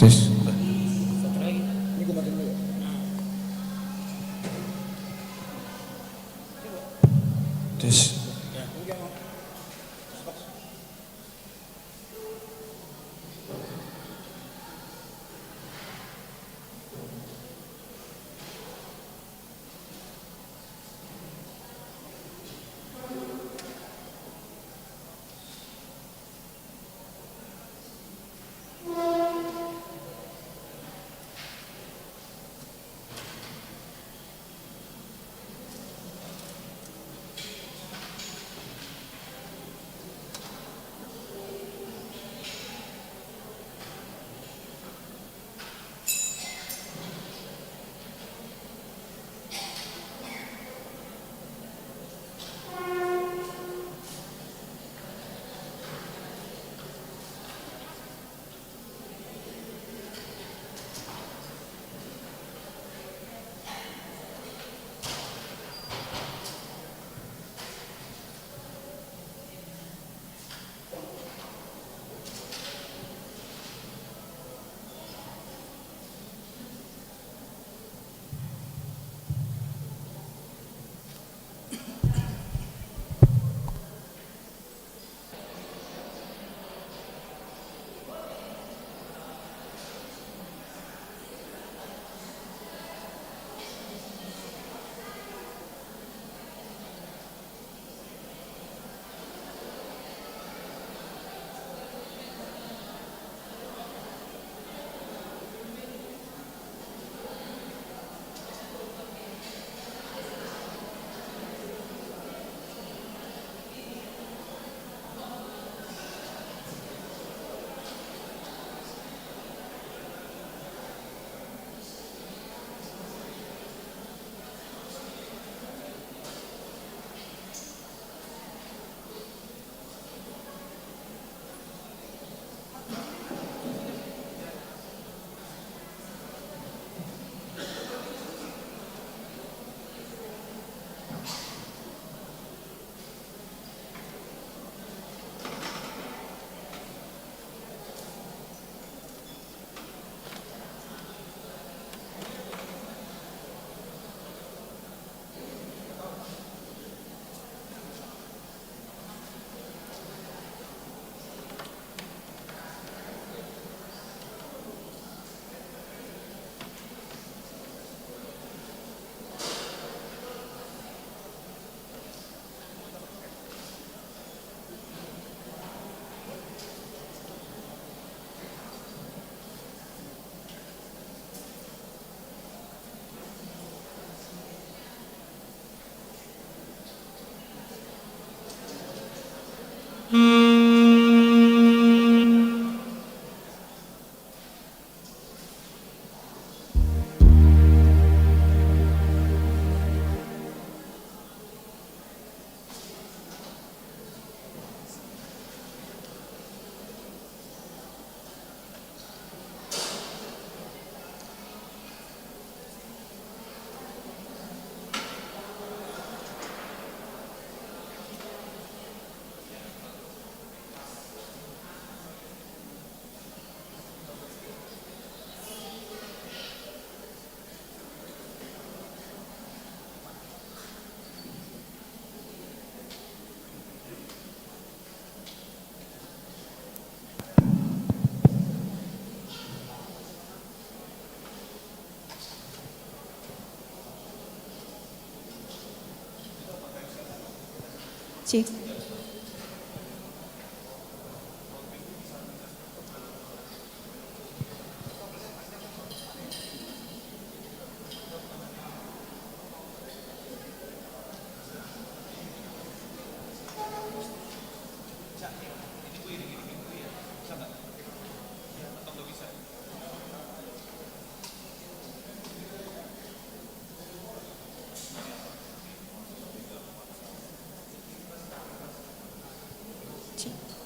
Tes. Tes. Cik.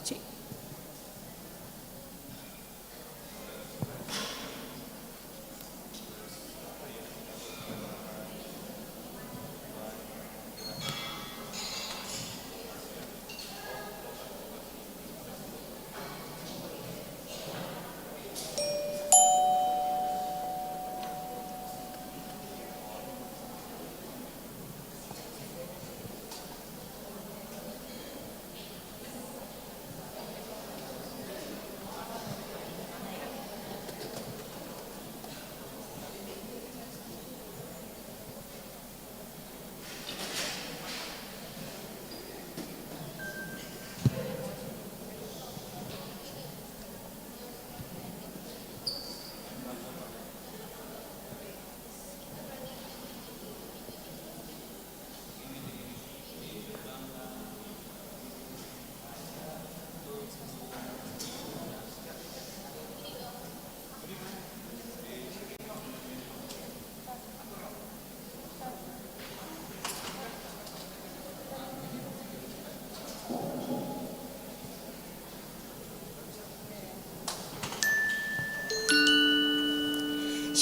Cik.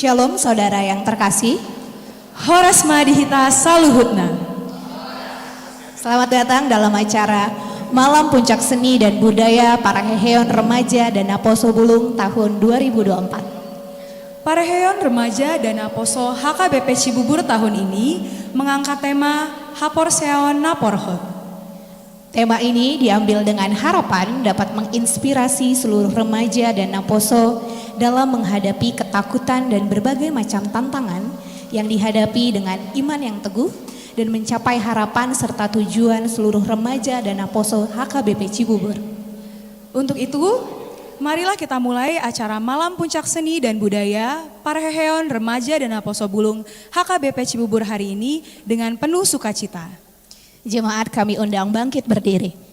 Shalom saudara yang terkasih. Horas Madihita Saluhutna. Selamat datang dalam acara Malam Puncak Seni dan Budaya Paraheheon Remaja Danaposo Bulung tahun 2024. Paraheheon Remaja Danaposo HKBP Cibubur tahun ini mengangkat tema Haporseon Naporhot. Tema ini diambil dengan harapan dapat menginspirasi seluruh remaja Danaposo dalam menghadapi ketakutan dan berbagai macam tantangan yang dihadapi dengan iman yang teguh dan mencapai harapan serta tujuan seluruh remaja Danaposo HKBP Cibubur. Untuk itu, marilah kita mulai acara Malam Puncak Seni dan Budaya Paraheheon Remaja Danaposo Bulung HKBP Cibubur hari ini dengan penuh sukacita. Jemaat kami undang bangkit berdiri.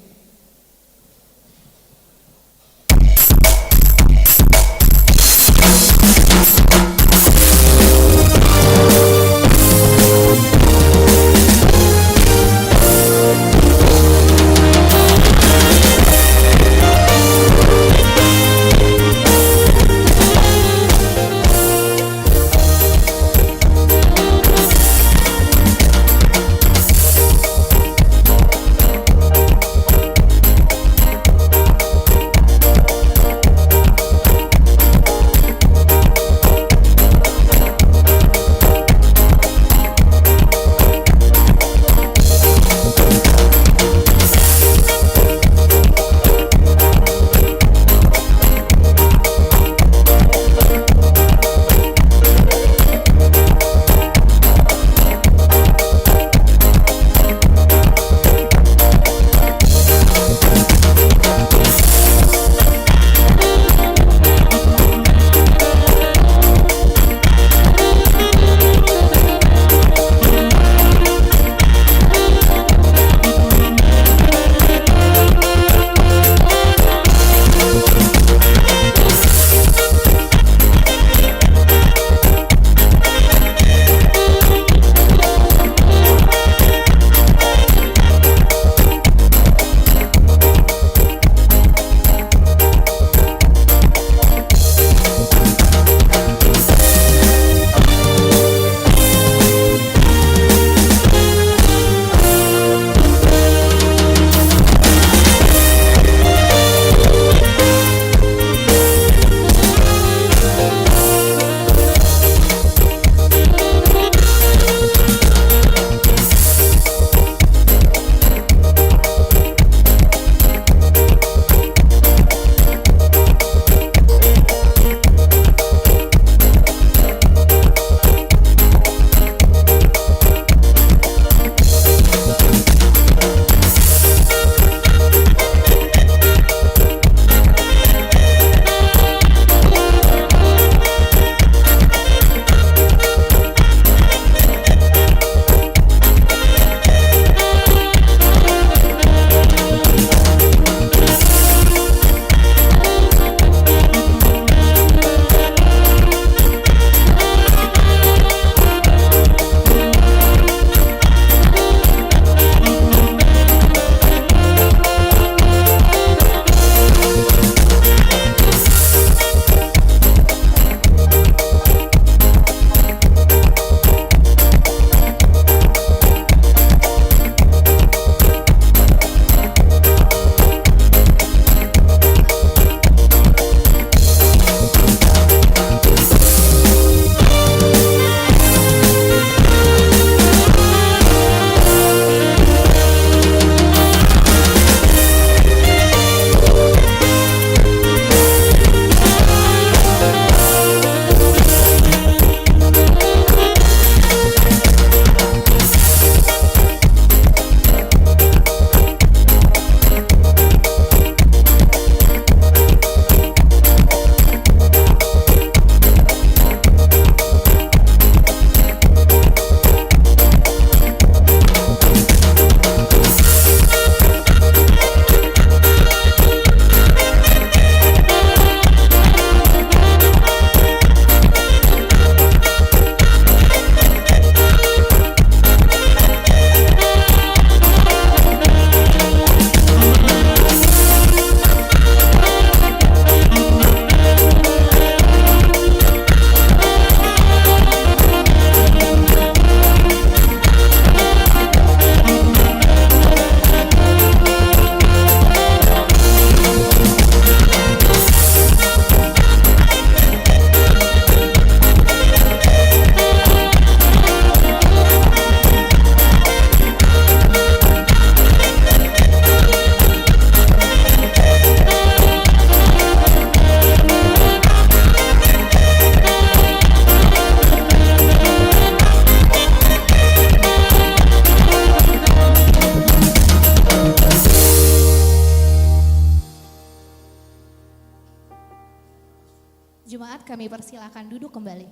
Jemaat kami persilakan duduk kembali.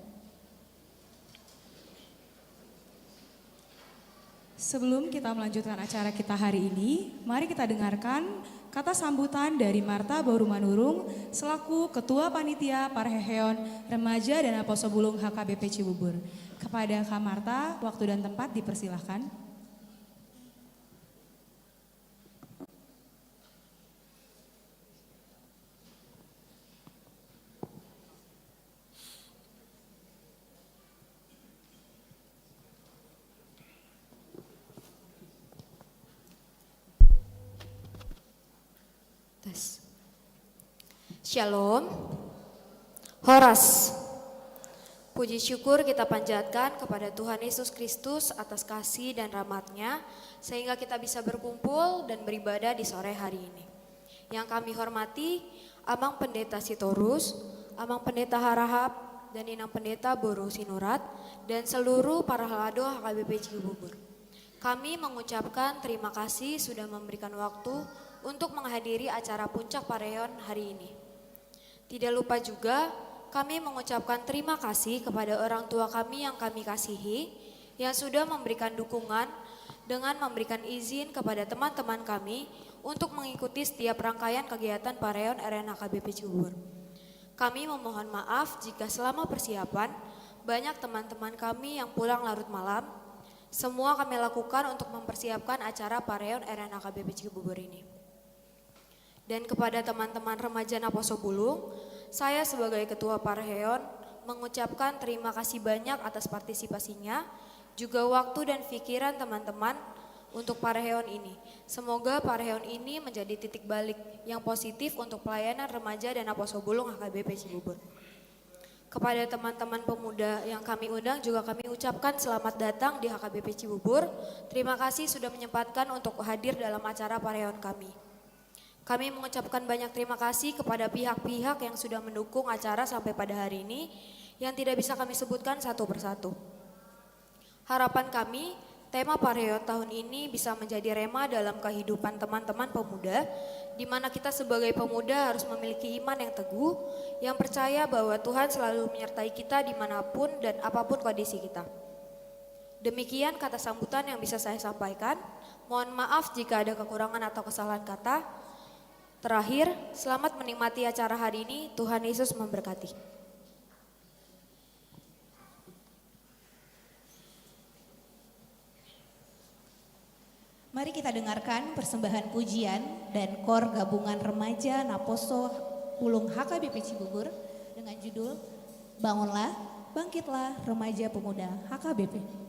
Sebelum kita melanjutkan acara kita hari ini, mari kita dengarkan kata sambutan dari Marta Baurumanurung selaku Ketua Panitia Parheheon Remaja dan Aposo Bulung HKBP Cibubur. Kepada Kak Marta, waktu dan tempat dipersilahkan. Shalom, Horas. Puji syukur kita panjatkan kepada Tuhan Yesus Kristus atas kasih dan rahmat-Nya sehingga kita bisa berkumpul dan beribadah di sore hari ini. Yang kami hormati Abang Pendeta Sitorus, Abang Pendeta Harahap, dan Inang Pendeta Boru Sinurat, dan seluruh para halado HKBP Cibubur. Kami mengucapkan terima kasih sudah memberikan waktu untuk menghadiri acara Puncak Parheheon hari ini. Tidak lupa juga kami mengucapkan terima kasih kepada orang tua kami yang kami kasihi yang sudah memberikan dukungan dengan memberikan izin kepada teman-teman kami untuk mengikuti setiap rangkaian kegiatan Parheheon RN HKBP Cibubur. Kami memohon maaf jika selama persiapan banyak teman-teman kami yang pulang larut malam. Semua kami lakukan untuk mempersiapkan acara Parheheon RN HKBP Cibubur ini. Dan kepada teman-teman remaja Aposo Bulung, saya sebagai Ketua Parheheon mengucapkan terima kasih banyak atas partisipasinya, juga waktu dan pikiran teman-teman untuk Parheheon ini. Semoga Parheheon ini menjadi titik balik yang positif untuk pelayanan remaja dan Aposo Bulung HKBP Cibubur. Kepada teman-teman pemuda yang kami undang juga kami ucapkan selamat datang di HKBP Cibubur. Terima kasih sudah menyempatkan untuk hadir dalam acara Parheheon kami. Kami mengucapkan banyak terima kasih kepada pihak-pihak yang sudah mendukung acara sampai pada hari ini yang tidak bisa kami sebutkan satu persatu. Harapan kami, tema Parheheon tahun ini bisa menjadi rema dalam kehidupan teman-teman pemuda, di mana kita sebagai pemuda harus memiliki iman yang teguh, yang percaya bahwa Tuhan selalu menyertai kita dimanapun dan apapun kondisi kita. Demikian kata sambutan yang bisa saya sampaikan. Mohon maaf jika ada kekurangan atau kesalahan kata. Terakhir, selamat menikmati acara hari ini. Tuhan Yesus memberkati. Mari kita dengarkan persembahan pujian dan kor gabungan remaja Naposo Bulung HKBP Cibubur dengan judul Bangunlah, Bangkitlah Remaja Pemuda HKBP.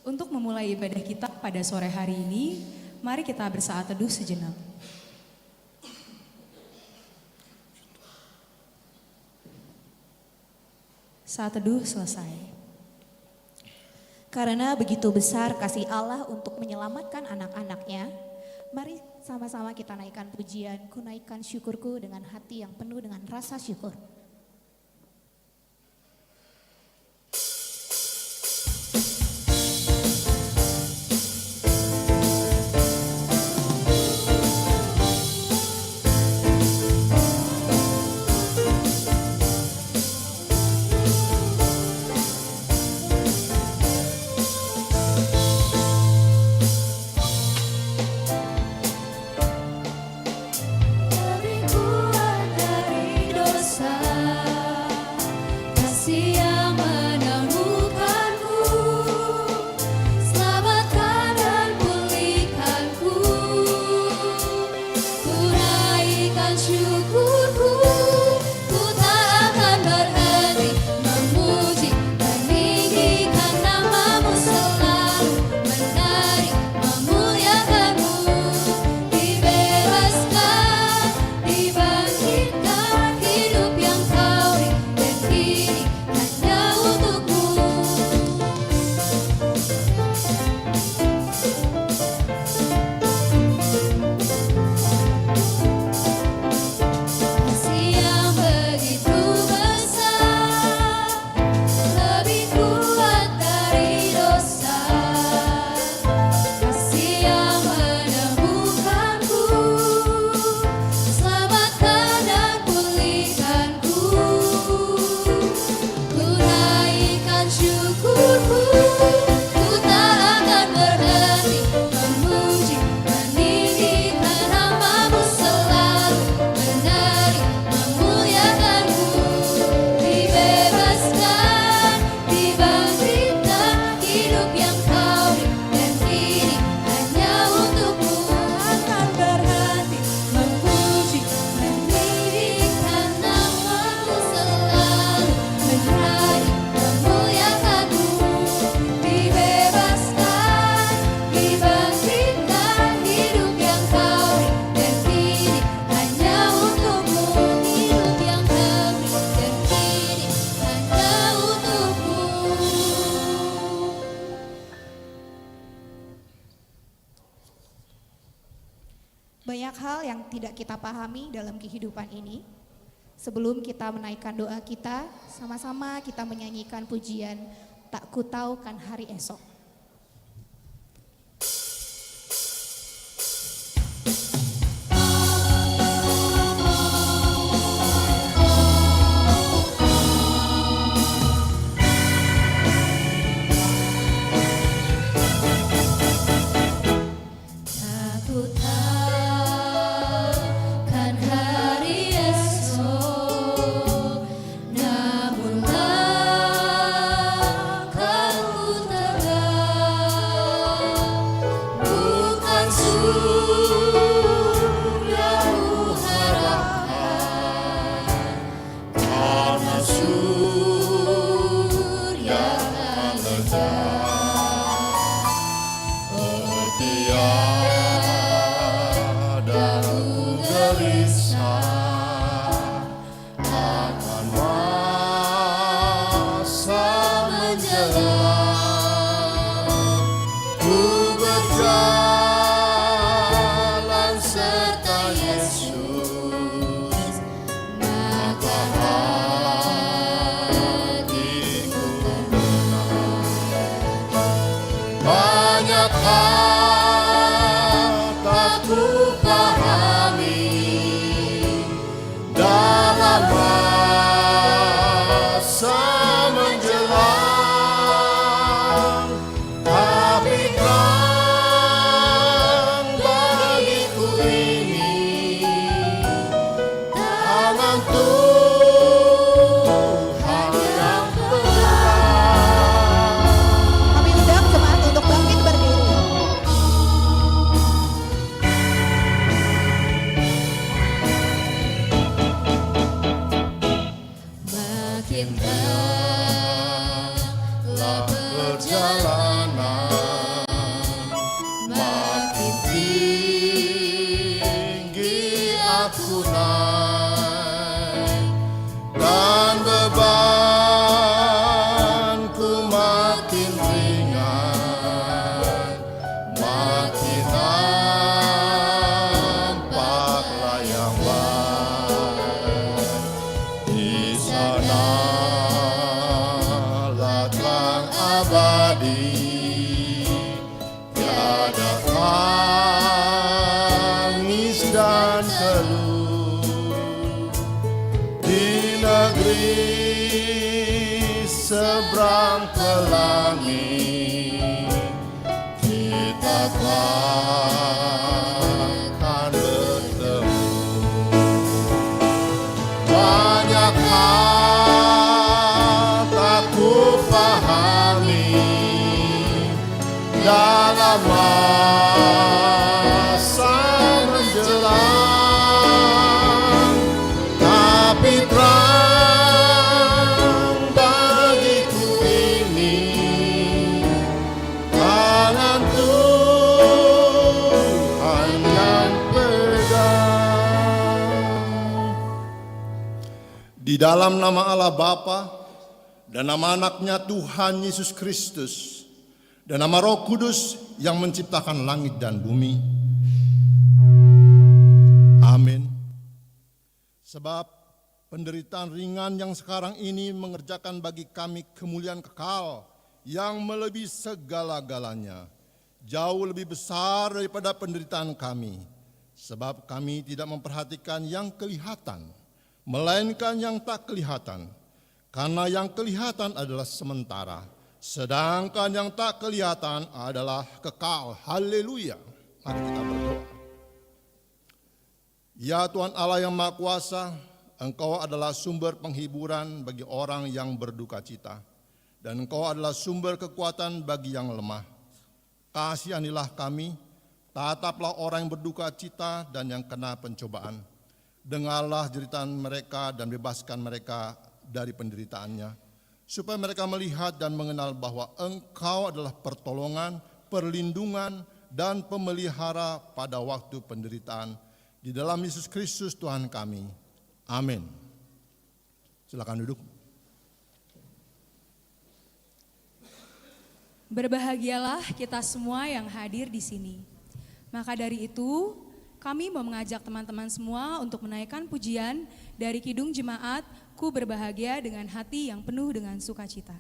Untuk memulai ibadah kita pada sore hari ini, mari kita bersaat teduh sejenak. Saat teduh selesai. Karena begitu besar kasih Allah untuk menyelamatkan anak-anaknya, mari sama-sama kita naikkan pujian, ku naikkan syukurku dengan hati yang penuh dengan rasa syukur. Lebih kuat dari dosa, kasih yang menemukanku, selamatkan dan pulihkanku. Ku naikkan syukurku, ku tak akan berhenti memuji, meninggikan nama-Mu selalu, menari, memuliakan-Mu. Dibebaskan, dibangkitkan, hidup yang Kau beri, dan kini hanya untuk-Mu. Kasih yang begitu besar, lebih kuat dari dosa, kasih yang menemukanku, selamatkan dan pulihkanku. Ku naikkan syukurku, ku tak akan berhenti memuji, meninggikan nama-Mu selalu, menari, memuliakan-Mu. Dibebaskan, dibangkitkan, hidup yang Kau beri, dan kini hanya untuk-Mu. Akan berhenti memuji, meninggikan nama-Mu selalu, menari, memuliakan-Mu. Dibebaskan, dibangkitkan, hidup yang Kau beri, dan kini hanya untuk-Mu. Hidup yang Kau beri, dan kini hanya untuk-Mu. Banyak hal yang tidak kita pahami dalam kehidupan ini. Sebelum kita menaikkan doa kita, sama-sama kita menyanyikan pujian Tak Ku Tahu Kan Hari Esok. Tak ku tahu kan hari esok, namun langkahku tegak, bukan surga ku harapkan, karena surya akan lenyap. Tiadaku gelisah akan masa menjelang. Ku berjalan serta Yesus, maka hatiku tenang. Banyak hal tak ku pahami dalam masa menjelang, tapi kan bagiku ini tangan Tuhan yang pegang. Kami undang jemaat untuk bangkit berdiri. Makin telah Perjalanan abadi, tiada tangis dan keluh di negeri seberang pelangi. Kita akan bertemu. Banyak hal tak ku pahami dalam masa menjelang, tapi terang bagiku ini tangan Tuhan yang pegang. Di dalam nama Allah Bapa dan nama anaknya Tuhan Yesus Kristus dan nama Roh Kudus yang menciptakan langit dan bumi. Amin. Sebab penderitaan ringan yang sekarang ini mengerjakan bagi kami kemuliaan kekal yang melebihi segala-galanya, jauh lebih besar daripada penderitaan kami. Sebab kami tidak memperhatikan yang kelihatan, melainkan yang tak kelihatan. Karena yang kelihatan adalah sementara, sedangkan yang tak kelihatan adalah kekal. Haleluya. Mari kita berdoa. Ya Tuhan Allah yang Maha Kuasa, Engkau adalah sumber penghiburan bagi orang yang berduka cita, dan Engkau adalah sumber kekuatan bagi yang lemah. Kasihanilah kami, tataplah orang yang berduka cita dan yang kena pencobaan. Dengarlah jeritan mereka dan bebaskan mereka dari penderitaannya, supaya mereka melihat dan mengenal bahwa Engkau adalah pertolongan, perlindungan, dan pemelihara pada waktu penderitaan. Di dalam Yesus Kristus Tuhan kami. Amin. Silakan duduk. Berbahagialah kita semua yang hadir di sini. Maka dari itu, kami mau mengajak teman-teman semua untuk menaikkan pujian dari Kidung Jemaat Ku Berbahagia dengan Hati yang Penuh dengan Sukacita.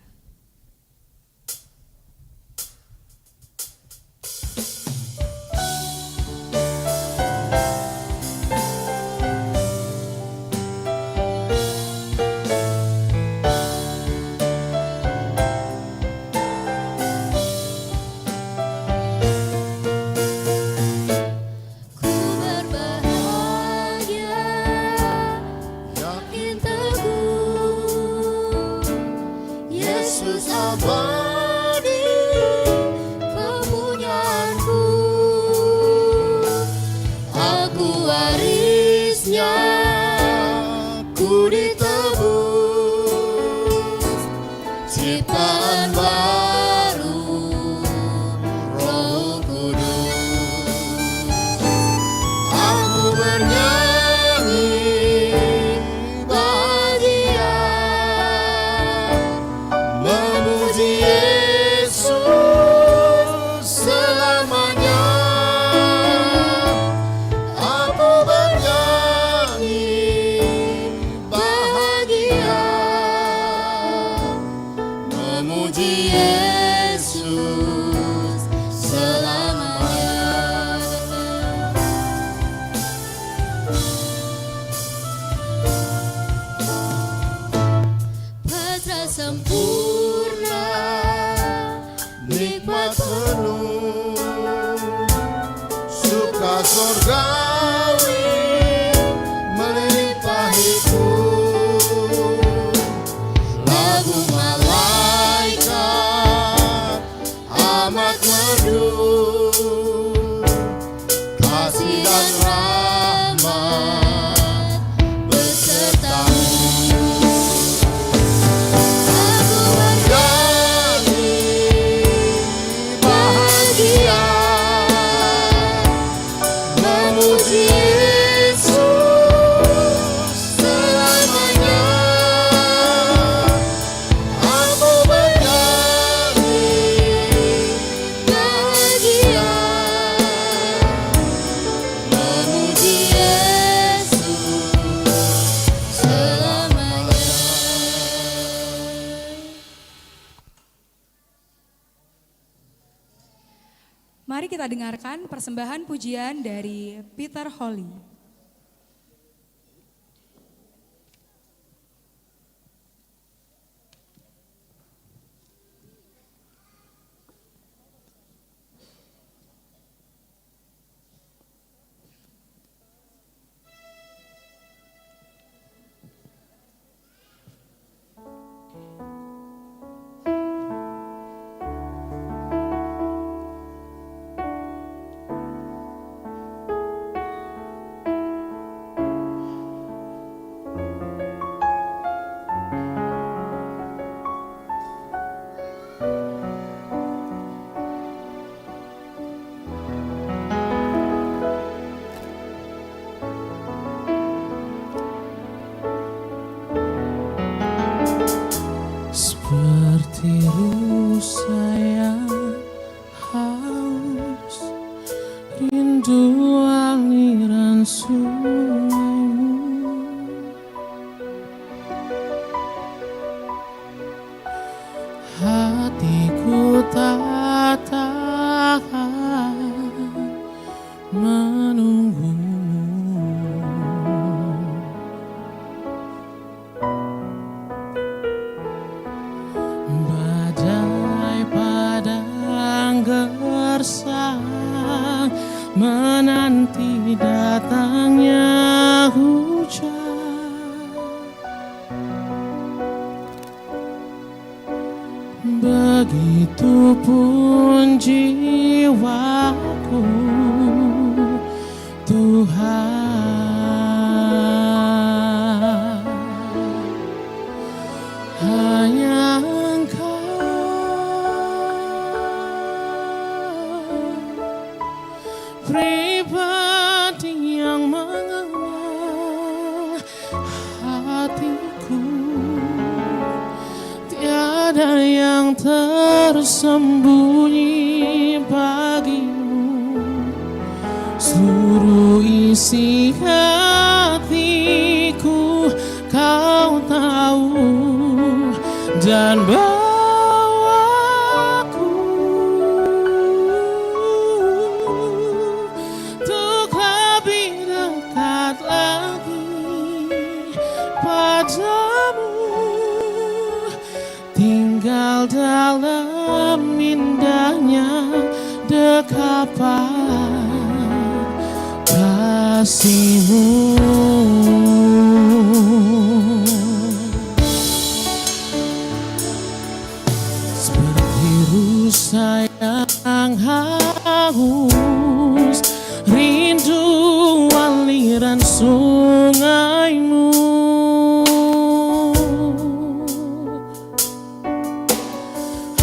Mari kita dengarkan persembahan pujian dari Peter Holly. Seperti rusa yang haus, rindu aliran sungaimu. Hatiku tak tahan menunggumu. Badai padang gersang menanti datangnya hujan. Begitupun jiwaku, Tuhan, hanya pribadi yang mengenal hatiku, tiada yang tersembunyi bagimu. Seluruh isi hatiku kau tahu, dan tinggal dalam indahnya dekapan kasih-Mu. Seperti rusa yang haus, rindu aliran sungaimu.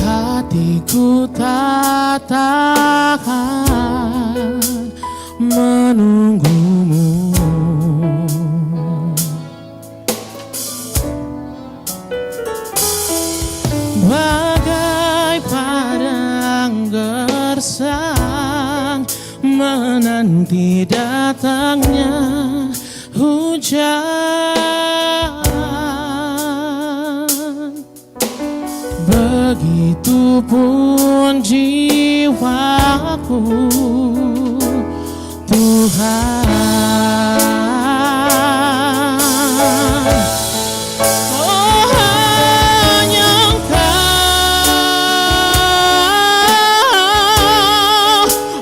Hatiku tak tahan menunggumu. Bagai padang gersang menanti datangnya hujan. Begitupun jiwaku, Tuhan, oh hanya Engkau,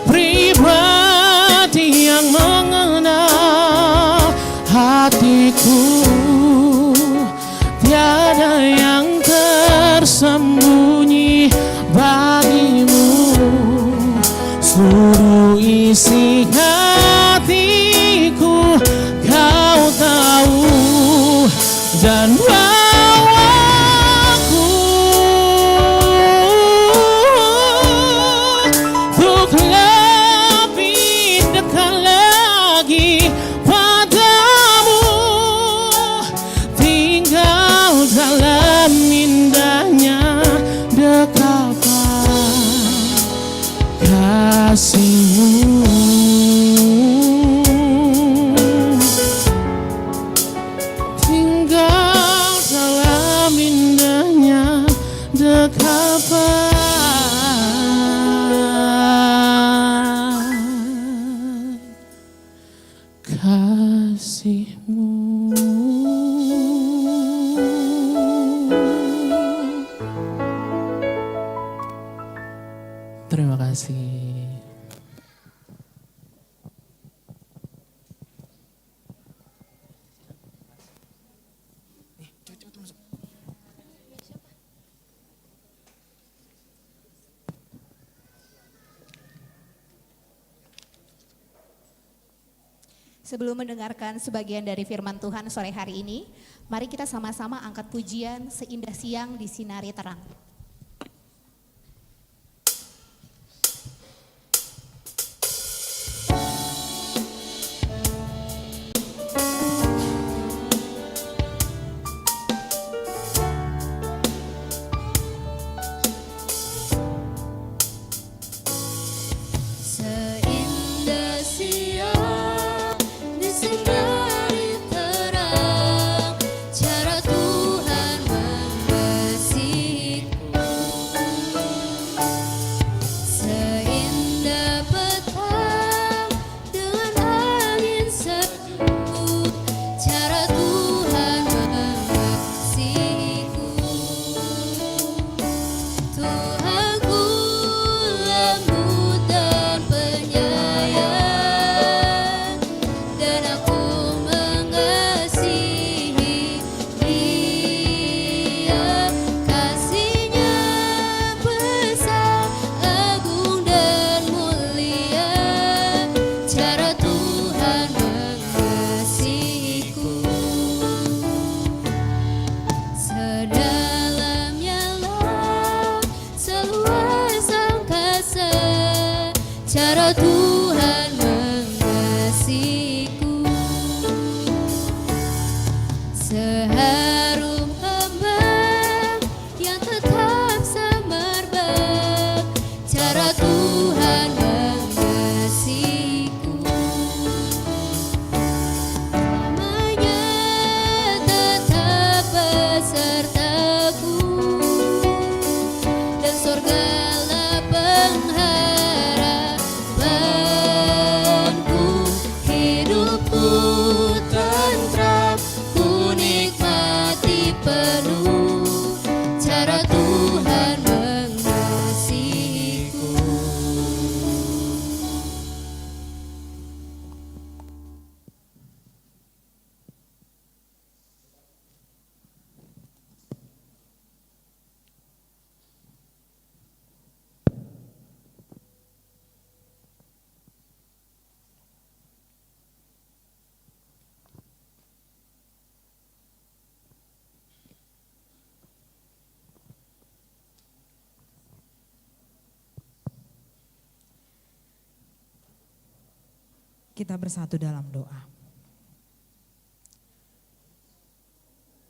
pribadi yang mengenal hatiku, tiada yang tersembunyi bagimu. Seluruh isi hatiku kau tahu, dan bawaku untuk lebih dekat lagi padamu, tinggal dalam indahnya dekapan kasih-Mu. Tinggal dalam indahnya dekapan Terima kasih. Sebelum mendengarkan sebagian dari firman Tuhan sore hari ini, mari kita sama-sama angkat pujian Seindah Siang di Sinari Terang. Seindah siang di sinari terang, cara Tuhan mengasihiku. Seindah petang dengan angin sejuk, cara Tuhan mengasihiku. Tuhanku lembut dan penyayang, dan aku mengasihi Dia. Kasih-Nya besar, agung dan mulia, cara Tuhan mengasihiku. Sedalamnya laut, seluas angkasa, cara Tuhan mengasihiku. Seharum kembang yang tetap semerbak, cara Tuhan mengasihiku. Namanya tetap besertaku, dan sorgalah pengharapanku. Hidupku tentram, ku nikmati penuh, cara Tuhan mengasihiku. Kita bersatu dalam doa.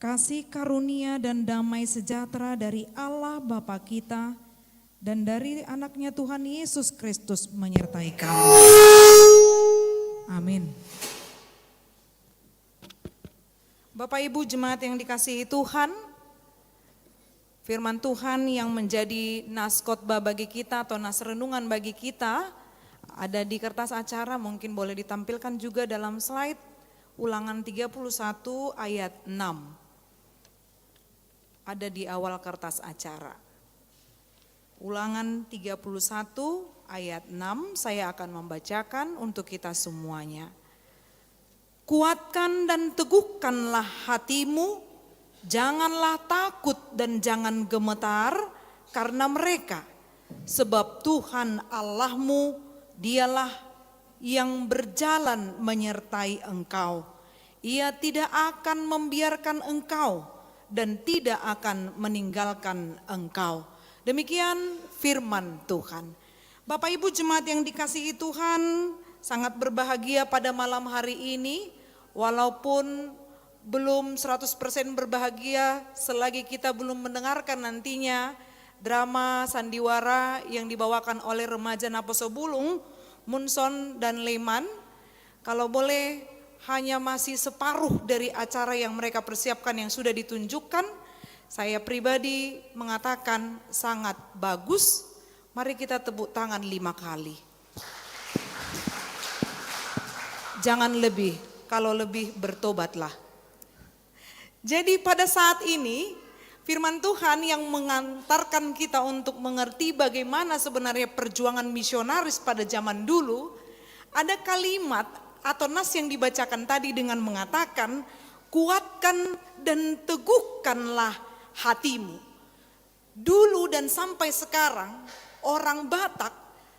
Kasih karunia dan damai sejahtera dari Allah Bapa kita dan dari anaknya Tuhan Yesus Kristus menyertai kamu. Amin. Bapak Ibu jemaat yang dikasihi Tuhan, firman Tuhan yang menjadi nas khotbah bagi kita atau nas renungan bagi kita ada di kertas acara, mungkin boleh ditampilkan juga dalam slide. Ulangan 31 ayat 6. Ada di awal kertas acara. Ulangan 31 ayat 6 saya akan membacakan untuk kita semuanya. Kuatkan dan teguhkanlah hatimu, janganlah takut dan jangan gemetar karena mereka, sebab Tuhan Allahmu Dialah yang berjalan menyertai engkau. Ia tidak akan membiarkan engkau dan tidak akan meninggalkan engkau. Demikian firman Tuhan. Bapak Ibu jemaat yang dikasihi Tuhan, sangat berbahagia pada malam hari ini. Walaupun belum 100% berbahagia selagi kita belum mendengarkan nantinya drama sandiwara yang dibawakan oleh remaja Naposo Bulung, Munson dan Leman. Kalau boleh hanya masih separuh dari acara yang mereka persiapkan yang sudah ditunjukkan, saya pribadi mengatakan sangat bagus. Mari kita tepuk tangan 5 kali. Jangan lebih, kalau lebih bertobatlah. Jadi pada saat ini Firman Tuhan yang mengantarkan kita untuk mengerti bagaimana sebenarnya perjuangan misionaris pada zaman dulu, ada kalimat atau nas yang dibacakan tadi dengan mengatakan, kuatkan dan teguhkanlah hatimu. Dulu dan sampai sekarang orang Batak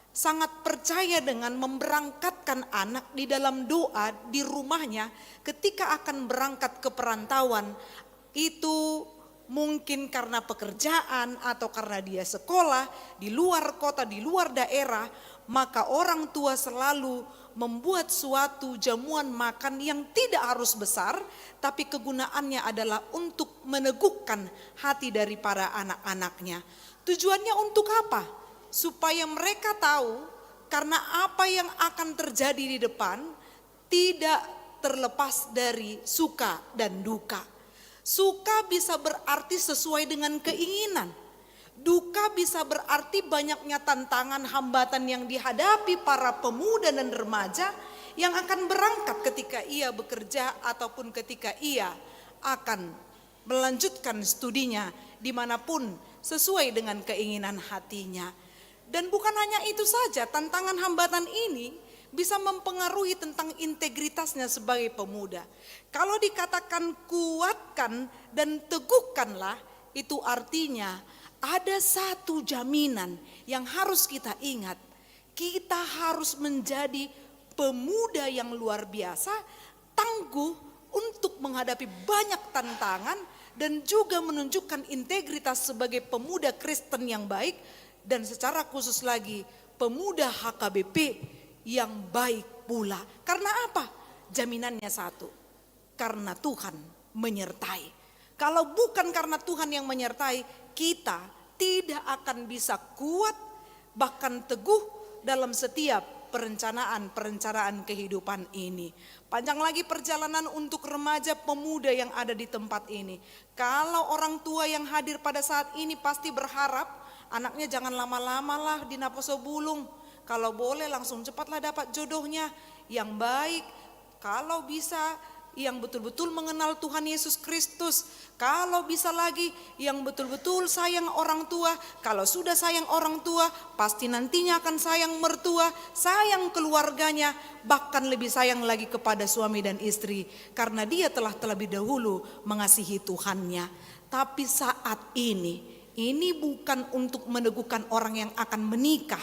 sangat percaya dengan memberangkatkan anak di dalam doa di rumahnya ketika akan berangkat ke perantauan. Itu mungkin karena pekerjaan atau karena dia sekolah di luar kota, di luar daerah, maka orang tua selalu membuat suatu jamuan makan yang tidak harus besar, tapi kegunaannya adalah untuk meneguhkan hati dari para anak-anaknya. Tujuannya untuk apa? Supaya mereka tahu karena apa yang akan terjadi di depan tidak terlepas dari suka dan duka. Suka bisa berarti sesuai dengan keinginan. Duka bisa berarti banyaknya tantangan, hambatan yang dihadapi para pemuda dan remaja yang akan berangkat ketika ia bekerja ataupun ketika ia akan melanjutkan studinya dimanapun sesuai dengan keinginan hatinya. Dan bukan hanya itu saja, tantangan hambatan ini bisa mempengaruhi tentang integritasnya sebagai pemuda. Kalau dikatakan kuatkan dan teguhkanlah, itu artinya ada satu jaminan yang harus kita ingat. Kita harus menjadi pemuda yang luar biasa, tangguh untuk menghadapi banyak tantangan dan juga menunjukkan integritas sebagai pemuda Kristen yang baik dan secara khusus lagi pemuda HKBP yang baik pula. Karena apa? Jaminannya satu, karena Tuhan menyertai. Kalau bukan karena Tuhan yang menyertai, kita tidak akan bisa kuat bahkan teguh dalam setiap perencanaan kehidupan ini. Panjang lagi perjalanan untuk remaja pemuda yang ada di tempat ini. Kalau orang tua yang hadir pada saat ini pasti berharap anaknya jangan lama-lama lah di Naposo Bulung. Kalau boleh langsung cepatlah dapat jodohnya yang baik. Kalau bisa yang betul-betul mengenal Tuhan Yesus Kristus. Kalau bisa lagi yang betul-betul sayang orang tua. Kalau sudah sayang orang tua, pasti nantinya akan sayang mertua, sayang keluarganya, bahkan lebih sayang lagi kepada suami dan istri. Karena dia telah terlebih dahulu mengasihi Tuhannya. Tapi saat ini bukan untuk meneguhkan orang yang akan menikah,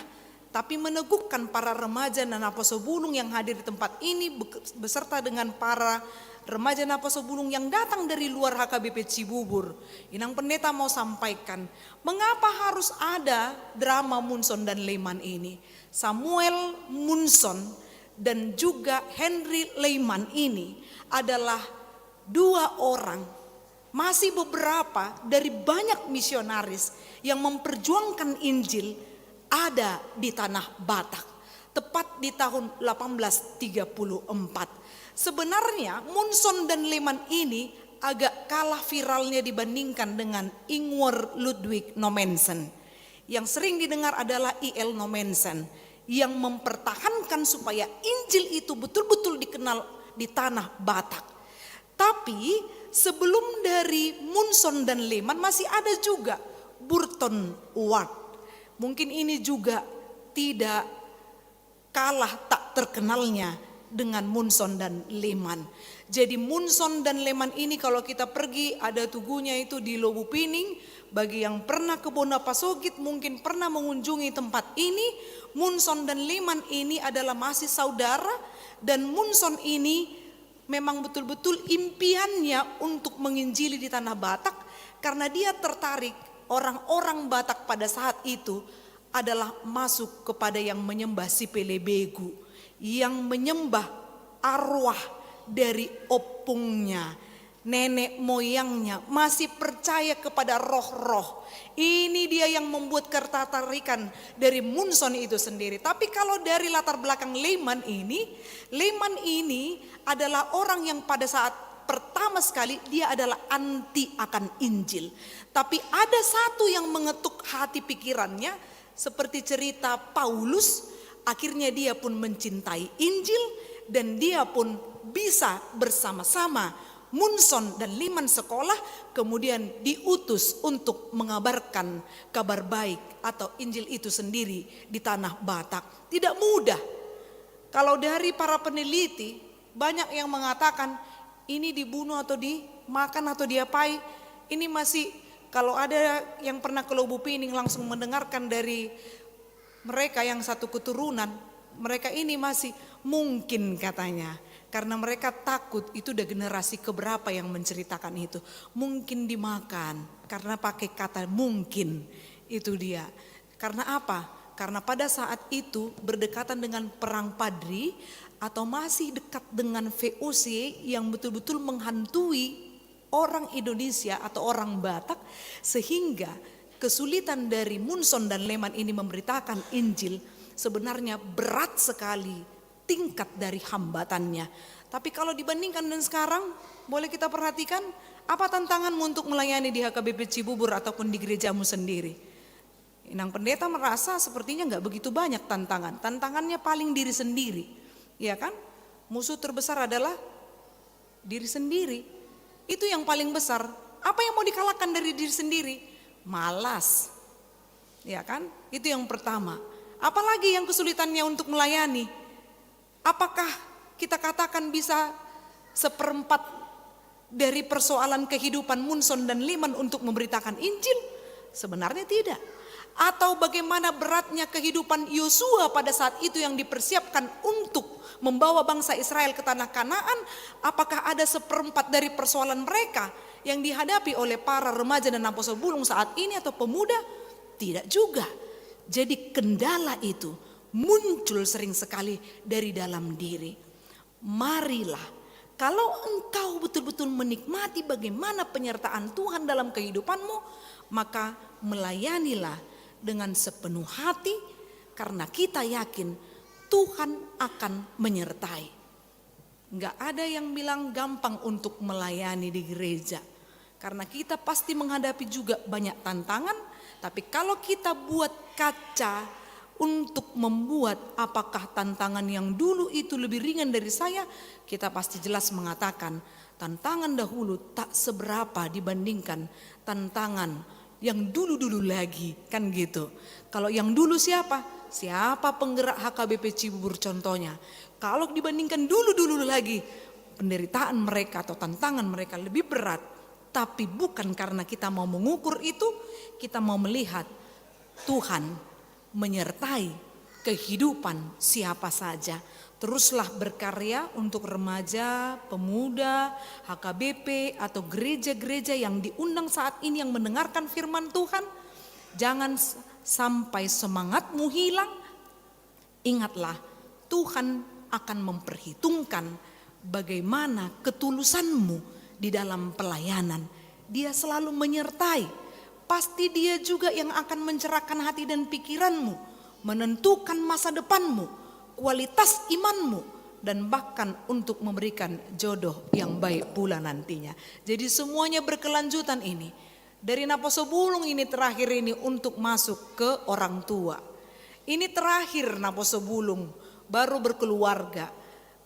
tapi meneguhkan para remaja Naposo Bulung yang hadir di tempat ini beserta dengan para remaja Naposo Bulung yang datang dari luar HKBP Cibubur. Inang Pendeta mau sampaikan, mengapa harus ada drama Munson dan Lehman ini? Samuel Munson dan juga Henry Lehman ini adalah dua orang, masih beberapa dari banyak misionaris yang memperjuangkan Injil ada di tanah Batak, tepat di tahun 1834. Sebenarnya Munson dan Lehman ini agak kalah viralnya dibandingkan dengan Ingvar Ludwig Nommensen. Yang sering didengar adalah I.L. Nommensen yang mempertahankan supaya Injil itu betul-betul dikenal di tanah Batak. Tapi sebelum dari Munson dan Lehman masih ada juga Burton Ward. Mungkin ini juga tidak kalah tak terkenalnya dengan Munson dan Lehman. Jadi Munson dan Lehman ini kalau kita pergi ada tugunya itu di Lobu Pining. Bagi yang pernah ke Bonapasogit mungkin pernah mengunjungi tempat ini. Munson dan Lehman ini adalah masih saudara. Dan Munson ini memang betul-betul impiannya untuk menginjili di tanah Batak. Karena dia tertarik orang-orang Batak pada saat itu adalah masuk kepada yang menyembah si Pelebegu, yang menyembah arwah dari opungnya, nenek moyangnya, masih percaya kepada roh-roh. Ini dia yang membuat ketertarikan dari Munson itu sendiri. Tapi kalau dari latar belakang Lehman ini adalah orang yang pada saat pertama sekali dia adalah anti akan Injil. Tapi ada satu yang mengetuk hati pikirannya, seperti cerita Paulus, akhirnya dia pun mencintai Injil dan dia pun bisa bersama-sama Munson dan Liman sekolah, kemudian diutus untuk mengabarkan kabar baik atau Injil itu sendiri di tanah Batak. Tidak mudah. Kalau dari para peneliti, banyak yang mengatakan ini dibunuh atau dimakan atau diapai. Ini masih, kalau ada yang pernah ke Lobu Pining langsung mendengarkan dari mereka yang satu keturunan, mereka ini masih mungkin katanya. Karena mereka takut, itu udah generasi keberapa yang menceritakan itu. Mungkin dimakan, karena pakai kata mungkin, itu dia. Karena apa? Karena pada saat itu berdekatan dengan perang Padri atau masih dekat dengan VOC yang betul-betul menghantui orang Indonesia atau orang Batak, sehingga kesulitan dari Munson dan Leman ini memberitakan Injil sebenarnya berat sekali tingkat dari hambatannya. Tapi kalau dibandingkan dengan sekarang, boleh kita perhatikan apa tantanganmu untuk melayani di HKBP Cibubur ataupun di gerejamu sendiri. Inang Pendeta merasa sepertinya nggak begitu banyak tantangan. Tantangannya paling diri sendiri, ya kan? Musuh terbesar adalah diri sendiri. Itu yang paling besar. Apa yang mau dikalahkan dari diri sendiri? Malas, ya kan? Itu yang pertama. Apalagi yang kesulitannya untuk melayani? Apakah kita katakan bisa seperempat dari persoalan kehidupan Munson dan Liman untuk memberitakan Injil? Sebenarnya tidak. Atau bagaimana beratnya kehidupan Yosua pada saat itu yang dipersiapkan untuk membawa bangsa Israel ke tanah Kanaan? Apakah ada seperempat dari persoalan mereka yang dihadapi oleh para remaja dan apostol bulung saat ini atau pemuda? Tidak juga. Jadi kendala itu muncul sering sekali dari dalam diri. Marilah, kalau engkau betul-betul menikmati bagaimana penyertaan Tuhan dalam kehidupanmu, maka melayanilah dengan sepenuh hati, karena kita yakin Tuhan akan menyertai. Enggak ada yang bilang gampang untuk melayani di gereja, karena kita pasti menghadapi juga banyak tantangan. Tapi kalau kita buat kaca untuk membuat apakah tantangan yang dulu itu lebih ringan dari saya, kita pasti jelas mengatakan tantangan dahulu tak seberapa dibandingkan tantangan yang dulu-dulu lagi, kan gitu. Kalau yang dulu siapa? Siapa penggerak HKBP Cibubur contohnya? Kalau dibandingkan dulu-dulu lagi, penderitaan mereka atau tantangan mereka lebih berat. Tapi bukan karena kita mau mengukur itu, kita mau melihat Tuhan menyertai kehidupan siapa saja. Teruslah berkarya untuk remaja, pemuda, HKBP atau gereja-gereja yang diundang saat ini yang mendengarkan firman Tuhan. Jangan sampai semangatmu hilang. Ingatlah, Tuhan akan memperhitungkan bagaimana ketulusanmu di dalam pelayanan. Dia selalu menyertai. Pasti dia juga yang akan mencerahkan hati dan pikiranmu, menentukan masa depanmu, kualitas imanmu, dan bahkan untuk memberikan jodoh yang baik pula nantinya. Jadi semuanya berkelanjutan ini. Dari Naposo Bulung ini terakhir ini untuk masuk ke orang tua. Ini terakhir Naposo Bulung, baru berkeluarga.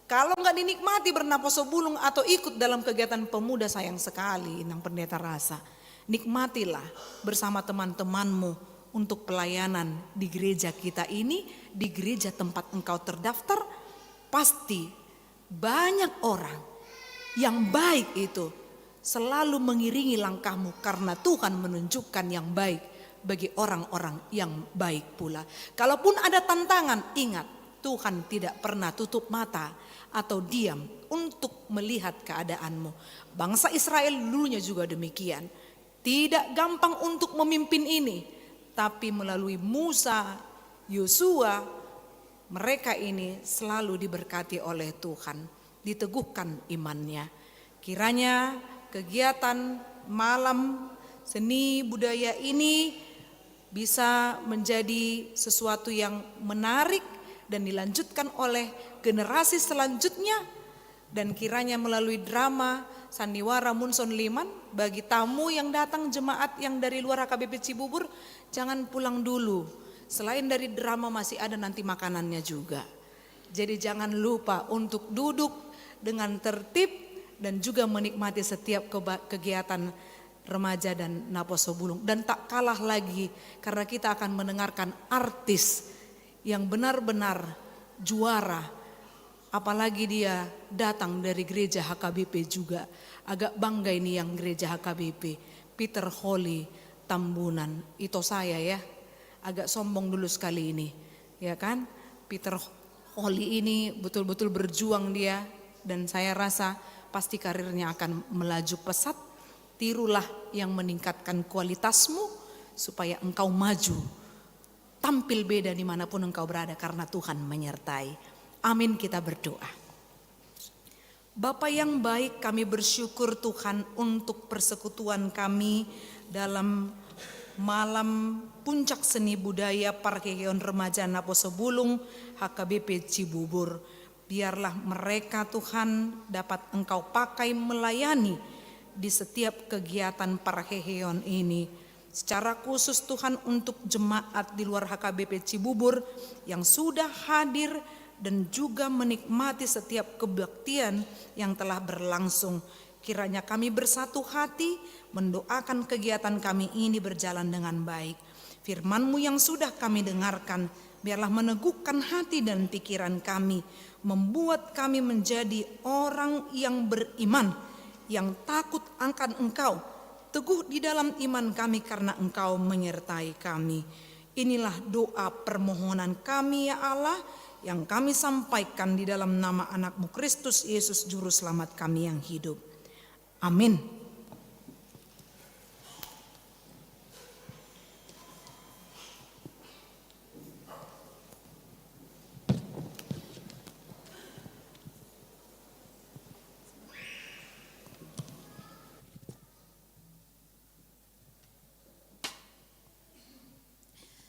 Kalau nggak dinikmati bernaposo bulung atau ikut dalam kegiatan pemuda, sayang sekali. Inang Pendeta rasa nikmatilah bersama teman-temanmu untuk pelayanan di gereja kita ini, di gereja tempat engkau terdaftar. Pasti banyak orang yang baik itu selalu mengiringi langkahmu, karena Tuhan menunjukkan yang baik bagi orang-orang yang baik pula. Kalaupun ada tantangan, ingat Tuhan tidak pernah tutup mata atau diam untuk melihat keadaanmu. Bangsa Israel dulunya juga demikian. Tidak gampang untuk memimpin ini, tapi melalui Musa, Yosua, mereka ini selalu diberkati oleh Tuhan, diteguhkan imannya. Kiranya kegiatan malam seni budaya ini bisa menjadi sesuatu yang menarik dan dilanjutkan oleh generasi selanjutnya, dan kiranya melalui drama Sandiwara Munson Liman, bagi tamu yang datang jemaat yang dari luar HKBP Cibubur, jangan pulang dulu. Selain dari drama masih ada nanti makanannya juga. Jadi jangan lupa untuk duduk dengan tertib dan juga menikmati setiap kegiatan remaja dan Naposo Bulung. Dan tak kalah lagi karena kita akan mendengarkan artis yang benar-benar juara, apalagi dia datang dari gereja HKBP juga. Agak bangga ini yang gereja HKBP, Peter Holly Tambunan. Itu saya ya, agak sombong dulu sekali ini, ya kan. Peter Holly ini betul-betul berjuang dia, dan saya rasa pasti karirnya akan melaju pesat. Tirulah yang meningkatkan kualitasmu supaya engkau maju, tampil beda dimanapun engkau berada karena Tuhan menyertai. Amin, kita berdoa. Bapa yang baik, kami bersyukur Tuhan untuk persekutuan kami dalam malam puncak seni budaya Parkeon Remaja Naposo Bulung HKBP Cibubur. Biarlah mereka Tuhan dapat engkau pakai melayani di setiap kegiatan Parkeon ini. Secara khusus Tuhan untuk jemaat di luar HKBP Cibubur yang sudah hadir dan juga menikmati setiap kebaktian yang telah berlangsung. Kiranya kami bersatu hati mendoakan kegiatan kami ini berjalan dengan baik. Firman-Mu yang sudah kami dengarkan, biarlah meneguhkan hati dan pikiran kami, membuat kami menjadi orang yang beriman, yang takut akan Engkau, teguh di dalam iman kami karena Engkau menyertai kami. Inilah doa permohonan kami ya Allah, yang kami sampaikan di dalam nama anak-Mu Kristus Yesus Juru Selamat kami yang hidup. Amin.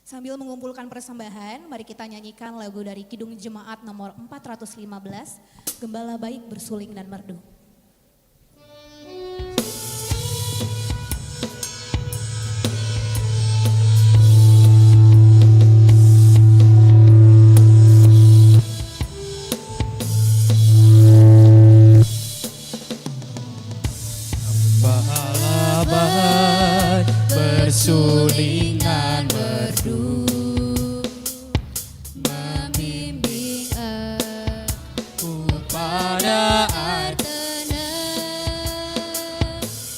Sambil mengumpulkan persembahan, mari kita nyanyikan lagu dari Kidung Jemaat nomor 415, Gembala Baik Bersuling dan Merdu. Gembala baik bersuling dan merdu, membimbing aku pada air tenang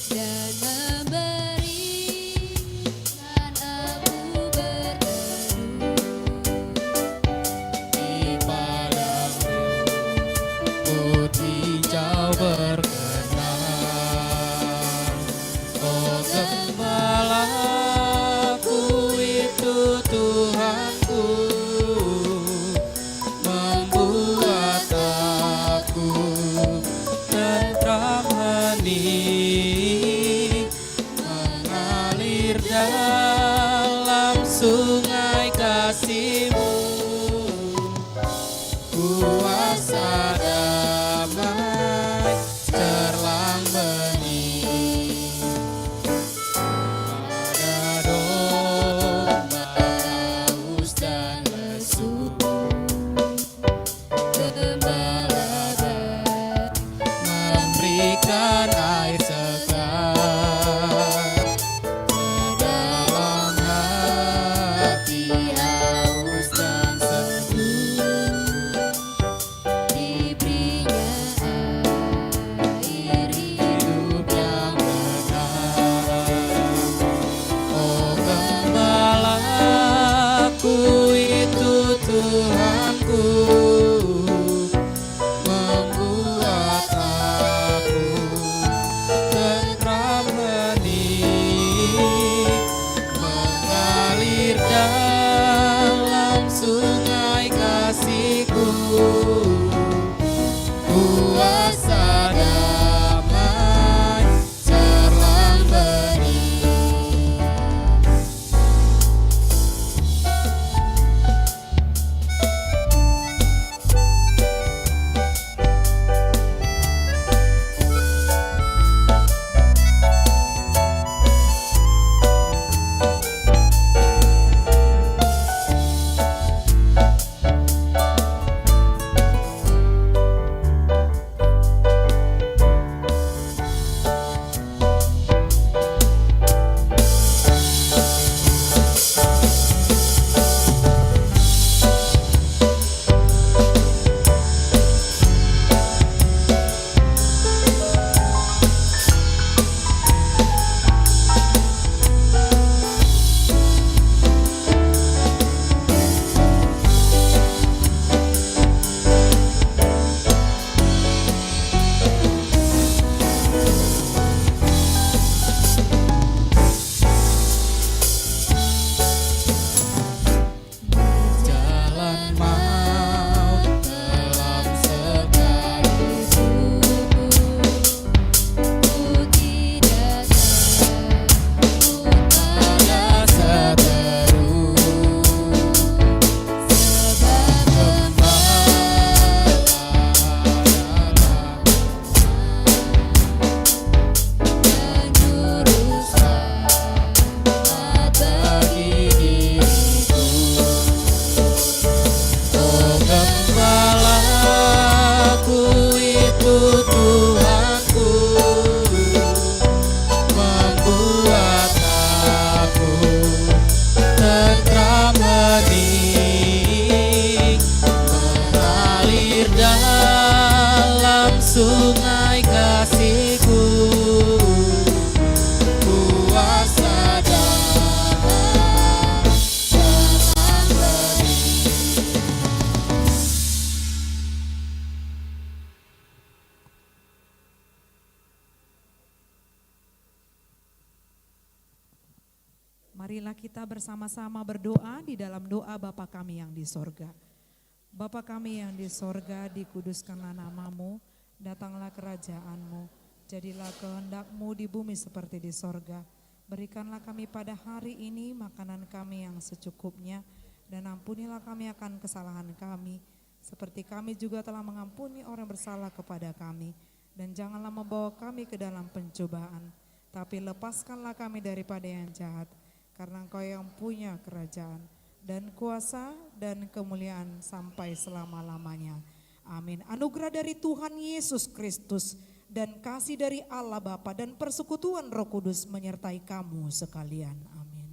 dan memberikan aku berteduh di padangmu, putih hijau berkenan. Oh gembalaku itu Tuhanku, membuat aku tentram hening, mengalir dalam sungai kasih-Mu. Kuasa damai terlang bening pada domba haus dan lesu. gembala baik Memberikan air segar dalam hati haus dan seduh. diberinya air Hidup yang benar. Oh gembalaku itu Tuhanku, membuat aku tentram hening, mengalir dalam sungai kasih-Ku. Kuasa damai terlang bening. Marilah kita bersama-sama berdoa di dalam doa Bapa kami yang di sorga. Bapa kami yang di sorga, dikuduskanlah namamu, datanglah kerajaanmu, jadilah kehendak-mu di bumi seperti di sorga. Berikanlah kami pada hari ini makanan kami yang secukupnya, dan ampunilah kami akan kesalahan kami, seperti kami juga telah mengampuni orang bersalah kepada kami. Dan janganlah membawa kami ke dalam pencobaan, tapi lepaskanlah kami daripada yang jahat, karena Engkau yang punya kerajaan dan kuasa dan kemuliaan sampai selama-lamanya. Amin. Anugerah dari Tuhan Yesus Kristus dan kasih dari Allah Bapa dan persekutuan Roh Kudus menyertai kamu sekalian. Amin.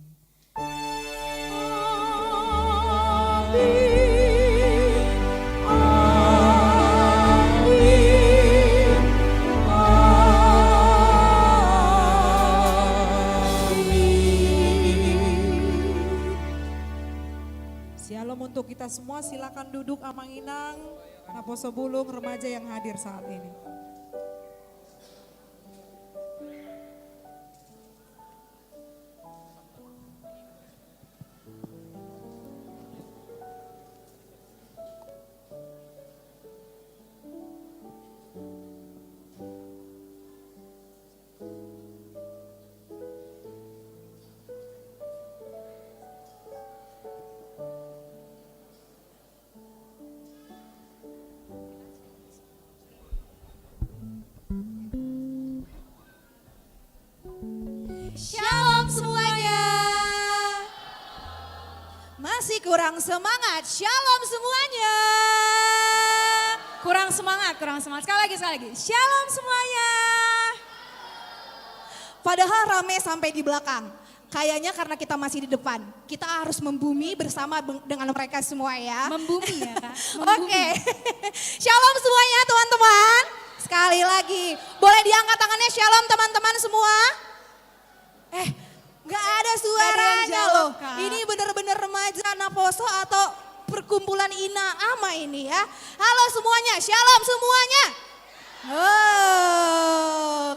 Shalom untuk kita semua, silakan duduk Amanginang, Naposo Bulung, remaja yang hadir saat ini. Shalom semuanya. Masih kurang semangat. Shalom semuanya. Kurang semangat, kurang semangat. Sekali lagi. Shalom semuanya. Padahal rame sampai di belakang. Kayaknya karena kita masih di depan. Kita harus membumi bersama dengan mereka semua ya. Membumi ya Kak. Oke. Shalom semuanya teman-teman. Sekali lagi. Boleh diangkat tangannya shalom teman-teman semua. Gak ada suaranya jawab, loh. Kak. Ini benar-benar remaja Naposo atau perkumpulan Ina Ama ini ya. Halo semuanya, shalom semuanya.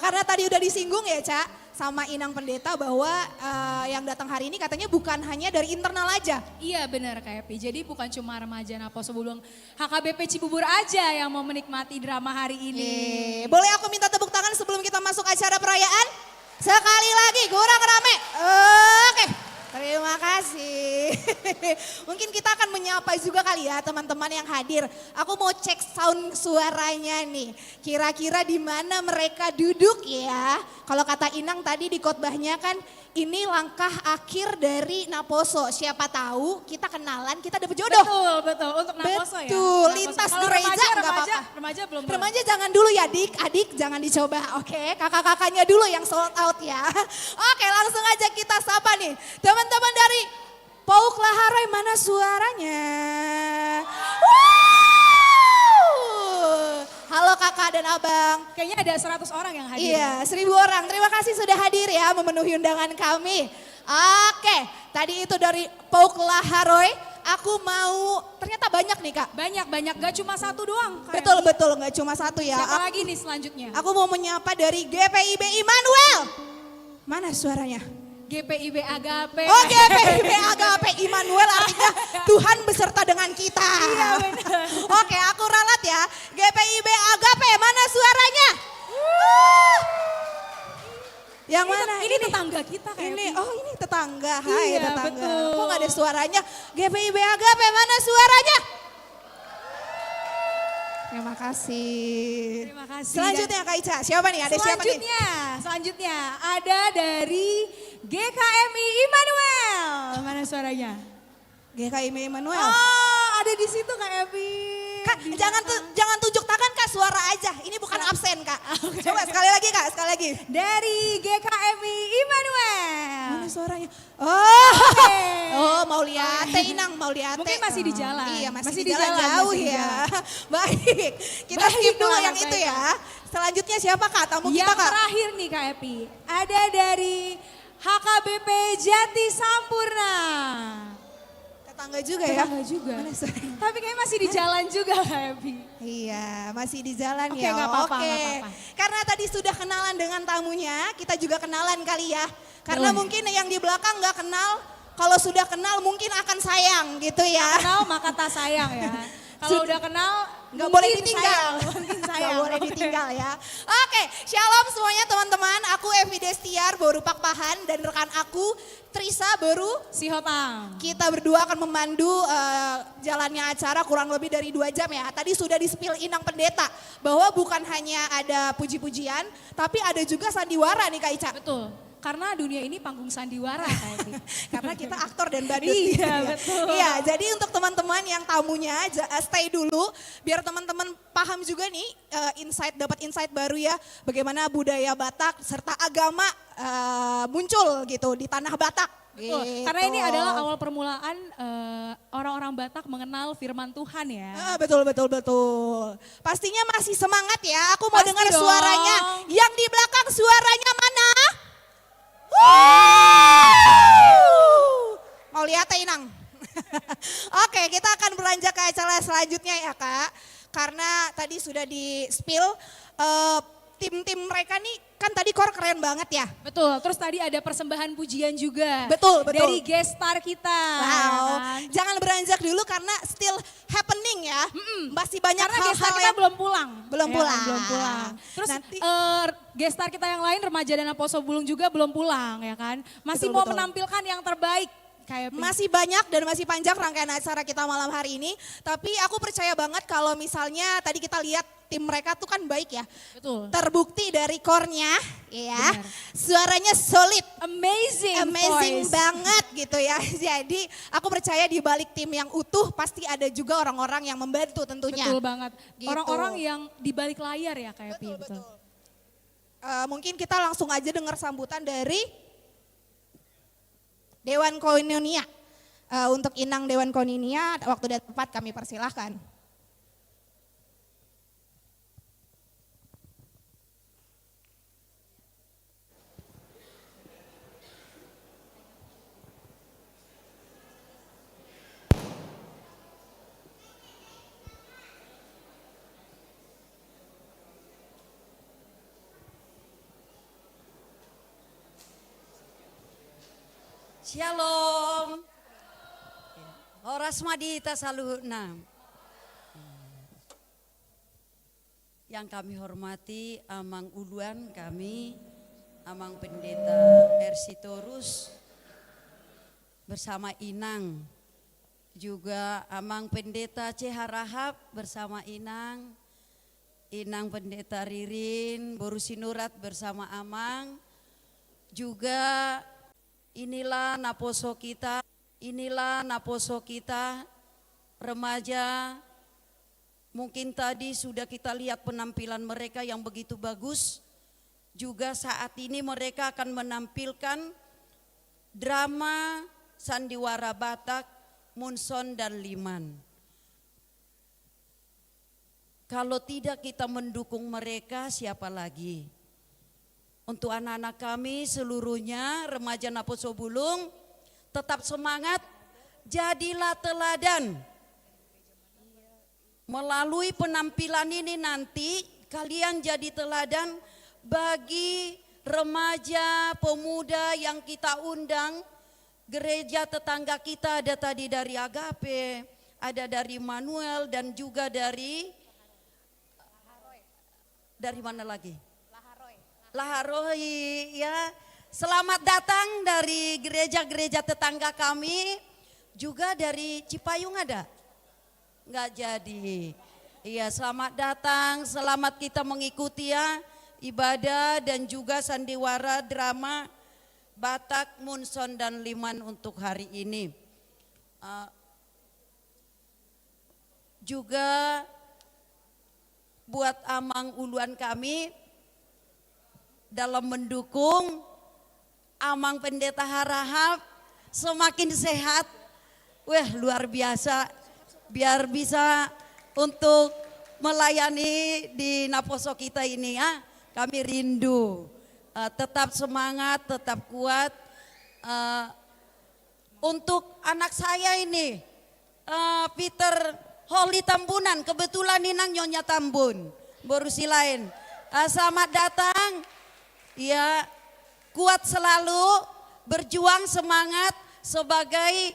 Karena tadi udah disinggung ya Cak sama Inang Pendeta bahwa yang datang hari ini katanya bukan hanya dari internal aja. Iya benar Kak Epi, jadi bukan cuma remaja Naposo Bulung HKBP Cibubur aja yang mau menikmati drama hari ini. Boleh aku minta tepuk tangan sebelum kita masuk acara perayaan? Sekali lagi, kurang rame. Oke, terima kasih. Mungkin kita akan menyapa juga kali ya teman-teman yang hadir. Aku mau cek sound suaranya nih. Kira-kira di mana mereka duduk ya. Kalau kata Inang tadi di khotbahnya kan ini langkah akhir dari Naposo. Siapa tahu kita kenalan, kita dapet jodoh. Betul. Untuk Naposo ya. Betul, Naposo. lintas Kalau gereja nggak apa-apa. Remaja belum. Remaja jangan dulu ya adik jangan dicoba, oke? Kakak-kakaknya dulu yang sold out ya. Oke, langsung aja kita sapa nih. Teman-teman dari Pauk Laharai, mana suaranya? Halo kakak dan abang. Kayaknya ada 100 orang yang hadir. Iya, 1000 orang. Terima kasih sudah hadir ya memenuhi undangan kami. Oke, tadi itu dari Pauk Laharai. Aku mau, ternyata banyak nih kak. Banyak, gak cuma satu doang. Kak Betul, Epi. nggak cuma satu ya. Siapa lagi nih selanjutnya? Aku mau menyapa dari GPIB Immanuel. Mana suaranya? GPIB Agape. Oh GPIB Agape Immanuel artinya Tuhan beserta dengan kita. Iya benar. Oke aku ralat ya. GPIB Agape mana suaranya? Yang mana? Ini tetangga kita kayak Ini, oh ini tetangga. Hai Iya, tetangga. betul. Kok gak ada suaranya? GPIB Agape mana suaranya? Terima kasih. Terima kasih. Selanjutnya Kak Ica, siapa nih? Ada siapa nih? Selanjutnya ada dari GKMI Immanuel. Mana suaranya? GKIB Immanuel. Oh, ada di situ Kak Epi. Kak, jangan tunjuk tangan Kak, suara aja. Ini bukan absen Kak. Coba sekali lagi Kak, sekali lagi. Dari GKMI Immanuel. Mana suaranya? Oh, Oke. oh mau lihat Inang, mau lihat. Mungkin masih di jalan. Iya, masih Masih di di jalan jalan, jauh masih di ya. jalan. Baik, kita Baik, skip dulu Kak, yang itu baik, ya. Selanjutnya siapa Kak? Tamu kita Yang Kak. terakhir nih Kak Epi. Ada dari HKBP Jati Sampurna. Tetangga juga ya? Tetangga juga. Mana sorry. Tapi kayaknya masih di jalan juga Kak Epi. Iya, masih di jalan Oke, ya. nggak apa-apa, Oke. nggak apa-apa. Karena tadi sudah kenalan dengan tamunya, kita juga kenalan kali ya. Karena Boleh. mungkin yang di belakang nggak kenal, kalau sudah kenal mungkin akan sayang gitu ya. Kenal maka tak sayang ya. Kalau udah kenal Nggak mungkin boleh ditinggal. sayang, mungkin sayang. Nggak boleh ditinggal ya. Oke, shalom semuanya teman-teman. Aku Evi Destiar, baru Pak Pahan, dan rekan aku Trisa baru. Si Hotang. Kita berdua akan memandu jalannya acara kurang lebih dari 2 jam ya. Tadi sudah di-spill Inang Pendeta bahwa bukan hanya ada puji-pujian, tapi ada juga sandiwara nih Kak Ica. Betul. Karena dunia ini panggung sandiwara Kak Epi. Karena kita aktor dan badut. Iya, gitu ya. betul. Iya, jadi untuk teman-teman yang tamunya stay dulu biar teman-teman paham juga nih dapat insight baru ya bagaimana budaya Batak serta agama muncul gitu di tanah Batak. Betul. Gitu. Karena ini adalah awal permulaan orang-orang Batak mengenal firman Tuhan ya. Betul. Pastinya masih semangat ya. Aku mau Pasti dengar dong. suaranya. Yang di belakang suaranya mana? Mau lihat ya Inang? Oke, kita akan beranjak ke acara selanjutnya ya Kak. Karena tadi sudah di-spill tim-tim mereka nih kan tadi kor keren banget ya. Betul, terus tadi ada persembahan pujian juga. Betul. Dari guest star kita. Wow, kan? jangan beranjak dulu karena still happening ya. Masih banyak Karena guest star hal-hal kita yang belum pulang. Belum Ya, pulang. Belum pulang. Terus Nanti- guest star kita yang lain Remaja dan Aposo Bulung juga belum pulang ya kan. Masih Betul, mau betul. menampilkan yang terbaik. Kayak Masih banyak dan masih panjang rangkaian acara kita malam hari ini. Tapi aku percaya banget kalau misalnya tadi kita lihat tim mereka tuh kan baik ya. Betul. Terbukti dari core-nya ya. Benar. Suaranya solid. Amazing voice. Banget gitu ya. Jadi aku percaya di balik tim yang utuh pasti ada juga orang-orang yang membantu tentunya. Betul banget. Gitu. Orang-orang yang di balik layar ya kayak Betul. Mungkin kita langsung aja dengar sambutan dari Dewan Koinonia. Untuk Inang Dewan Koinonia, waktu dan tempat kami persilahkan. Shalom. Horas madita saluhna. Yang kami hormati Amang Uluan kami, Amang Pendeta Ersitorus bersama Inang. Juga Amang Pendeta Ceharahap bersama Inang. Inang Pendeta Ririn, Borusinurat bersama Amang. Juga inilah naposo kita, remaja. Mungkin tadi sudah kita lihat penampilan mereka yang begitu bagus. Juga saat ini mereka akan menampilkan drama sandiwara Batak, Munson dan Liman. Kalau tidak kita mendukung mereka, siapa lagi? Untuk anak-anak kami seluruhnya, remaja Naposo Bulung, tetap semangat, jadilah teladan. Melalui penampilan ini nanti kalian jadi teladan bagi remaja, pemuda yang kita undang. Gereja tetangga kita ada tadi dari Agape, ada dari Manuel dan juga dari mana lagi? Laharoi ya. Selamat datang dari gereja-gereja tetangga kami. Juga dari Cipayung ada? Enggak jadi. Iya, selamat datang, selamat kita mengikuti ya ibadah dan juga sandiwara drama Batak, Munson dan Liman untuk hari ini. Juga buat Amang Uluan kami dalam mendukung Amang Pendeta Harahap semakin sehat. Wah, luar biasa. Biar bisa untuk melayani di Naposo kita ini ya. Kami rindu. Tetap semangat, tetap kuat. Untuk anak saya ini Peter Holly Tambunan, kebetulan Ninang Nyonya Tambun, borusi lain. Selamat datang, ya kuat selalu, berjuang semangat sebagai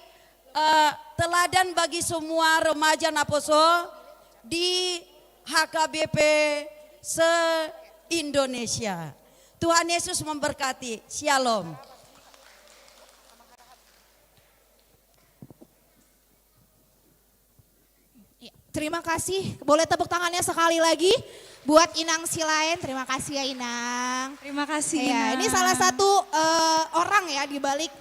teladan bagi semua remaja Naposo di HKBP se-Indonesia. Tuhan Yesus memberkati. Shalom. Terima kasih. Boleh tepuk tangannya sekali lagi buat Inang Silain. Terima kasih ya Inang. Terima kasih. Ya, Inang. ini salah satu orang ya di balik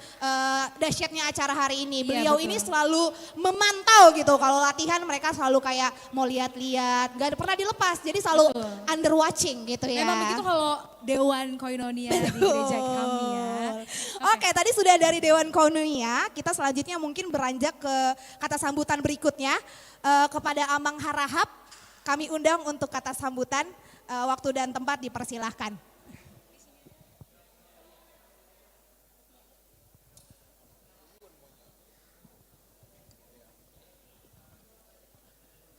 dahsyatnya acara hari ini. Beliau betul. ini selalu memantau gitu. Kalau latihan mereka selalu kayak mau lihat-lihat, gak pernah dilepas. Jadi selalu under watching gitu ya. Memang begitu kalau Dewan Koinonia di gereja kami ya. Oke, tadi sudah dari Dewan Koinonia, kita selanjutnya mungkin beranjak ke kata sambutan berikutnya. Kepada Amang Harahap, kami undang untuk kata sambutan, waktu dan tempat dipersilahkan.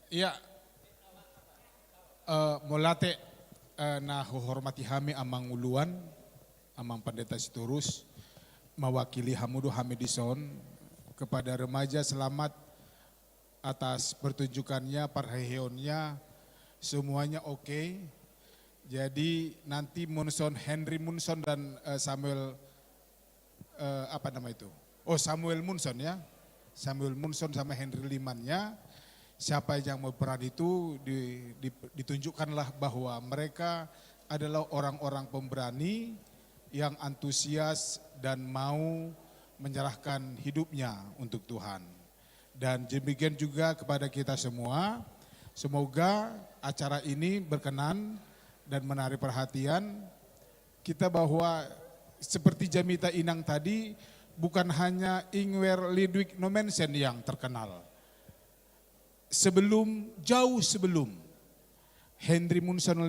Iya, molate na hormati hami Amang Uluan, Amang Pendeta Sitorus, mewakili Hamudu Hamidison, kepada remaja selamat atas pertunjukannya, parheonnya, semuanya oke. Jadi nanti Henry Munson dan Samuel, Samuel Munson ya. Samuel Munson sama Henry Limannya, siapa yang mau peran itu ditunjukkanlah bahwa mereka adalah orang-orang pemberani yang antusias dan mau menyerahkan hidupnya untuk Tuhan. Dan demikian juga kepada kita semua, semoga acara ini berkenan dan menarik perhatian kita bahwa seperti Jamita Inang tadi, bukan hanya Ingwer Lidwig Nomensen yang terkenal. Jauh sebelum Henry Munson,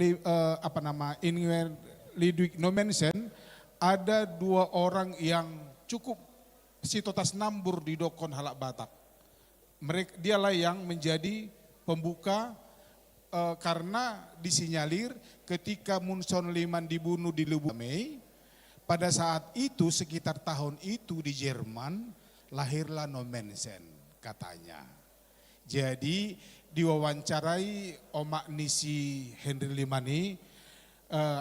Ingwer Lidwig Nomensen, ada dua orang yang cukup sitotas nambur di Dokon Halak Batak. Dialah yang menjadi pembuka karena disinyalir ketika Munson Liman dibunuh di Lubuk Mei, pada saat itu sekitar tahun itu di Jerman lahirlah Nomensen katanya. Jadi diwawancarai Omak Nisi Henry Limani,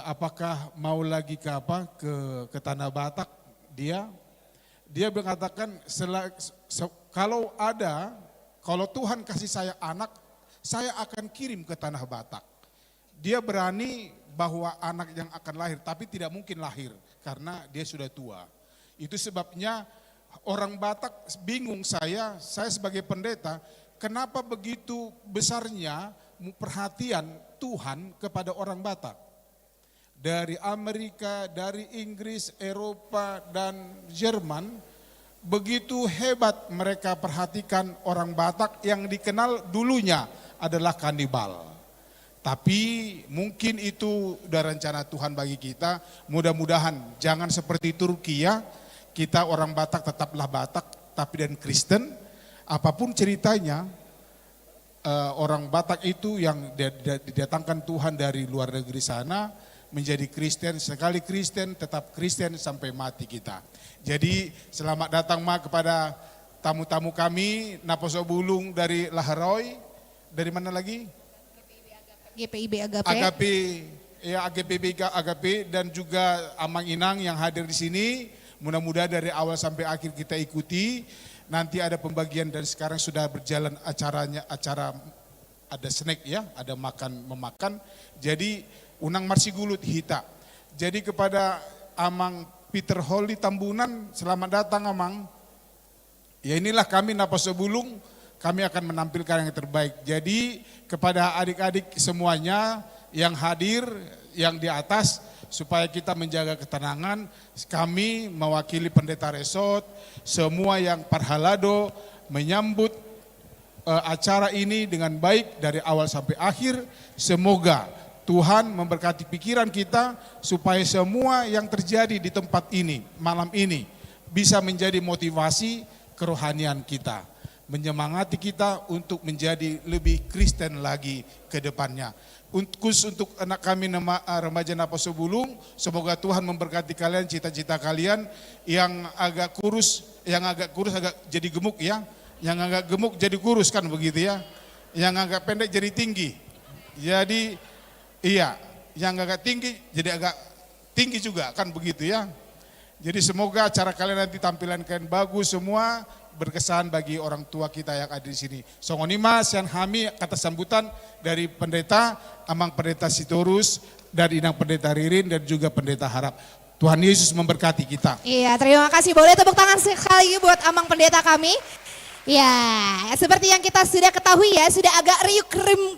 apakah mau lagi ke Tanah Batak, dia mengatakan kalau Tuhan kasih saya anak, saya akan kirim ke Tanah Batak. Dia berani bahwa anak yang akan lahir, tapi tidak mungkin lahir karena dia sudah tua. Itu sebabnya orang Batak bingung, saya sebagai pendeta, kenapa begitu besarnya perhatian Tuhan kepada orang Batak. Dari Amerika, dari Inggris, Eropa, dan Jerman, begitu hebat mereka perhatikan orang Batak yang dikenal dulunya adalah kanibal. Tapi mungkin itu udah rencana Tuhan bagi kita, mudah-mudahan jangan seperti Turki ya, kita orang Batak tetaplah Batak, tapi dan Kristen, apapun ceritanya, orang Batak itu yang didatangkan Tuhan dari luar negeri sana, menjadi Kristen, sekali Kristen tetap Kristen sampai mati kita. Jadi selamat datang kepada tamu-tamu kami, Naposo Bulung dari Laharoy, dari mana lagi? GPIB Agape. Agape, dan juga Amang Inang yang hadir di sini. Mudah-mudahan dari awal sampai akhir kita ikuti. Nanti ada pembagian dan sekarang sudah berjalan acara ada snack ya, ada memakan. Jadi unang marsigulut hita. Jadi kepada Amang Peter Holly Tambunan, selamat datang Amang. Ya inilah kami Naposo Bulung, kami akan menampilkan yang terbaik. Jadi kepada adik-adik semuanya yang hadir, yang di atas, supaya kita menjaga ketenangan, kami mewakili Pendeta Resort, semua yang parhalado menyambut acara ini dengan baik dari awal sampai akhir. Semoga Tuhan memberkati pikiran kita supaya semua yang terjadi di tempat ini, malam ini, bisa menjadi motivasi kerohanian kita. menyemangati kita untuk menjadi lebih Kristen lagi ke depannya. Khusus untuk anak kami remaja Naposo Bulung, semoga Tuhan memberkati kalian, cita-cita kalian yang agak kurus agak jadi gemuk ya, yang agak gemuk jadi kurus kan begitu ya, yang agak pendek jadi tinggi. Jadi iya, yang agak tinggi jadi agak tinggi juga kan begitu ya. Jadi semoga acara kalian nanti tampilan kalian bagus semua, berkesan bagi orang tua kita yang ada di sini. Songonima Sian Hami kata sambutan dari pendeta Amang Pendeta Sitorus, dari Inang Pendeta Ririn dan juga Pendeta Harap. Tuhan Yesus memberkati kita. Iya, terima kasih. Boleh tepuk tangan sekali buat Amang Pendeta kami. Ya, seperti yang kita sudah ketahui ya, sudah agak riuh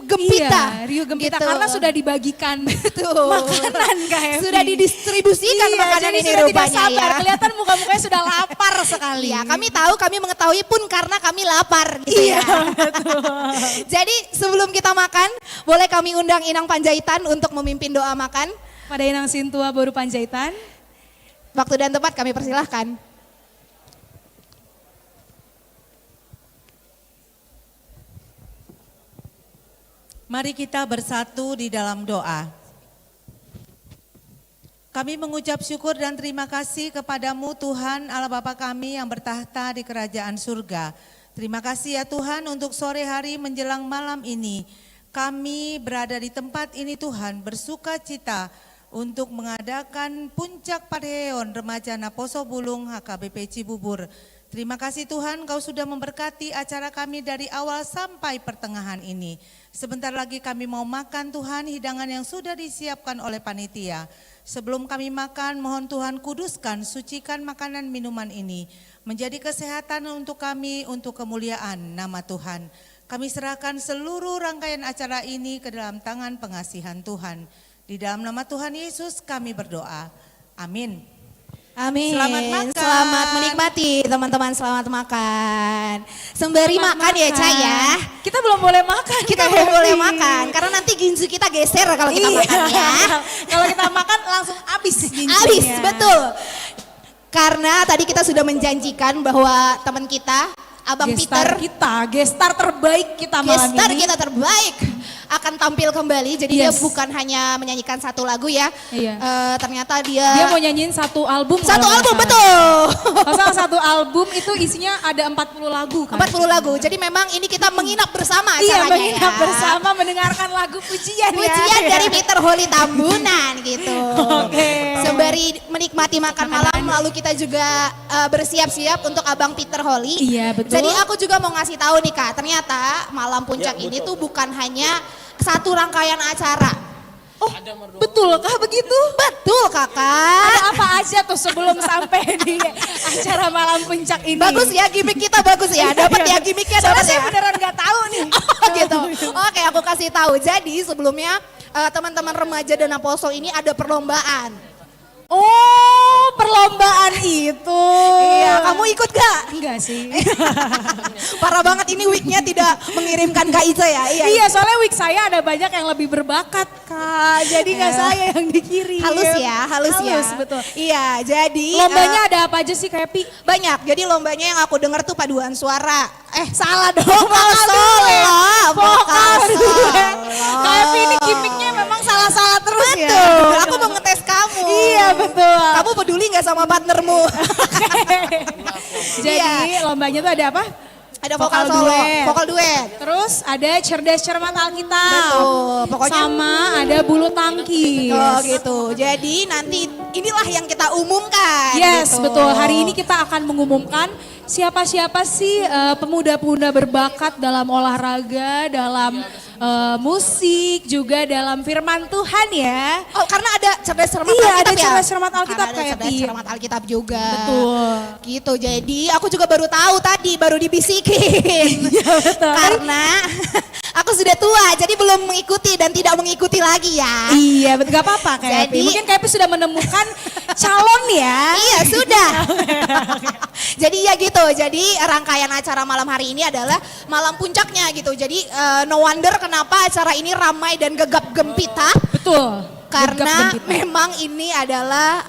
gempita. Iya, riuh gempita gitu. karena sudah dibagikan Betul. makanan Kak Evi. Sudah didistribusikan makanan jadi ini sudah rupanya tidak sabar. ya. Kelihatan muka-mukanya sudah lapar sekali. Ya, kami tahu, kami mengetahui pun karena kami lapar gitu Iya, ya. Jadi sebelum kita makan, boleh kami undang Inang Panjaitan untuk memimpin doa makan. Pada Inang Sintua Boru Panjaitan. Waktu dan tempat kami persilahkan. Mari kita bersatu di dalam doa. Kami mengucap syukur dan terima kasih kepadamu Tuhan Allah Bapa kami yang bertahta di kerajaan surga. Terima kasih ya Tuhan untuk sore hari menjelang malam ini. Kami berada di tempat ini Tuhan bersuka cita untuk mengadakan puncak Parheon Remaja Naposo Bulung HKBP Cibubur. Terima kasih Tuhan Kau sudah memberkati acara kami dari awal sampai pertengahan ini. Sebentar lagi kami mau makan Tuhan hidangan yang sudah disiapkan oleh panitia. Sebelum kami makan mohon Tuhan kuduskan, sucikan makanan minuman ini. Menjadi kesehatan untuk kami, untuk kemuliaan nama Tuhan. Kami serahkan seluruh rangkaian acara ini ke dalam tangan pengasihan Tuhan. Di dalam nama Tuhan Yesus kami berdoa. Amin. Amin. Selamat makan. Selamat menikmati teman-teman, selamat makan. Sembari makan ya Ca ya. Kita belum boleh makan. Kita Kak belum Evi. boleh makan karena nanti ginju kita geser kalau kita Iya. makan ya. Kalau kita makan langsung habis ginjunya. Habis, betul. Karena tadi kita sudah menjanjikan bahwa teman kita Abang Gestar Peter, kita, gestar terbaik kita malam gestar ini. kita terbaik akan tampil kembali. Jadi dia Yes. bukan hanya menyanyikan satu lagu ya. Iya. Ternyata Dia mau nyanyiin satu album. satu kalau nggak album, salah. betul. Pasal satu album itu isinya ada 40 lagu kan. 40 lagu. Jadi memang ini kita menginap bersama Iya, acaranya menginap ya. bersama mendengarkan lagu pujian ya. Pujian dari Peter Holy Tambunan gitu. Oke. Sembari menikmati makan malam, lalu kita juga bersiap-siap untuk Abang Peter Holy. Iya, betul. Jadi aku juga mau ngasih tahu nih Kak, ternyata malam puncak ini tuh bukan hanya satu rangkaian acara. Oh, betulkah begitu? Betul Kakak. Ada apa aja tuh sebelum sampai di acara malam puncak ini? Bagus ya, gimmick kita bagus ya. Dapat ya gimmicknya, Soalnya dapat saya ya. beneran nggak tahu nih. Oh gitu. Oke, aku kasih tahu. Jadi sebelumnya teman-teman remaja dan Naposo ini ada perlombaan. Oh, perlombaan itu. Iya, kamu ikut gak? Enggak sih. Parah banget ini weeknya tidak mengirimkan Kak Ica ya. Iya, soalnya week saya ada banyak yang lebih berbakat, Kak. Jadi nggak saya yang dikirim. Halus ya, halus ya. betul. Iya, jadi Lombanya ada apa aja sih, Kak Epi? banyak. Jadi lombanya yang aku dengar tuh paduan suara. Salah dong. Vokal solo. Vokal duet. solo. Kak Epi ini gimmicknya memang salah-salah terus ya. Betul, aku mau ngetes kamu. Iya, betul. Kamu peduli gak sama partnermu? Jadi Iya. lombanya tuh ada apa? Ada vokal solo, duet. vokal duet. Terus ada cerdas cermat Alkitab. Betul, pokoknya sama ada bulu tangkis. Oh gitu. Jadi nanti inilah yang kita umumkan. Yes, gitu. betul. Hari ini kita akan mengumumkan siapa-siapa sih pemuda-pemuda berbakat dalam olahraga, dalam musik, juga dalam firman Tuhan ya. Oh, karena ada cerdas cermat Iya, Alkitab ada ya? cerdas cermat Alkitab Karena ada kayak cerdas Pi. cermat Alkitab juga. Betul. Gitu. Jadi aku juga baru tahu tadi, baru dibisikin. betul. Karena aku sudah tua, jadi belum mengikuti dan tidak mengikuti lagi ya. Iya, betul. Gak apa-apa kayak Jadi- Mungkin kayak sudah menemukan calon ya. Iya sudah. Jadi ya gitu. Jadi rangkaian acara malam hari ini adalah malam puncaknya gitu. Jadi no wonder kenapa acara ini ramai dan gegap gempita. Betul. Karena gempita. memang ini adalah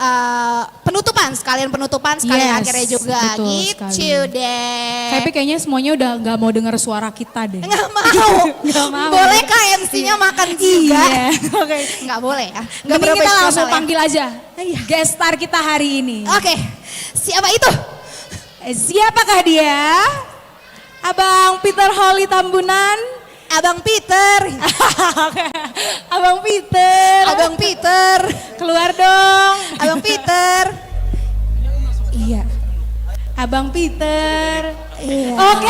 penutupan, sekalian Yes, akhirnya juga. betul Gitu sekali. deh. Tapi kayaknya semuanya udah nggak mau dengar suara kita deh. Nggak mau. Nggak mau. Boleh kah MC-nya makan juga? Iya. Oke. Nggak boleh ya. Nggak Mending kita profesional langsung ya. panggil aja Iya. guest star kita hari ini. Oke, siapa itu? Siapakah dia? Abang Peter Holly Tambunan. Abang Peter. Abang Peter. Abang Peter. Keluar dong. Abang Peter. Iya. Abang Peter. Iya. Oke.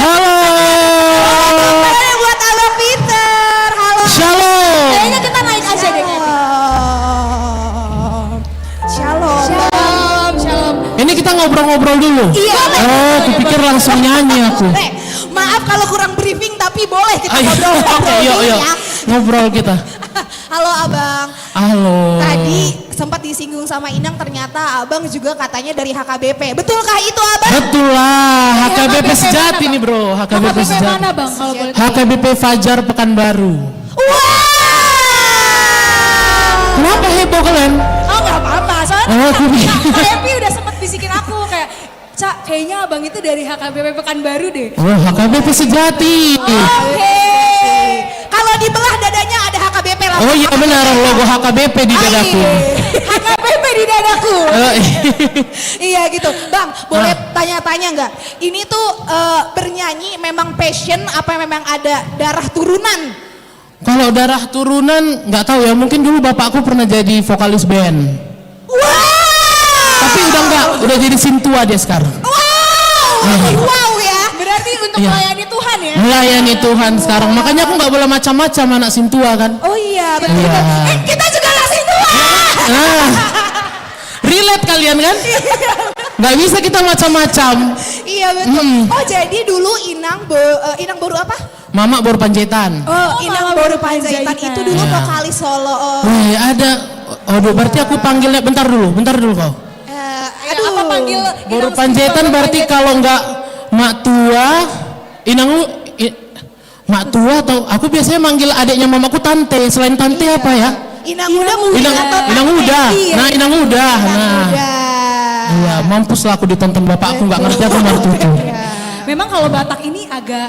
Boleh buat Abang Peter. Halo. Shalom. Kayaknya kita naik aja deh. Shalom. Shalom. Shalom. Ini kita ngobrol-ngobrol dulu. Iya. Oh, kupikir langsung nyanyi aku. Maaf kalau kurang briefing tapi boleh kita Ayo, ngobrol. oke, yuk. Ya. Ngobrol kita. Halo Abang. Halo. Tadi sempat disinggung sama Inang, ternyata Abang juga katanya dari HKBP. Betulkah itu Abang? Betul lah, HKBP sejati nih bro. HKBP sejati. Mana bang kalau boleh tahu? HKBP Fajar Pekanbaru. Kenapa heboh kalian? Oh nggak apa-apa, soalnya Oh, aku Kak Epi udah sempet bisikin aku kayak, Cak kayaknya abang itu dari HKBP Pekanbaru deh. Oh, HKBP sejati. Oke. Kalau dibelah dadanya ada HKBP lah. Oh iya benar, logo HKBP di dadaku. HKBP di dadaku. Oh, Iya gitu. Bang, boleh tanya-tanya nggak? Ini tuh bernyanyi memang passion apa memang ada darah turunan? Kalau darah turunan nggak tahu ya, mungkin dulu bapakku pernah jadi vokalis band. Tapi udah enggak, udah jadi sintua dia sekarang. Wow ya. Berarti untuk Iya. melayani Tuhan ya? Melayani Tuhan sekarang, makanya aku nggak boleh macam-macam anak sintua kan. Oh iya betul. Iya. Kita juga ngasih tua. Nah, relate kalian kan? Nggak bisa kita macam-macam. Iya betul. Oh jadi dulu Inang baru apa? Mama baru Panjaitan. Oh, Inang baru Panjaitan itu dulu Iya. vokalis solo. Wih, ada. Aduh, berarti aku panggilnya bentar dulu kau. Aduh. Apa panggil Baru Inang Panjaitan Baru berarti Panjaitan. kalau nggak mak tua, mak tua atau aku biasanya manggil adiknya mamaku tante. Selain tante apa ya? Inang muda mungkin Inang, atau Inang tante. muda. Iya. Nah, Inang muda. Nah, iya, mampus lah aku ditonton bapak aku nggak ngerti aku baru tujuh. Memang kalau Batak ini agak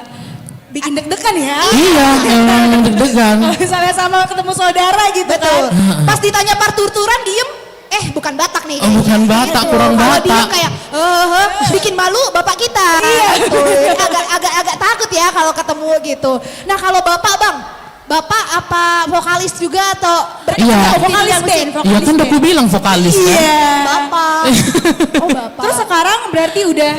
bikin deg-degan ya. Iya, emang deg-degan. Kalau misalnya sama ketemu saudara gitu Betul. kan. Pas ditanya partur-turan diem. Bukan Batak nih. Oh, bukan Batak, kurang Kalau diem Batak. kayak bikin malu bapak kita. Iya. Gitu. Agak takut ya kalau ketemu gitu. Nah kalau bapak bang, bapak apa vokalis juga atau Iya. Vokalis band. Iya kan udah aku bilang vokalis kan. Iya. Bapak. Oh bapak. Terus sekarang berarti udah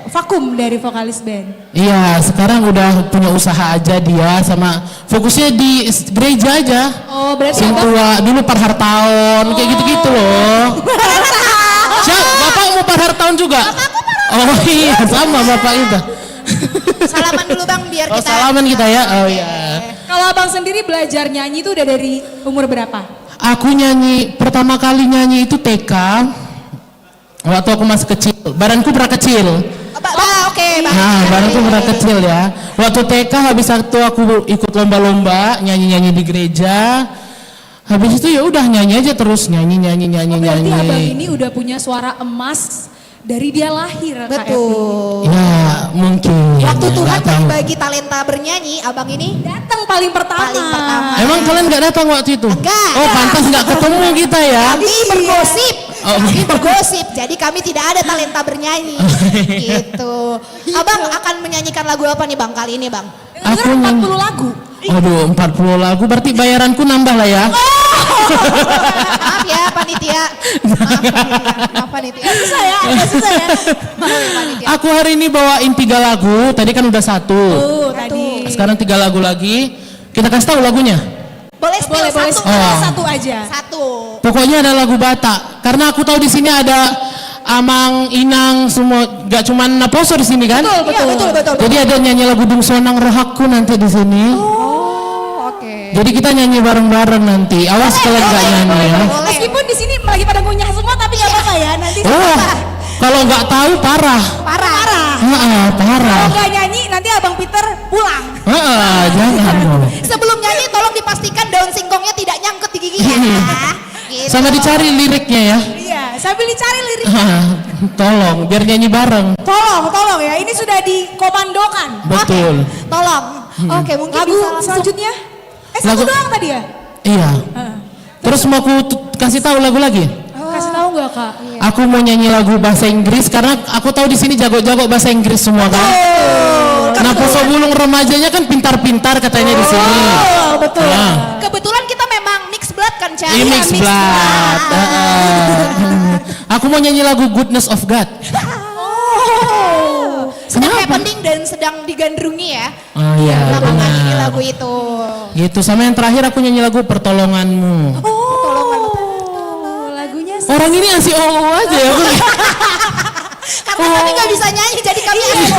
vakum dari vokalis band. Iya, sekarang udah punya usaha aja dia sama fokusnya di gereja aja. Oh berarti Sintua dulu Parhartaon kayak gitu-gitu loh. Siapa? Bapak mau Parhartaon juga? Oh iya, sama bapak itu. Salaman dulu bang biar Oh, kita. salaman kita ya. Oh iya. kalau abang sendiri belajar nyanyi itu udah dari umur berapa? Aku nyanyi pertama kali nyanyi itu TK. Waktu aku masih kecil, badanku pernah kecil. Oke bang. Nah, badanku pernah kecil ya. Waktu TK habis itu aku ikut lomba-lomba nyanyi-nyanyi di gereja. Habis itu ya udah nyanyi aja terus nyanyi. Berarti abang ini udah punya suara emas dari dia lahir. Kak Epi. Betul. Ya mungkin. Waktu Ya, Tuhan nggak tahu. berbagi talenta bernyanyi, abang ini Datang paling pertama. Emang kalian nggak datang waktu itu? Enggak. Oh pantas nggak ketemu kita ya. Kami bergosip. Oh. Kami bergosip. Jadi kami tidak ada talenta bernyanyi. Gitu. Abang akan menyanyikan lagu apa nih bang kali ini bang? Aku Dengar nyanyi. 40 lagu. Aduh 40 lagu berarti bayaranku nambah lah ya. Maaf ya panitia. Maaf panitia. Susah ya, agak susah ya. Maaf ya panitia. Aku hari ini bawain 3 lagu. Tadi kan udah 1. Tadi. Sekarang 3 lagu lagi. Kita kasih tahu lagunya. Boleh spill Boleh satu. satu aja. Satu. Pokoknya ada lagu Batak. Karena aku tahu di sini ada Amang, Inang, semua gak cuma Naposo di sini kan? Betul. Jadi ada nyanyi lagu Dung Sonang Rohaku nanti di sini. Oh, oke. Jadi kita nyanyi bareng-bareng nanti. Awas kalian gak nyanyi ya. Meskipun di sini lagi pada ngunyah semua tapi nggak apa-apa ya nanti. Oh, kalau nggak tahu parah. Parah. Parah. Kalau nggak nyanyi nanti abang Peter pulang. Jangan dong. Sebelum nyanyi tolong dipastikan daun singkongnya tidak nyangkut di gigi lagi ya. Gitu. Sama dicari liriknya ya. Iya, sambil dicari liriknya. Tolong, biar nyanyi bareng. Tolong ya, ini sudah dikomandokan. Betul. Oke, tolong. Oke, mungkin Lagu bisa langsung. selanjutnya. Satu Lagu- doang tadi ya? Iya. Terus mau aku kasih tahu lagu lagi? Kasih tahu nggak Kak? Aku mau nyanyi lagu bahasa Inggris karena aku tahu di sini jago-jago bahasa Inggris semua kan. Nah, Poso Bulung remajanya kan pintar-pintar katanya di sini. Oh, betul. Nah. Kebetulan kita memang mix blood kan, Cah? Ini mix blood. Aku mau nyanyi lagu Goodness of God. Sedang Kenapa? happening dan sedang digandrungi ya. Oh iya, Belakangan ini benar. lagu itu. Gitu, sama yang terakhir aku nyanyi lagu Pertolonganmu. Lagunya Orang ini asih aja ya. Karena kami nggak bisa nyanyi, jadi kami aja.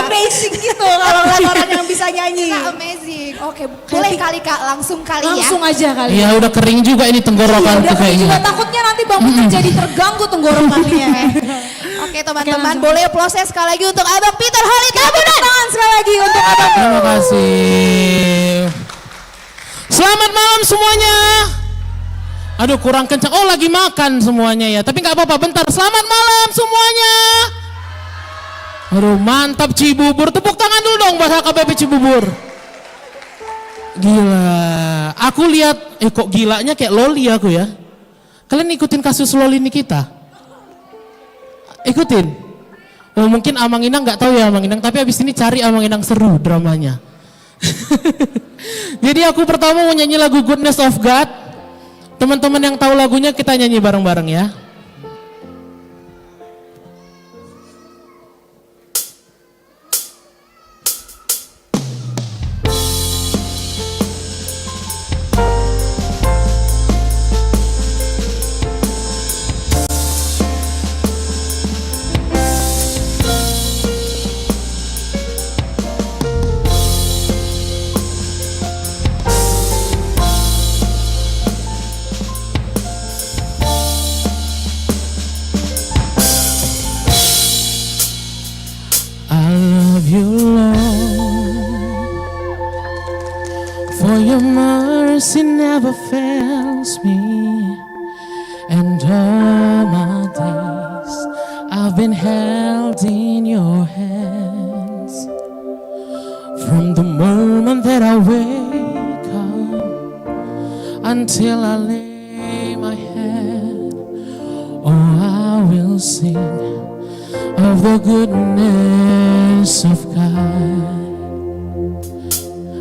amazing gitu kalau lihat orang yang bisa nyanyi. Kita amazing. Oke, boleh kali Kak, langsung kali ya. Langsung aja kali. Iya, udah kering juga ini tenggorokan Udah tuh kayaknya. juga takutnya nanti Bang Peter jadi terganggu tenggorokannya. Oke teman-teman, boleh proses sekali lagi untuk Abang Peter Holly Tambunan. Tangan sekali lagi untuk Abang. Terima kasih. Selamat malam semuanya. Aduh, kurang kencang. Oh, lagi makan semuanya ya. Tapi nggak apa-apa. Bentar. Selamat malam semuanya. Aduh, mantap Cibubur. Tepuk tangan dulu dong buat HKBP Cibubur. Gila. Aku lihat, kok gilanya kayak Loli aku ya. Kalian ikutin kasus Loli ini kita? Ikutin. Oh, mungkin Amang Inang nggak tahu ya Amang Inang. Tapi abis ini cari Amang Inang seru dramanya. Jadi aku pertama mau nyanyi lagu Goodness of God. Teman-teman yang tahu lagunya kita nyanyi bareng-bareng ya. I love you, Lord, for your mercy never fails me, and all my days I've been held in your hands. From the moment that I wake up until I lay my head, oh, I will sing of the goodness of God.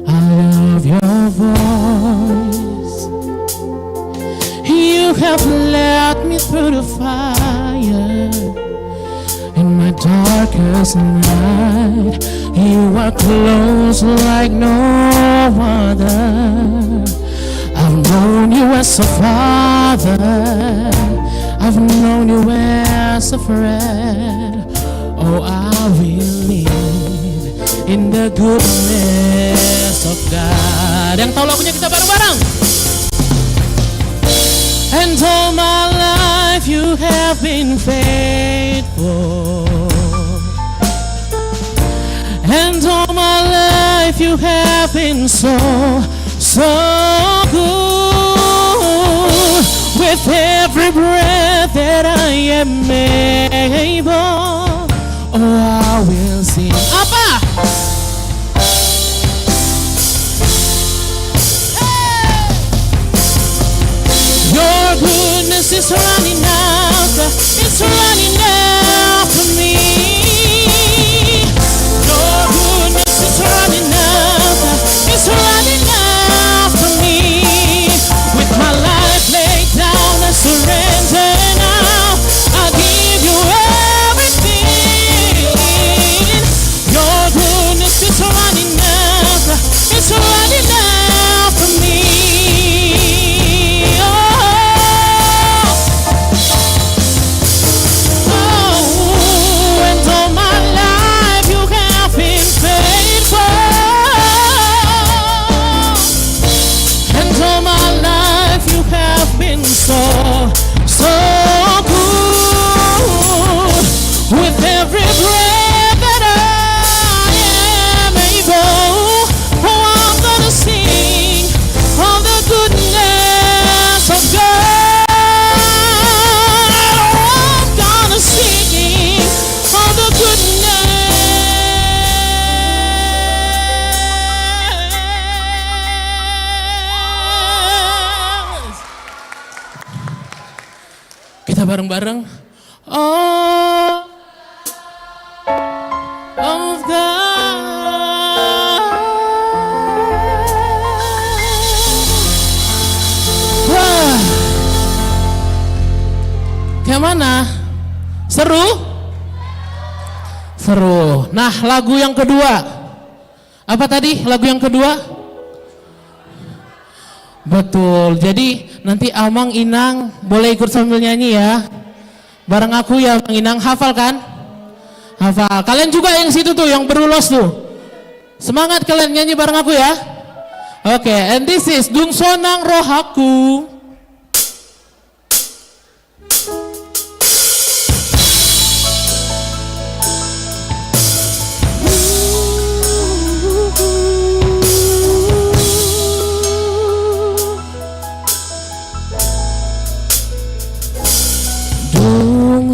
I love your voice. You have led me through the fire. In my darkest night, you are close like no other. I've known you as a father. I've known you as a friend. Oh, I will live in the goodness of God. Yang tahu lagunya kita bareng-bareng. And all my life you have been faithful. And all my life you have been so good. With every breath that I am able, oh, I will sing. Apa? Hey! Your goodness is running after, it's running after me. Your goodness is running after, it's running after me. With my life laid down, I surrender now. I give you everything. Your bareng-bareng. Oh, of God. Wah, kayak mana? Seru? Seru. Nah, lagu yang kedua. Apa tadi lagu yang kedua? Betul. Jadi nanti Amang Inang boleh ikut sambil nyanyi ya. Bareng aku ya, Amang Inang. Hafal kan? Hafal. Kalian juga yang situ tuh, yang berulos tuh. Semangat kalian nyanyi bareng aku ya. Oke, and this is Dung Sonang Rohaku.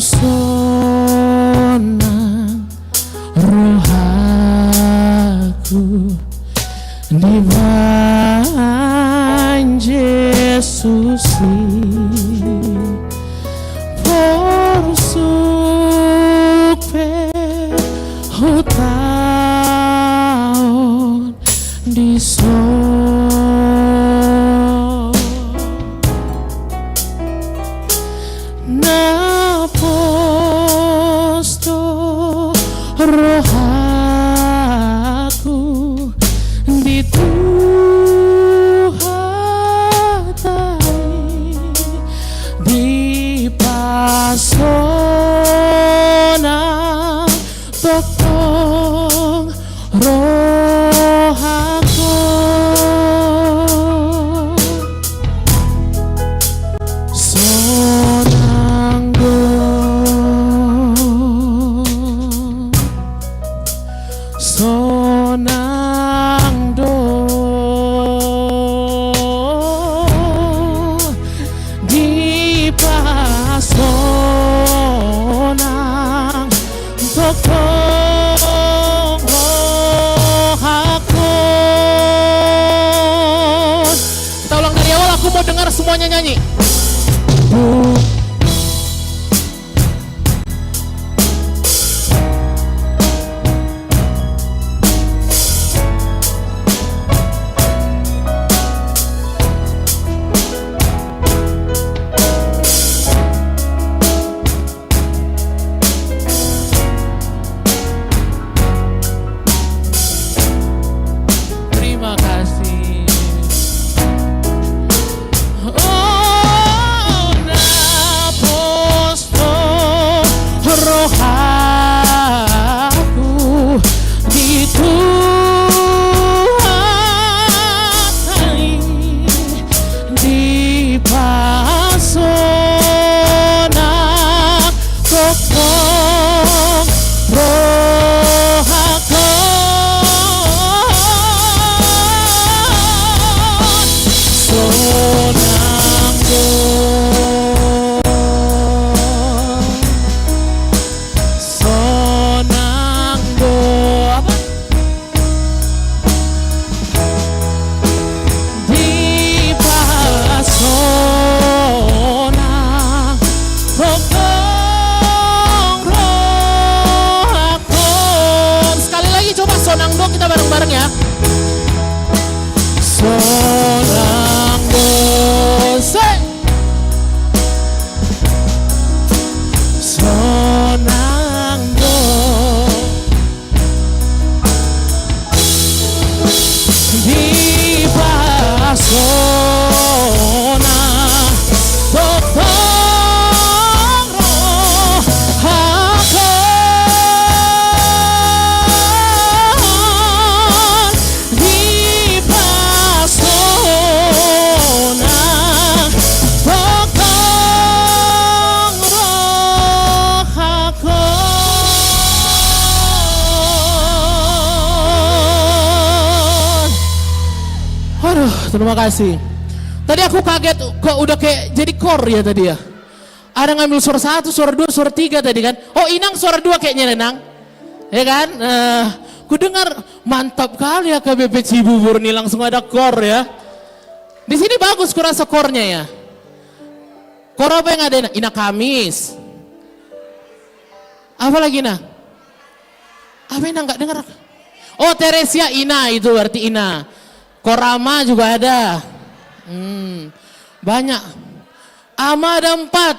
Sonang rohaku di Yesusi porsuk pe hutaon di rohaku di Tuhatai di pasona tokong rohaku sonang do di pasonang tokong rohakon. Kita ulang dari awal, aku mau dengar semuanya nyanyi. Terima kasih. Tadi aku kaget kok udah kayak jadi kor ya tadi ya. Ada ngambil suara 1, suara 2, suara 3 tadi kan. Oh Inang suara 2 kayaknya Inang. Ya kan? Ku dengar mantap kali ya KBP Cibubur nih, langsung ada kor ya. Di sini bagus kurasa kornya ya. Kor apa yang ada Ina? Ina Kamis. Apa lagi Ina? Apa Ina nggak dengar? Oh Teresia Ina, itu berarti Ina. Korama juga ada. Banyak. Ama ada 4.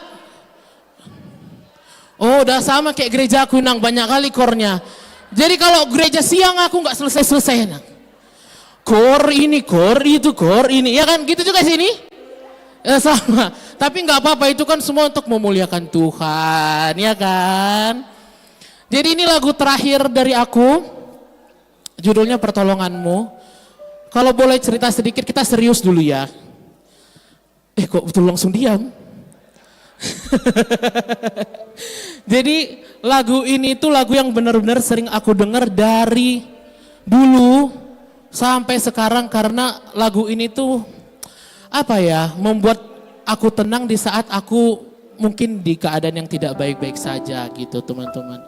Oh udah sama kayak gereja aku Nang, banyak kali kornya. Jadi kalau gereja siang aku nggak selesai-selesai Nang. Kor ini, kor itu, kor ini. Ya kan gitu juga sini. Ya sama. Tapi nggak apa-apa, itu kan semua untuk memuliakan Tuhan, ya kan? Jadi ini lagu terakhir dari aku. Judulnya Pertolonganmu. Kalau boleh cerita sedikit, kita serius dulu ya. Kok betul langsung diam? Jadi lagu ini tuh lagu yang benar-benar sering aku dengar dari dulu sampai sekarang, karena lagu ini tuh apa ya, membuat aku tenang di saat aku mungkin di keadaan yang tidak baik-baik saja gitu teman-teman.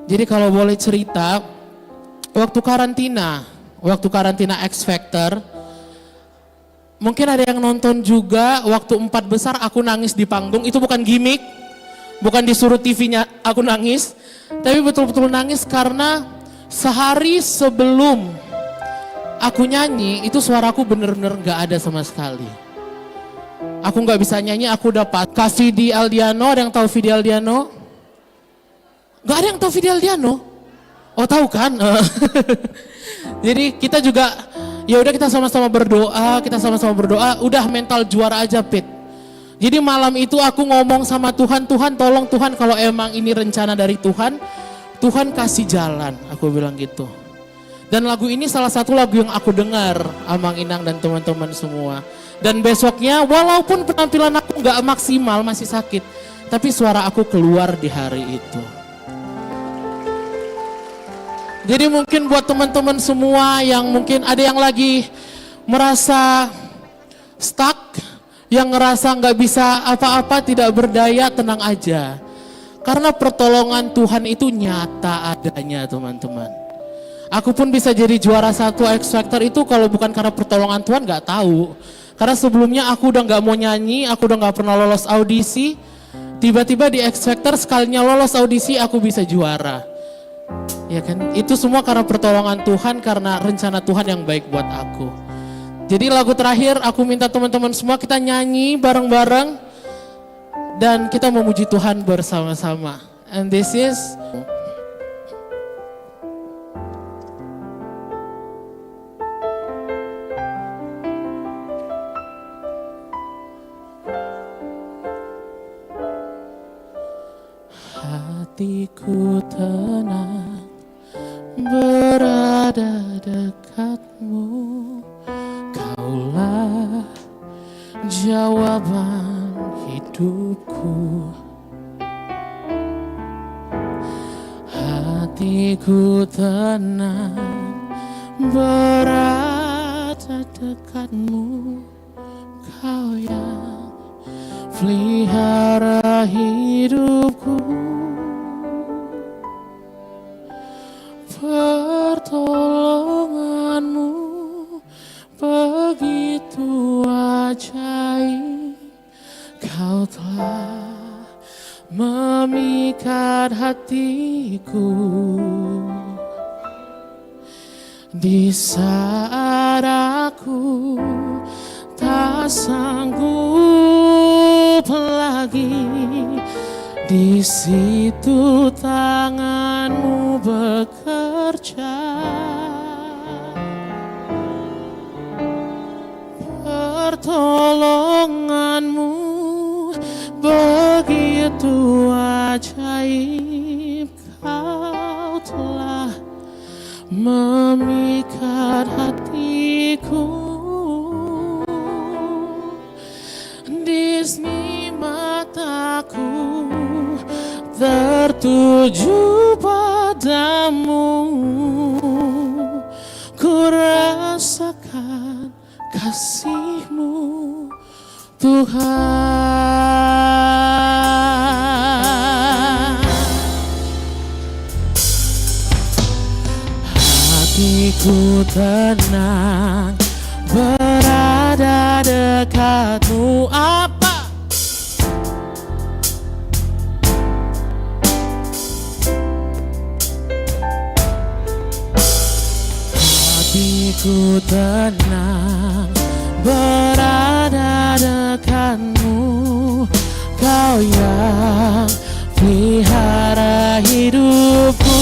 Jadi kalau boleh cerita, waktu karantina X Factor, mungkin ada yang nonton juga, waktu 4 besar aku nangis di panggung, itu bukan gimmick. Bukan disuruh TV-nya aku nangis, tapi betul-betul nangis karena sehari sebelum aku nyanyi, itu suaraku bener-bener gak ada sama sekali. Aku gak bisa nyanyi, aku dapat Kak Vidi Aldiano, ada yang tahu Vidi Aldiano? Gak ada yang tahu Vidi Aldiano? Oh tahu kan? Jadi kita juga, ya udah kita sama-sama berdoa, udah mental juara aja Pit. Jadi malam itu aku ngomong sama Tuhan, Tuhan tolong Tuhan, kalau emang ini rencana dari Tuhan, Tuhan kasih jalan, aku bilang gitu. Dan lagu ini salah satu lagu yang aku dengar, Amang Inang dan teman-teman semua. Dan besoknya walaupun penampilan aku gak maksimal, masih sakit, tapi suara aku keluar di hari itu. Jadi mungkin buat teman-teman semua yang mungkin ada yang lagi merasa stuck, yang ngerasa nggak bisa apa-apa, tidak berdaya, tenang aja. Karena pertolongan Tuhan itu nyata adanya teman-teman. Aku pun bisa jadi juara 1 X Factor itu kalau bukan karena pertolongan Tuhan, nggak tahu. Karena sebelumnya aku udah nggak mau nyanyi, aku udah nggak pernah lolos audisi. Tiba-tiba di X Factor sekalinya lolos audisi aku bisa juara. Ya kan, itu semua karena pertolongan Tuhan, karena rencana Tuhan yang baik buat aku. Jadi lagu terakhir aku minta teman-teman semua kita nyanyi bareng-bareng dan kita memuji Tuhan bersama-sama. And this is hatiku tenang berada dekatmu. Kaulah jawaban hidupku. Hatiku tenang berada dekatmu. Kau yang pelihara hidupku. Pertolonganmu begitu ajaib, kau telah memikat hatiku. Di saat aku tak sanggup lagi, di situ tanganmu bekerja. Pertolonganmu begitu ajaib, kau telah memikat hatiku. Di sini mataku tertuju padamu, ku rasakan kasih-Mu Tuhan. Hatiku tenang berada dekat-Mu. Apa? Ku tenang berada dekatmu, Kau yang pelihara hidupku.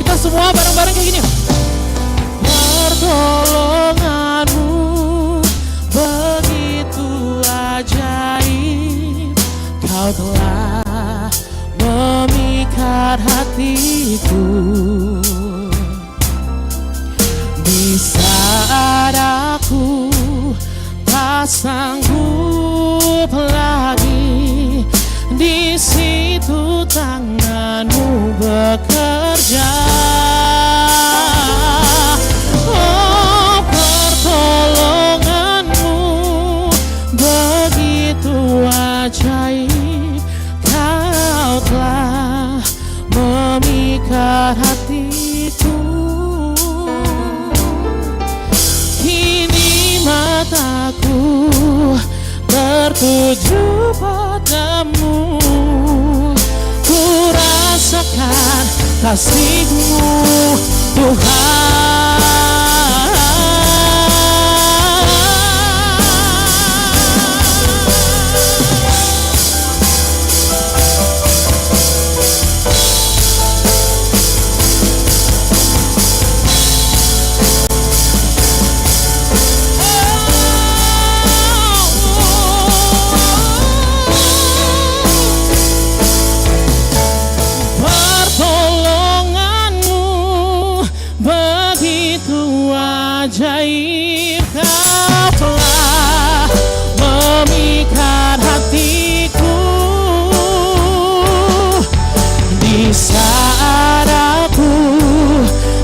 Kita semua bareng-bareng kayak gini. Pertolonganmu begitu ajaib, Kau telah memikat hatiku. Di saat aku tak sanggup lagi, di situ tanganmu bekerja. Oh, pertolonganmu begitu ajaib, Kau telah memikat hatiku. Kini mataku tertuju padamu, ku rasakan kasih-Mu Tuhan. Ajaib, Kau telah memikat hatiku. Di saat aku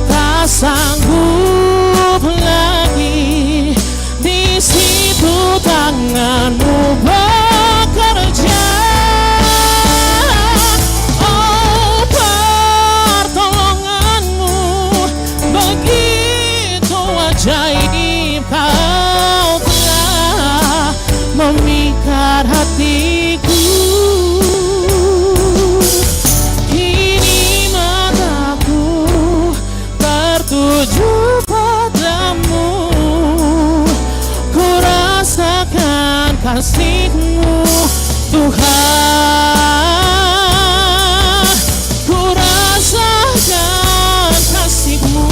tak sanggup lagi, di situ tanganmu bekerja. Oh, pertolonganmu begitu ajaib, Kau telah memikat hatiku. Kini mataku tertuju padamu, ku rasakan kasih-Mu Tuhan. Ku rasakan kasih-Mu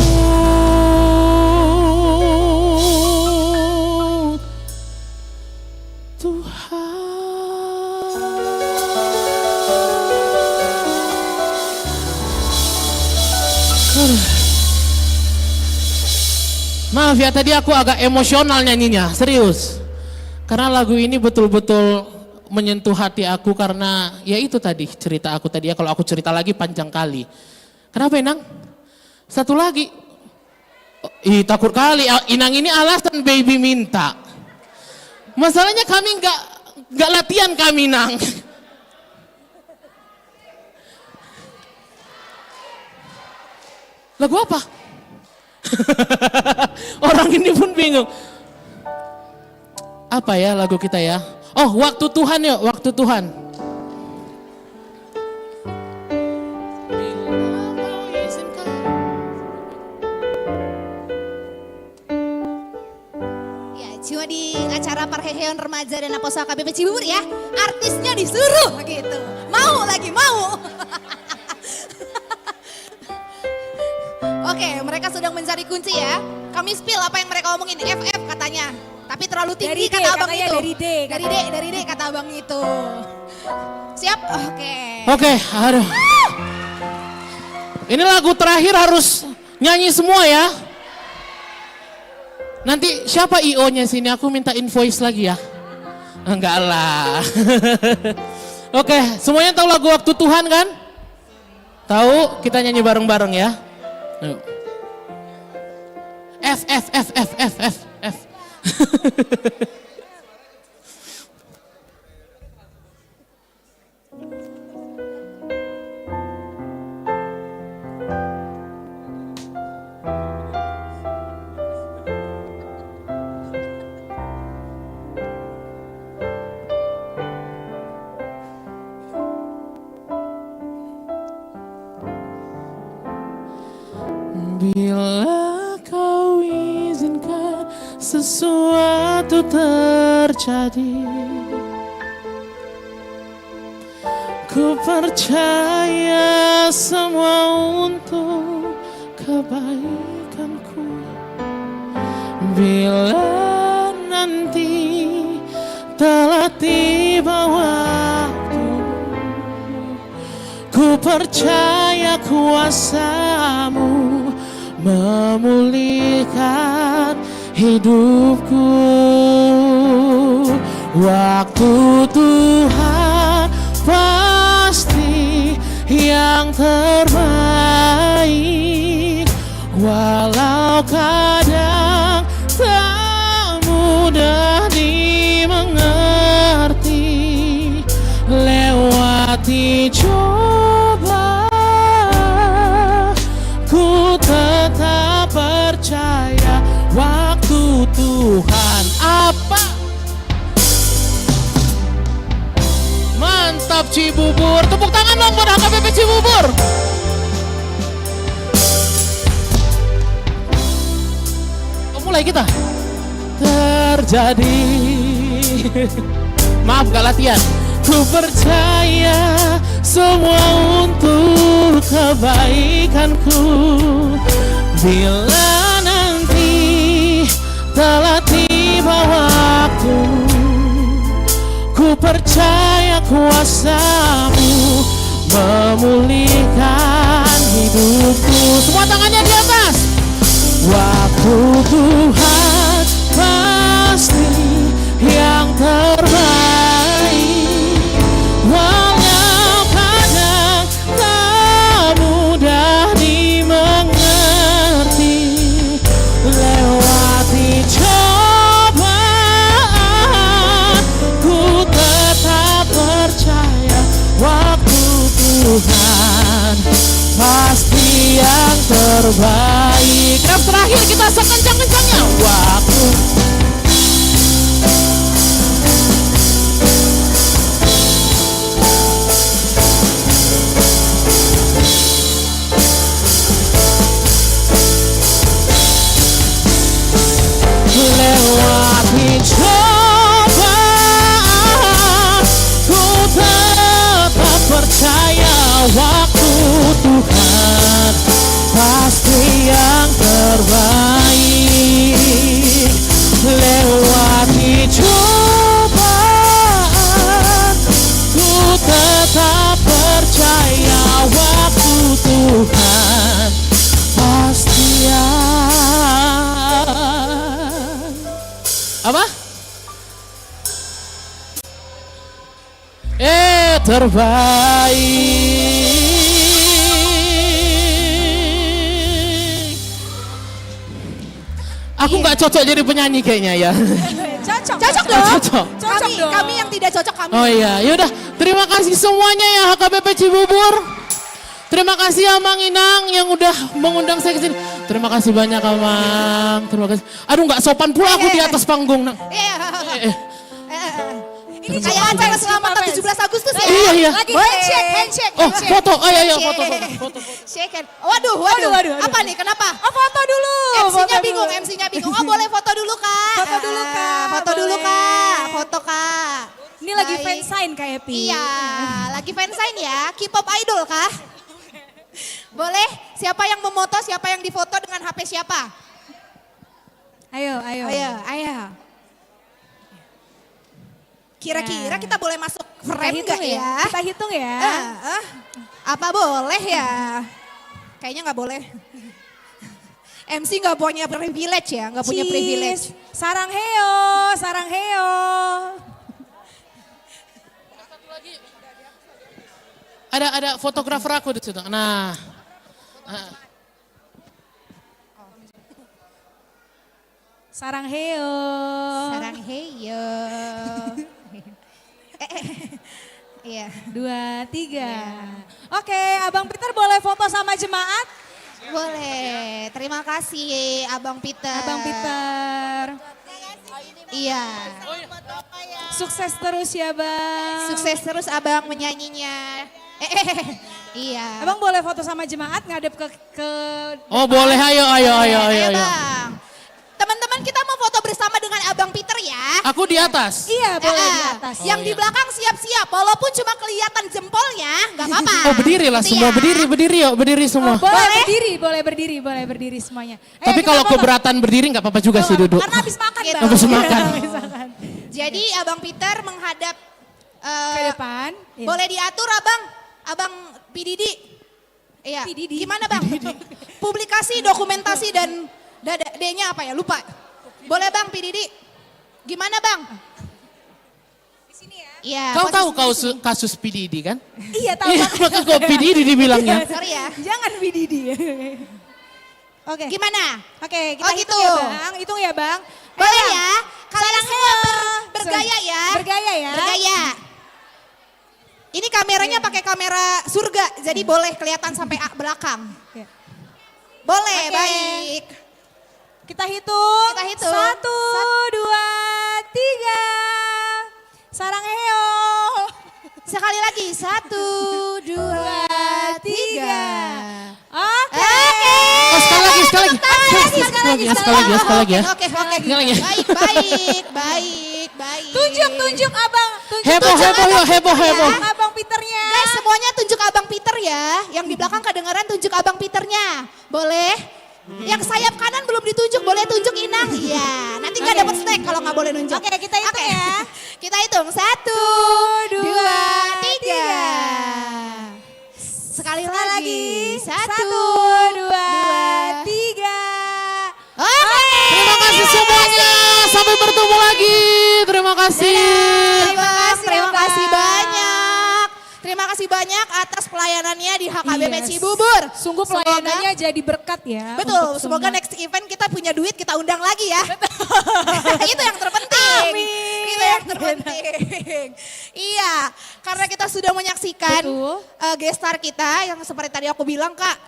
Maaf ya, tadi aku agak emosional nyanyinya, serius. Karena lagu ini betul-betul menyentuh hati aku karena ya itu tadi cerita aku tadi ya. Kalau aku cerita lagi panjang kali. Kenapa Inang? Satu lagi. Ih, takut kali. Inang ini alasan baby minta. Masalahnya kami nggak latihan kami, Inang. Lagu apa? Orang ini pun bingung. Apa ya lagu kita ya? Oh, Waktu Tuhan yuk, Waktu Tuhan. Ya, cuma di acara Parheheon Remaja dan Aposal KBP Cibubur ya, artisnya disuruh gitu. Mau lagi, mau. Oke, mereka sedang mencari kunci ya. Kami spill apa yang mereka omongin. FF katanya. Tapi terlalu tinggi Dari D, kata abang katanya itu. dari D, Kata abang itu. Siap? Oke. Oke, aduh. Ini lagu terakhir harus nyanyi semua ya. Nanti siapa IO-nya sini? Aku minta invoice lagi ya. Enggak lah. Oke, semuanya tahu lagu Waktu Tuhan kan? Tahu? Kita nyanyi bareng-bareng ya. Yuk. F. Bila kau sesuatu terjadi. Ku percaya semua untuk kebaikanku. Bila nanti telah tiba waktu, ku percaya kuasa-Mu memulihkan hidupku. Waktu Tuhan pasti yang terbaik, walau kadang tak mudah dimengerti. Lewati cobaan, ku tetap percaya waktu Tuhan. Apa? Mantap Cibubur, tepuk tangan dong buat HKBP Cibubur. Mulai kita terjadi. Maaf gak latihan. Ku percaya semua untuk kebaikanku. Bila nanti telah tiba waktu, ku percaya kuasa-Mu memulihkan hidupku. Semua tangannya di atas. Waktu Tuhan pasti yang terbaik, walau kadang tak mudah dimengerti. Lewati cobaan, ku tetap percaya waktu Tuhan pasti yang terbaik. Rap terakhir kita sekencang-kencangnya. Waktu lewati cobaan, ku tetap percaya waktu Tuhan pasti yang terbaik. Lewati cobaan, ku tetap percaya waktu Tuhan pasti yang apa? Terbaik. Aku nggak cocok jadi penyanyi kayaknya ya. Cocok. Cocok dong. Cocok. Kami yang tidak cocok kami. Oh iya, yaudah. Terima kasih semuanya ya HKBP Cibubur. Terima kasih Amang Inang yang udah mengundang saya ke sini. Terima kasih banyak Amang. Terima kasih. Aduh nggak sopan pula aku di atas panggung. Ini kayak acara selamatan 17 Agustus ya. Iya. Handshake. Oh foto, ayo foto. Shake hand. Waduh. Apa nih? Kenapa? Oh, foto dulu. MC-nya bingung. Oh, boleh foto dulu, Kak. Foto dulu, Kak. Foto, Kak. Ini lagi Baik. fansign Kak Epi. Iya, lagi fansign ya. K-pop idol kah? Boleh? Siapa yang memoto, siapa yang difoto dengan HP siapa? Ayo. Kira-kira kita boleh masuk frame nggak ya? Kita hitung ya. Apa boleh ya? Kayaknya nggak boleh. MC nggak punya privilege ya, nggak punya privilege. Sarang heo. Ada fotografer aku di situ. Nah. Sarang heo. Iya. 2, 3. Oke, Abang Peter boleh foto sama jemaat? Boleh. Terima kasih Abang Peter. Iya. Sukses terus ya Bang. Sukses terus Abang menyanyinya. Iya. Abang boleh foto sama jemaat ngadep ke Oh boleh, ayo. Bang. Teman-teman kita mau foto bersama di atas. Iya, boleh di atas. Yang di iya. belakang siap-siap, walaupun cuma kelihatan jempolnya, nggak apa-apa. Oh berdiri lah Gitu semua, ya. berdiri yuk, berdiri semua. Boleh berdiri semuanya. Ayo, Tapi kita kalau foto. keberatan berdiri nggak apa-apa juga sih duduk. Karena habis makan, Gitu. Bang. Habis makan. Habis makan. Jadi Abang Peter menghadap Ke depan. Iya. boleh diatur Abang PDD. Iya. PDD. Gimana Bang? Publikasi, dokumentasi dan D-nya apa ya? Lupa. Boleh Bang PDD? Gimana Bang? Di sini ya. Iya. Kau tahu posisi di sini. kasus PDD kan? Iya, tahu. Iya, maka kok PDD dibilangnya. Sorry ya. Jangan Wididi. Oke. Gimana? Oke, kita Oh, hitung gitu. ya Bang. Hitung ya Bang. Boleh Ayo, Bang. ya? Kalian semua bergaya ya. Bergaya ya. Bergaya. Ini kameranya pakai kamera surga, jadi boleh kelihatan sampai belakang. Iya. Boleh, Oke. baik. Kita hitung. Kita hitung. 1, 2, 3. Sarang heo. Sekali lagi, 1, 2, 3. Oke. Oh, sekali lagi. Sekali lagi ya. Oke. Sekali lagi. Baik. Tunjuk Abang. Heboh yuk. Abang Peternya. Guys, semuanya tunjuk Abang Peter ya. Yang di belakang kedengaran tunjuk Abang Peternya. Boleh? Yang sayap kanan belum ditunjuk, boleh tunjuk Inang? Iya, nanti nggak dapat snack kalau nggak boleh nunjuk. Oke, kita hitung ya. Kita hitung, 1, 2, 3. Sekali lagi, 1, 2, 3. Oke. Terima kasih semuanya. Sampai bertemu lagi. Terima kasih. Terima kasih banyak. Terima kasih banyak atas pelayanannya di HKBP Yes. Cibubur. Sungguh pelayanannya jadi berkat ya. Betul, untuk semoga semua. next event kita punya duit, kita undang lagi ya. Itu yang terpenting. Amin. Itu yang terpenting. Iya, karena kita sudah menyaksikan Betul. gestar kita yang seperti tadi aku bilang Kak,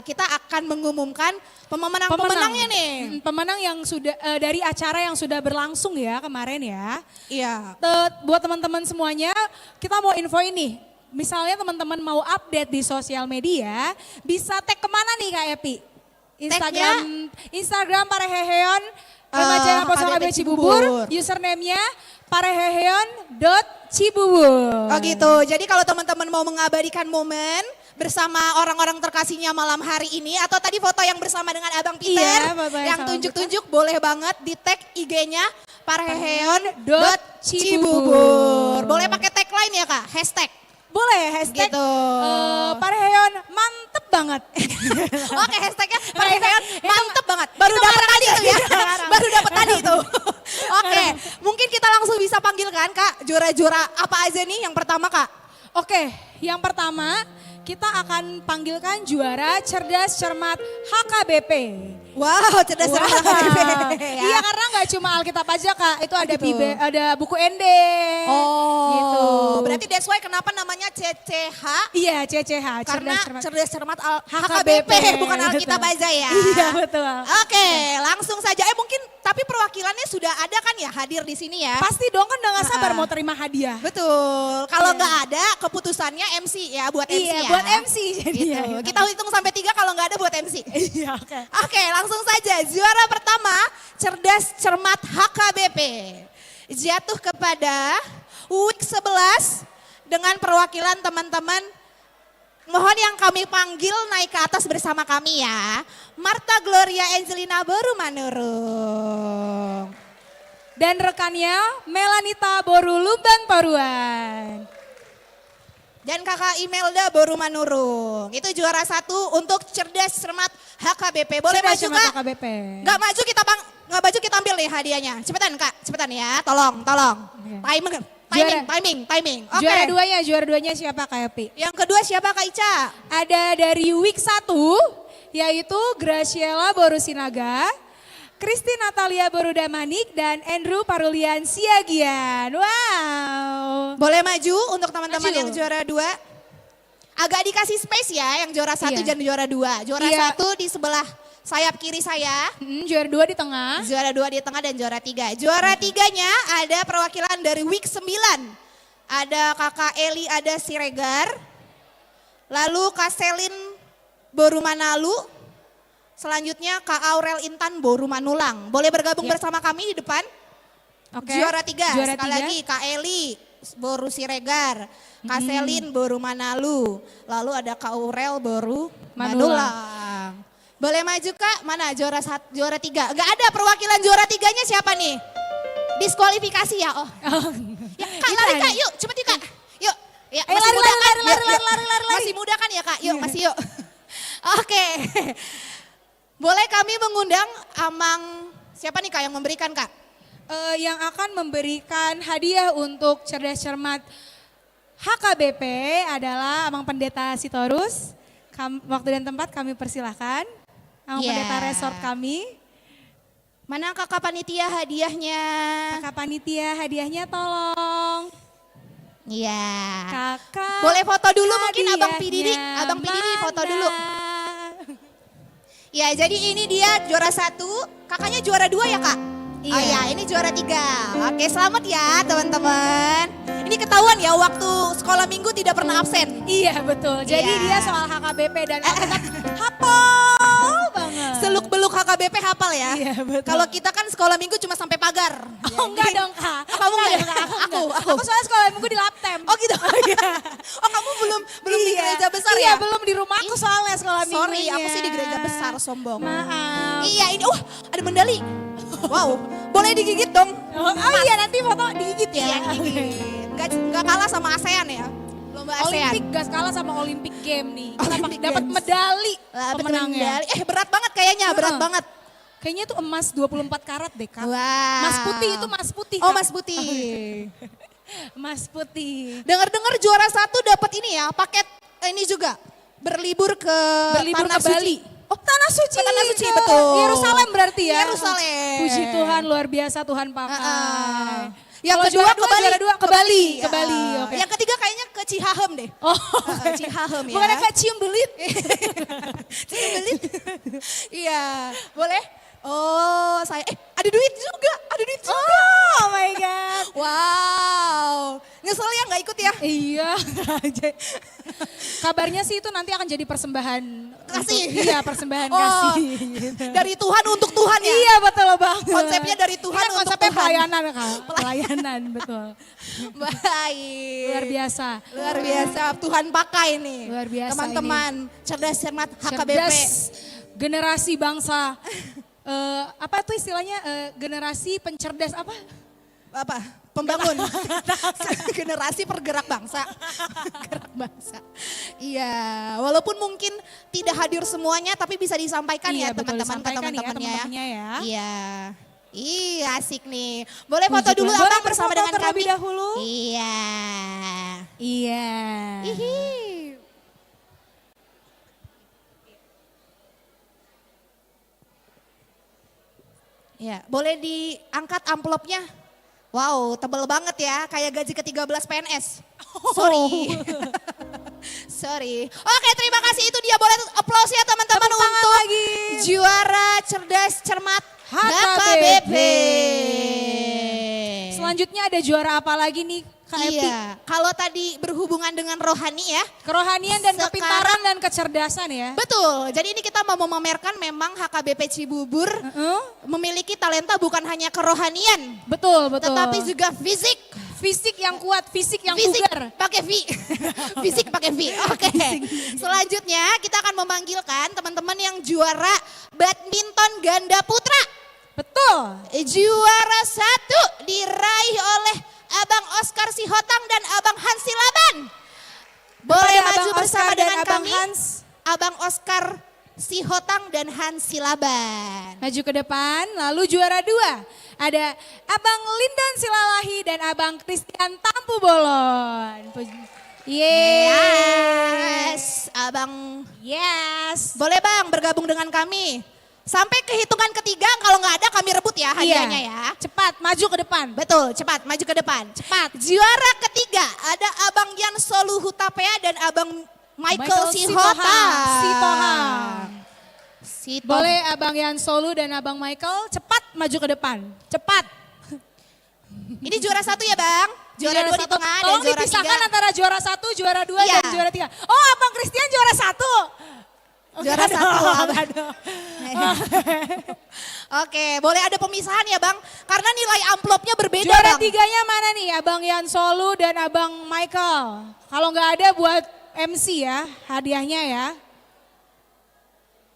kita akan mengumumkan pemenang-pemenangnya nih. Pemenang yang sudah dari acara yang sudah berlangsung ya kemarin ya. Iya. Buat teman-teman semuanya, kita mau info ini. Misalnya teman-teman mau update di sosial media, bisa tag kemana nih Kak Epi? Instagram Pareheheon Remaja Apostol HKBP Cibubur, username-nya pareheheon.cibubur. Oh gitu, jadi kalau teman-teman mau mengabadikan momen bersama orang-orang terkasihnya malam hari ini, atau tadi foto yang bersama dengan Abang Peter, Iya, Bapak yang sama tunjuk-tunjuk boleh banget di tag IG-nya Pareheheon.cibubur. pareheheon.cibubur. Boleh pakai tagline ya Kak, hashtag. Boleh hashtag Gitu. Pareheon mantep banget. Oke, hashtagnya Pareheheon mantep banget. Baru dapat tadi itu ya. Baru dapat tadi itu. Oke, mungkin kita langsung bisa panggilkan Kak, juara-juara apa aja nih yang pertama Kak? Oke, yang pertama kita akan panggilkan juara cerdas cermat HKBP. Wow, cerdas cermat HKBP. Ya. Iya, karena nggak cuma Alkitab aja Kak, itu ada gitu. ada buku ND. Oh, Gitu. Berarti that's why kenapa namanya CCH? Iya, CCH, Karena cerdas cermat. cerdas cermat HKBP, HKBP, bukan betul. Alkitab aja ya. Iya, betul. Oke, langsung saja. Mungkin tapi perwakilannya sudah ada kan ya hadir di sini ya? Pasti dong, kan udah nggak sabar mau terima hadiah. Betul. Kalau nggak ada keputusannya MC ya, buat MC Iya, ya. buat MC jadinya. Gitu. Kita hitung sampai 3, kalau nggak ada buat MC. Iya, oke. Oke, langsung saja. Juara pertama, cerdas cermat HKBP. Jatuh kepada week 11 dengan perwakilan teman-teman. Mohon yang kami panggil naik ke atas bersama kami ya. Marta Gloria Angelina Boru Manurung. Dan rekannya Melanita Boru Lumban Paruan. Dan kakak Imelda Boru Manurung. Itu juara 1 untuk cerdas cermat HKBP. Boleh Cerdas maju cermat Kak? HKBP. Nggak maju kita ambil nih hadiahnya. Cepetan Kak, cepetan ya. Tolong. Timing. Oke. Juara duanya siapa Kak Epi? Yang kedua siapa Kak Ica? Ada dari week 1, yaitu Graciela Boru Sinaga, Kristi Natalia Boru Damanik, dan Andrew Parulian Siagian. Wow. Boleh maju untuk teman-teman Maju. yang juara 2. Agak dikasih space ya, yang juara 1 Iya. dan juara 2. Juara Iya. 1 di sebelah sayap kiri saya. Juara 2 di tengah. Juara 2 di tengah dan juara 3. Juara 3-nya ada perwakilan dari week 9. Ada kakak Eli, ada Siregar. Lalu Kak Selin Boru Manalu. Selanjutnya Kak Aurel Intan Boru Manulang. Boleh bergabung Ya. bersama kami di depan? Oke. Juara 3, Juara sekali 3. lagi Kak Eli, Boru Siregar. Kak Selin, Boru Manalu. Lalu ada Kak Aurel, Boru Manulang. Boleh maju Kak, mana juara 3? Gak ada perwakilan juara 3-nya siapa nih? Diskualifikasi ya, oh. Ya, Kak lari Kak, yuk cepet yuk Kak. Yuk, ya, Ayo, masih lari, muda lari, kan? lari, Yuk, lari, yuk. lari, lari. Masih muda kan ya Kak, yuk masih yuk. Oke, boleh kami mengundang Amang, siapa nih Kak yang memberikan Kak? Yang akan memberikan hadiah untuk cerdas cermat HKBP adalah Amang Pendeta Sitorus. Waktu dan tempat kami persilahkan. Amang Pendeta Resort kami. Mana kakak panitia hadiahnya? Kakak panitia hadiahnya tolong. Iya. Kakak. Boleh foto dulu mungkin Abang Pididi. hadiahnya Abang Pididi foto mana? dulu. Ya jadi ini dia juara 1, kakaknya juara 2 ya Kak? Iya. Oh ya ini juara 3. Oke selamat ya teman-teman. Ini ketahuan ya waktu sekolah minggu tidak pernah absen. Iya betul. Jadi Iya. dia soal HKBP dan Alkitab hafal banget. Seluk-beluk HKBP hafal ya. Iya, betul. Kalau kita kan sekolah minggu cuma sampai pagar. Oh enggak dong Kak. Kamu enggak? Enggak, Aku. Aku soalnya sekolah minggu di Laptem. Oh gitu. Oh kamu belum di Iya. gereja besar Iya, ya? belum di rumah aku soalnya sekolah minggunya. Sorry, aku sih di gereja besar, sombong. Maaf. Iya ini, ada medali. Wow, boleh digigit dong. Oh iya nanti foto digigit ya. Iya, digigit. Nggak kalah sama ASEAN ya. Lomba ASEAN. Olimpik gak kalah sama Olimpik Game nih. Kita Olympic dapat Games. medali Dapat pemenangnya. medali. Berat banget kayaknya, berat Heeh. banget. Kayaknya itu emas 24 karat deh Kak. Wow. Mas putih itu mas putih. Oh Kak. Mas Putih. Mas putih. Dengar-dengar juara 1 dapat ini ya, paket ini juga. Berlibur ke Tanah Ke Bali. Suci. Oh Tanah Suci. Ke Tanah Suci, ke betul. Yerusalem berarti ya. Yerusalem. Puji Tuhan luar biasa Tuhan pakai. Yang Kalau kedua juara ke Bali. juara 2 ke Bali. Ke Bali. Oke. Yang ketiga kayaknya ke Cihahem deh. Oh, Cihahem ya. bukannya kayak cium belit. Cium belit. Iya, boleh? Oh, saya ada duit juga, ada duit juga. Oh my God. Wow. Nyesel ya nggak ikut ya? Iya. Kabarnya sih itu nanti akan jadi persembahan Kasih. Iya, persembahan Oh, kasih. Gitu. Dari Tuhan untuk Tuhan ya? Iya, betul banget. Konsepnya dari Tuhan Iya, untuk konsepnya Tuhan. pelayanan, Kak. Pelayanan, betul. Baik. Luar biasa. Luar biasa, Tuhan pakai nih. Luar biasa Teman-teman, cerdas cermat HKBP. Cerdas generasi bangsa. Apa tuh istilahnya generasi pencerdas apa? Apa? Pembangun. Generasi pergerak bangsa. Gerak bangsa. Iya, walaupun mungkin tidak hadir semuanya tapi bisa disampaikan Iya, ya betul, teman-teman ke disampaikan ya, teman-temannya ya. teman-temannya ya. Iya. Iya, asik nih. Boleh foto Puji dulu Tuhan. Abang Boleh bersama berfoto dengan terlebih kami? dahulu? Iya. Iya. Ihi. Ya, boleh diangkat amplopnya. Wow, tebel banget ya, kayak gaji ke-13 PNS. Sorry. Sorry. Oke, terima kasih, itu dia, boleh aplaus ya teman-teman untuk juara cerdas cermat HKBP. Selanjutnya ada juara apa lagi nih Kak Epi? Iya, kalau tadi berhubungan dengan rohani ya. Kerohanian dan Sekarang- kepintaran dan kecerdasan ya. Betul, jadi ini kita mau memamerkan memang HKBP Cibubur memiliki talenta bukan hanya kerohanian. Betul, betul. Tetapi juga fisik. Fisik yang kuat, fisik yang Fisik bugar. pakai V. Fisik pakai V. Oke. Selanjutnya kita akan memanggilkan teman-teman yang juara badminton ganda putra. Betul. Juara 1 diraih oleh Abang Oscar Sihotang dan Abang Hans Silaban. Boleh Kepada maju Abang bersama Oscar dan dengan Abang kami. Hans. Abang Oscar Sihotang dan Hans Silaban. Maju ke depan, lalu juara 2. Ada Abang Lindan Silalahi dan Abang Christian Tampu Bolon. Yes, Abang. Yes. Boleh Bang bergabung dengan kami. Sampai kehitungan ketiga kalau nggak ada kami rebut ya hadiahnya ya. Cepat, maju ke depan. Betul, cepat maju ke depan. Cepat. Juara ketiga ada Abang Yan Solu Hutapea dan Abang Michael Sihotang. Sitohang. Boleh Abang Yan Solu dan Abang Michael cepat maju ke depan. Cepat. Ini juara 1 ya Bang? Juara 2 di satu. tengah dan Tolong juara 3. dipisahkan antara juara 1, juara 2 Iya. dan juara 3. Oh Abang Christian juara 1. Juara 1. Oke, boleh ada pemisahan ya Bang? Karena nilai amplopnya berbeda Juara Bang. tiganya mana nih? Abang Yan Solu dan Abang Michael. Kalau nggak ada buat MC ya, hadiahnya ya.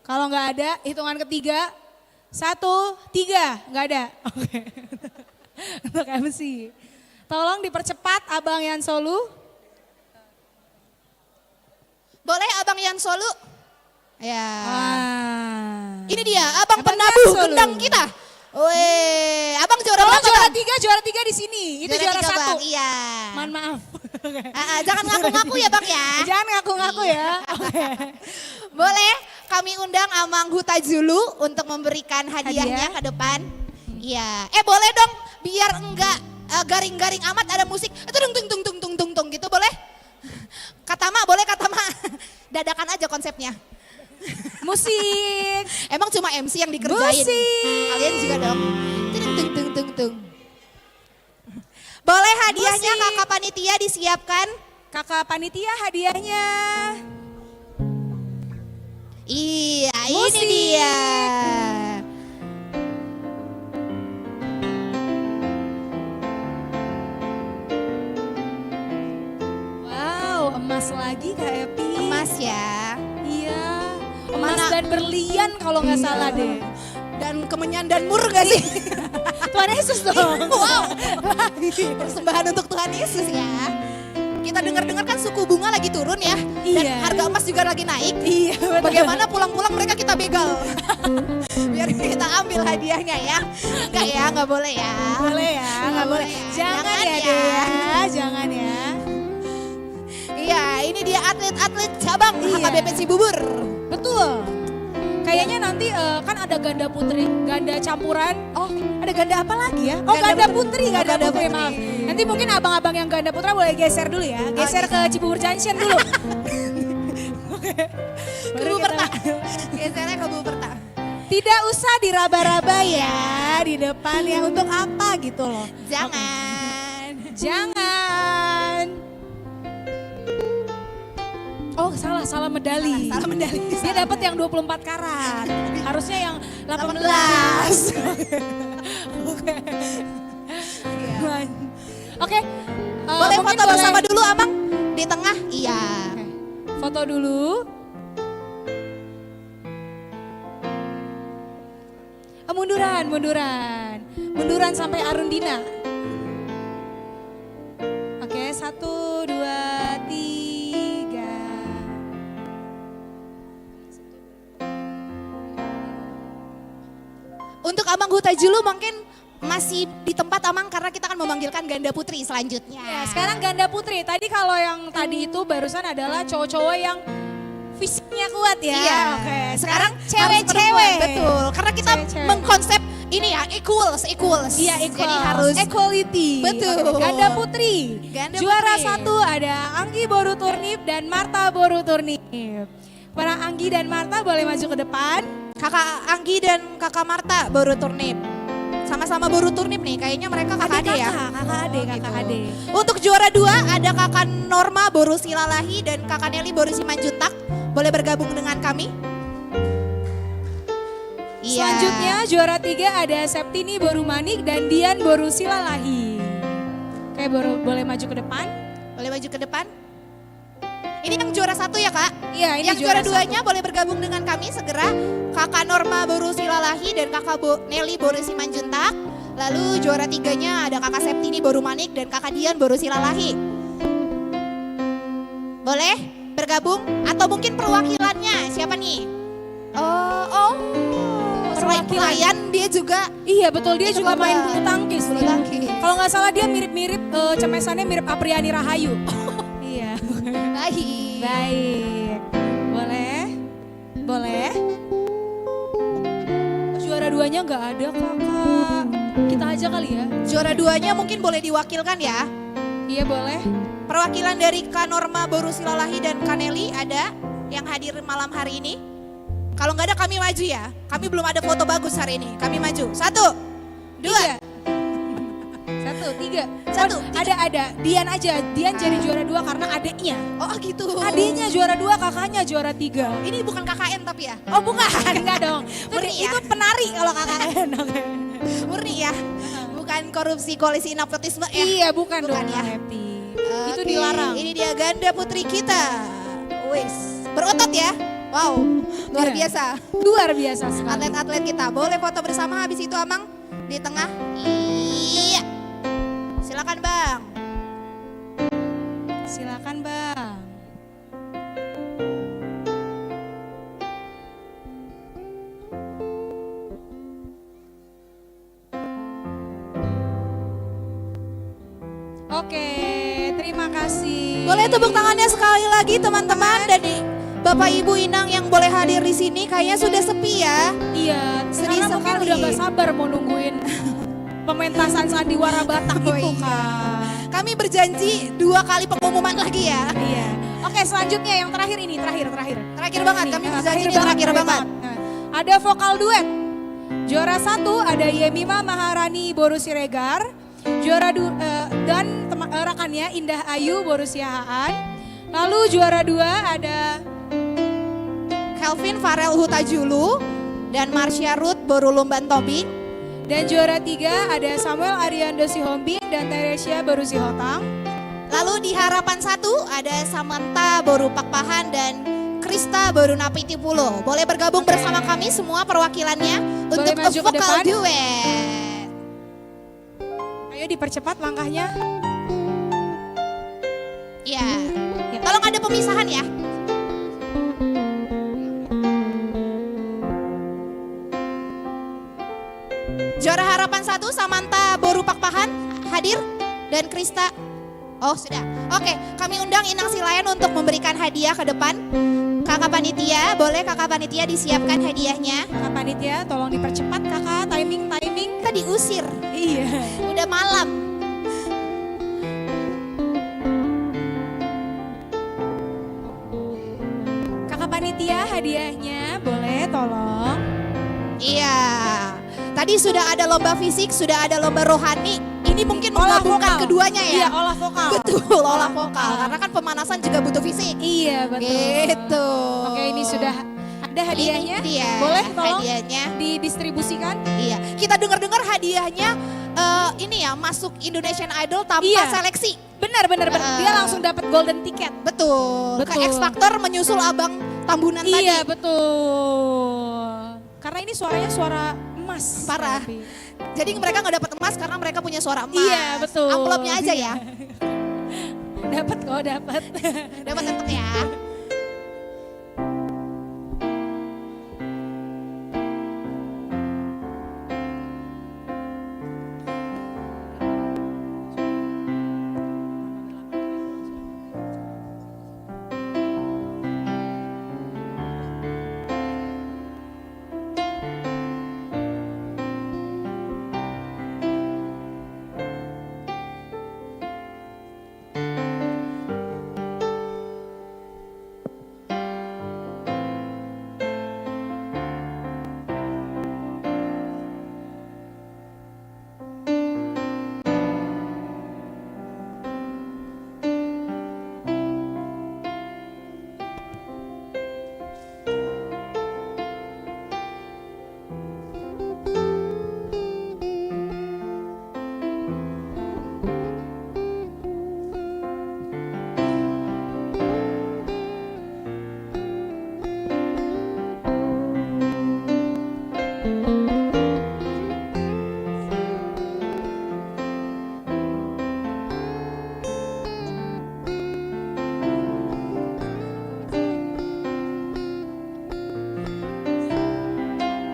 Kalau nggak ada, hitungan ketiga. 1, 3, nggak ada. Oke. Untuk MC. Tolong dipercepat Abang Yan Solu. Boleh Abang Yan Solu? Ya. Ini dia Abang Abang penabuh Yan Solu. gendang kita. Weh, Abang juara Tolong berapa juara Bang? juara tiga di sini. Itu juara tiga, 1. Bang. Iya. Mohon maaf. Jangan ngaku-ngaku ya Bang ya. Jangan ngaku-ngaku ya. Oke. Boleh kami undang Amang Huta Zulu untuk memberikan hadiahnya Hadiah. ke depan. Iya. Boleh dong biar enggak garing-garing amat ada musik. Itu dung dung dung dung dung dung dung gitu boleh? Kata Mak boleh kata Mak. Dadakan aja konsepnya. Musik. Emang cuma MC yang dikerjain. Musik. Kalian juga dong. Dung dung dung dung dung. Boleh hadiahnya Musik. Kakak panitia disiapkan. Kakak panitia hadiahnya. Iya, Musik. ini dia. Wow, emas lagi Kak Epi. Emas ya. Iya. Emas Mana- dan berlian kalau nggak Iya. salah deh. Dan kemenyan dan mur gak sih? Tuhan Yesus dong. Wow. Persembahan untuk Tuhan Yesus ya. Kita dengar-dengar kan suku bunga lagi turun ya. Dan Iya. harga emas juga lagi naik. Iya, betul. Bagaimana pulang-pulang mereka kita begal. Biar kita ambil hadiahnya ya. Enggak ya, nggak boleh ya. Boleh ya, nggak boleh. ya. Jangan ya deh ya, jangan ya. Iya, ini dia atlet-atlet cabang Iya. HKBP Cibubur. Betul. Kayaknya nanti kan ada ganda putri, ganda campuran. Oh, ada ganda apa lagi ya? Oh, Ganda ganda putri, ganda Ganda putri, putri. maaf. Nanti mungkin abang-abang yang ganda putra boleh geser dulu ya. Geser ke Cibubur Junction dulu. Ke Buperta. Gesernya ke Buperta. Tidak usah diraba-raba ya di depan ya. Untuk apa gitu loh. Jangan. Jangan. Oh salah medali. Salah medali. Dia dapat yang 24 karat. Harusnya yang 18. Oke. Oke. Boleh mungkin foto bersama dulu Amang? Di tengah? Iya. Foto dulu. Munduran sampai Arundina. Oke, 1, 2, 3. Untuk Amang Huta Zulu mungkin masih di tempat Amang karena kita akan memanggilkan ganda putri selanjutnya. Ya, sekarang ganda putri. Tadi kalau yang tadi itu barusan adalah cowok-cowok yang fisiknya kuat ya. Iya. Oke. Sekarang Sekarang cewek-cewek. cewek-cewek. Betul. Karena kita Cewek-cewek. mengkonsep ini ya equals. Iya, equal. Jadi harus equality. Betul. Oke, ganda putri. Ganda Juara putri. 1 ada Anggi Boru Turnip dan Marta Boru Turnip. Para Anggi dan Marta boleh maju ke depan. Kakak Anggi dan Kakak Marta baru turnip. Sama-sama baru turnip nih, kayaknya mereka kakak adik ya. Kakak adik. Untuk juara 2 ada Kakak Norma Boru Silalahi dan Kakak Nelly Boru Simanjuntak. Boleh bergabung dengan kami? Iya. Selanjutnya juara 3 ada Septini Boru Manik dan Dian Boru Silalahi. Oke, boleh maju ke depan. Boleh maju ke depan? Ini yang juara 1 ya Kak? Iya, ini Yang juara juara 2-nya boleh bergabung dengan kami segera. Kakak Norma Boru Silalahi dan Kakak Nelly Boru Simanjuntak. Lalu juara 3-nya ada Kakak Septini Boru Manik dan Kakak Dian Boru Silalahi. Boleh bergabung? Atau mungkin perwakilannya siapa nih? Selain pelayan dia juga. Iya betul, dia Ikut juga lomba main bulu tangkis. bulu dia. tangkis. Kalau nggak salah dia mirip-mirip, cemesannya mirip Apriani Rahayu. Iya. Baik. Baik. Boleh. Juara 2-nya nggak ada kakak. Kita aja kali ya. Juara 2-nya mungkin boleh diwakilkan ya. Iya boleh. Perwakilan dari Kak Norma Boru Silalahi dan Kak Nelly ada yang hadir malam hari ini. Kalau nggak ada kami maju ya. Kami belum ada foto bagus hari ini. Kami maju. 1, 2. 1, 3. Satu, Ada. Dian aja. Dian jadi juara 2 karena adiknya. Oh gitu. Adiknya juara 2, kakaknya juara 3. Ini bukan KKN tapi ya? Oh bukan, enggak dong. Murni ya? Itu penari kalau KKN. Oke. Murni ya? Bukan korupsi koalisi nepotisme ya? Iya bukan dong ya? Happy. Itu Oke, dilarang. Ini dia ganda putri kita. Wis, berotot ya? Wow, luar Iya. biasa. Luar biasa sekali. Atlet-atlet kita. Boleh foto bersama habis itu Amang? Di tengah? Iya. Silakan Bang. Silakan Bang. Oke, terima kasih. Boleh tepuk tangannya sekali lagi teman-teman dan Bapak Ibu Inang yang boleh hadir di sini kayaknya sudah sepi ya. Iya, Sedih karena mungkin sekali. udah gak sabar mau nungguin pementasan sandiwara Batak Oh itu iya. kan. Kami berjanji 2 kali pengumuman lagi ya. Iya. Oke, selanjutnya yang terakhir ini, terakhir. Terakhir banget, kami berjanji ini terakhir banget. Nah, ada vokal duet. Juara 1 ada Yemima Maharani Boru Siregar. Juara dan rekannya Indah Ayu Boru Siahaan. Lalu juara 2 ada Kelvin Farel Hutajulu dan Marsha Ruth Boru Lumban Tobing. dan juara 3 ada Samuel Ariando Sihombing dan Teresia Boru Sihotang. Lalu di harapan 1 ada Samantha Boru Pakpahan dan Krista Boru Napitipulo. Boleh bergabung bersama kami semua perwakilannya Boleh untuk maju ke vokal depan. duet. Ayo dipercepat langkahnya. Ya, tolong ada pemisahan ya. Juara harapan 1 Samantha Boru Pakpahan hadir dan Krista. Oh sudah. Oke, kami undang Inang Silayan untuk memberikan hadiah ke depan. Kakak panitia, boleh kakak panitia disiapkan hadiahnya. Kakak panitia tolong dipercepat kakak, timing. Kita diusir. Iya. Udah malam. Kakak panitia hadiahnya boleh tolong. Iya. Tadi sudah ada lomba fisik, sudah ada lomba rohani. Ini mungkin Olah menggabungkan vokal. keduanya ya. Iya, olah vokal. Betul, olah vokal. Karena kan pemanasan juga butuh fisik. Iya betul. Gitu. Oke, ini sudah ada hadiahnya. Ini dia Boleh tolong hadiahnya. didistribusikan. Iya. Kita dengar-dengar hadiahnya ini ya masuk Indonesian Idol tanpa Iya. seleksi. Benar. Dia langsung dapat golden ticket. Betul. Ke Betul. X Factor menyusul Abang Tambunan tadi. Iya betul. Karena ini suaranya suara emas. Parah. Tapi. Jadi mereka nggak dapat emas karena mereka punya suara emas. Iya betul. Amplopnya aja ya. Dapat kok, dapat. Dapat tetap ya.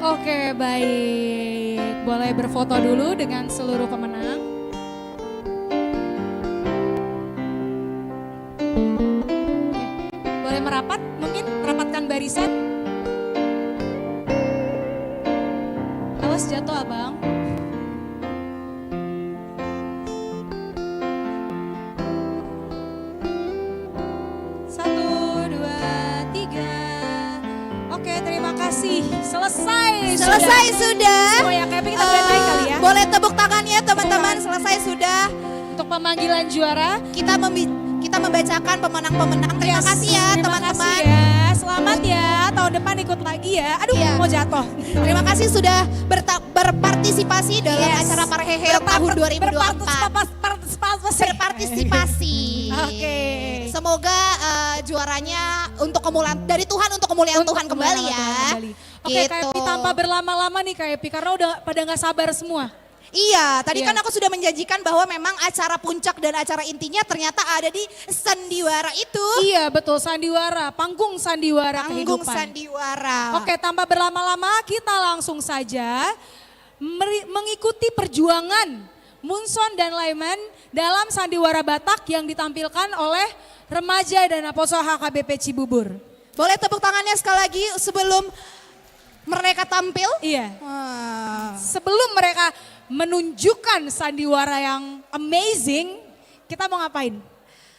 Oke baik, boleh berfoto dulu dengan seluruh pemenang. Oke. Boleh merapat, mungkin rapatkan barisan. Awas jatuh abang. Satu, dua, tiga. Oke, terima kasih. Selesai sudah. Oh ya, kayak kita naik kali ya. Boleh tepuk tangannya teman-teman. Selesai sudah. pemanggilan juara. Kita membacakan pemenang-pemenang. Terima kasih ya Terima teman-teman. kasih ya. Selamat ya. Tahun depan ikut lagi ya. Aduh, Iya. mau jatuh. Terima kasih sudah berpartisipasi dalam Yes. acara Parheheon tahun 2024. Berpartisipasi. Oke. Semoga juaranya untuk dari Tuhan untuk kemuliaan Tuhan kembali ya. Oke, Gitu. Kak Epi, tanpa berlama-lama nih Kak Epi, karena udah pada nggak sabar semua. Iya, tadi Iya. kan aku sudah menjanjikan bahwa memang acara puncak dan acara intinya ternyata ada di Sandiwara itu. Iya betul, sandiwara, panggung sandiwara Panggung kehidupan. Sandiwara. Oke, tanpa berlama-lama kita langsung saja mengikuti perjuangan Munson dan Laiman dalam Sandiwara Batak yang ditampilkan oleh remaja dan Aposo HKBP Cibubur. Boleh tepuk tangannya sekali lagi sebelum mereka tampil? Iya. Wah. Sebelum mereka menunjukkan sandiwara yang amazing, kita mau ngapain?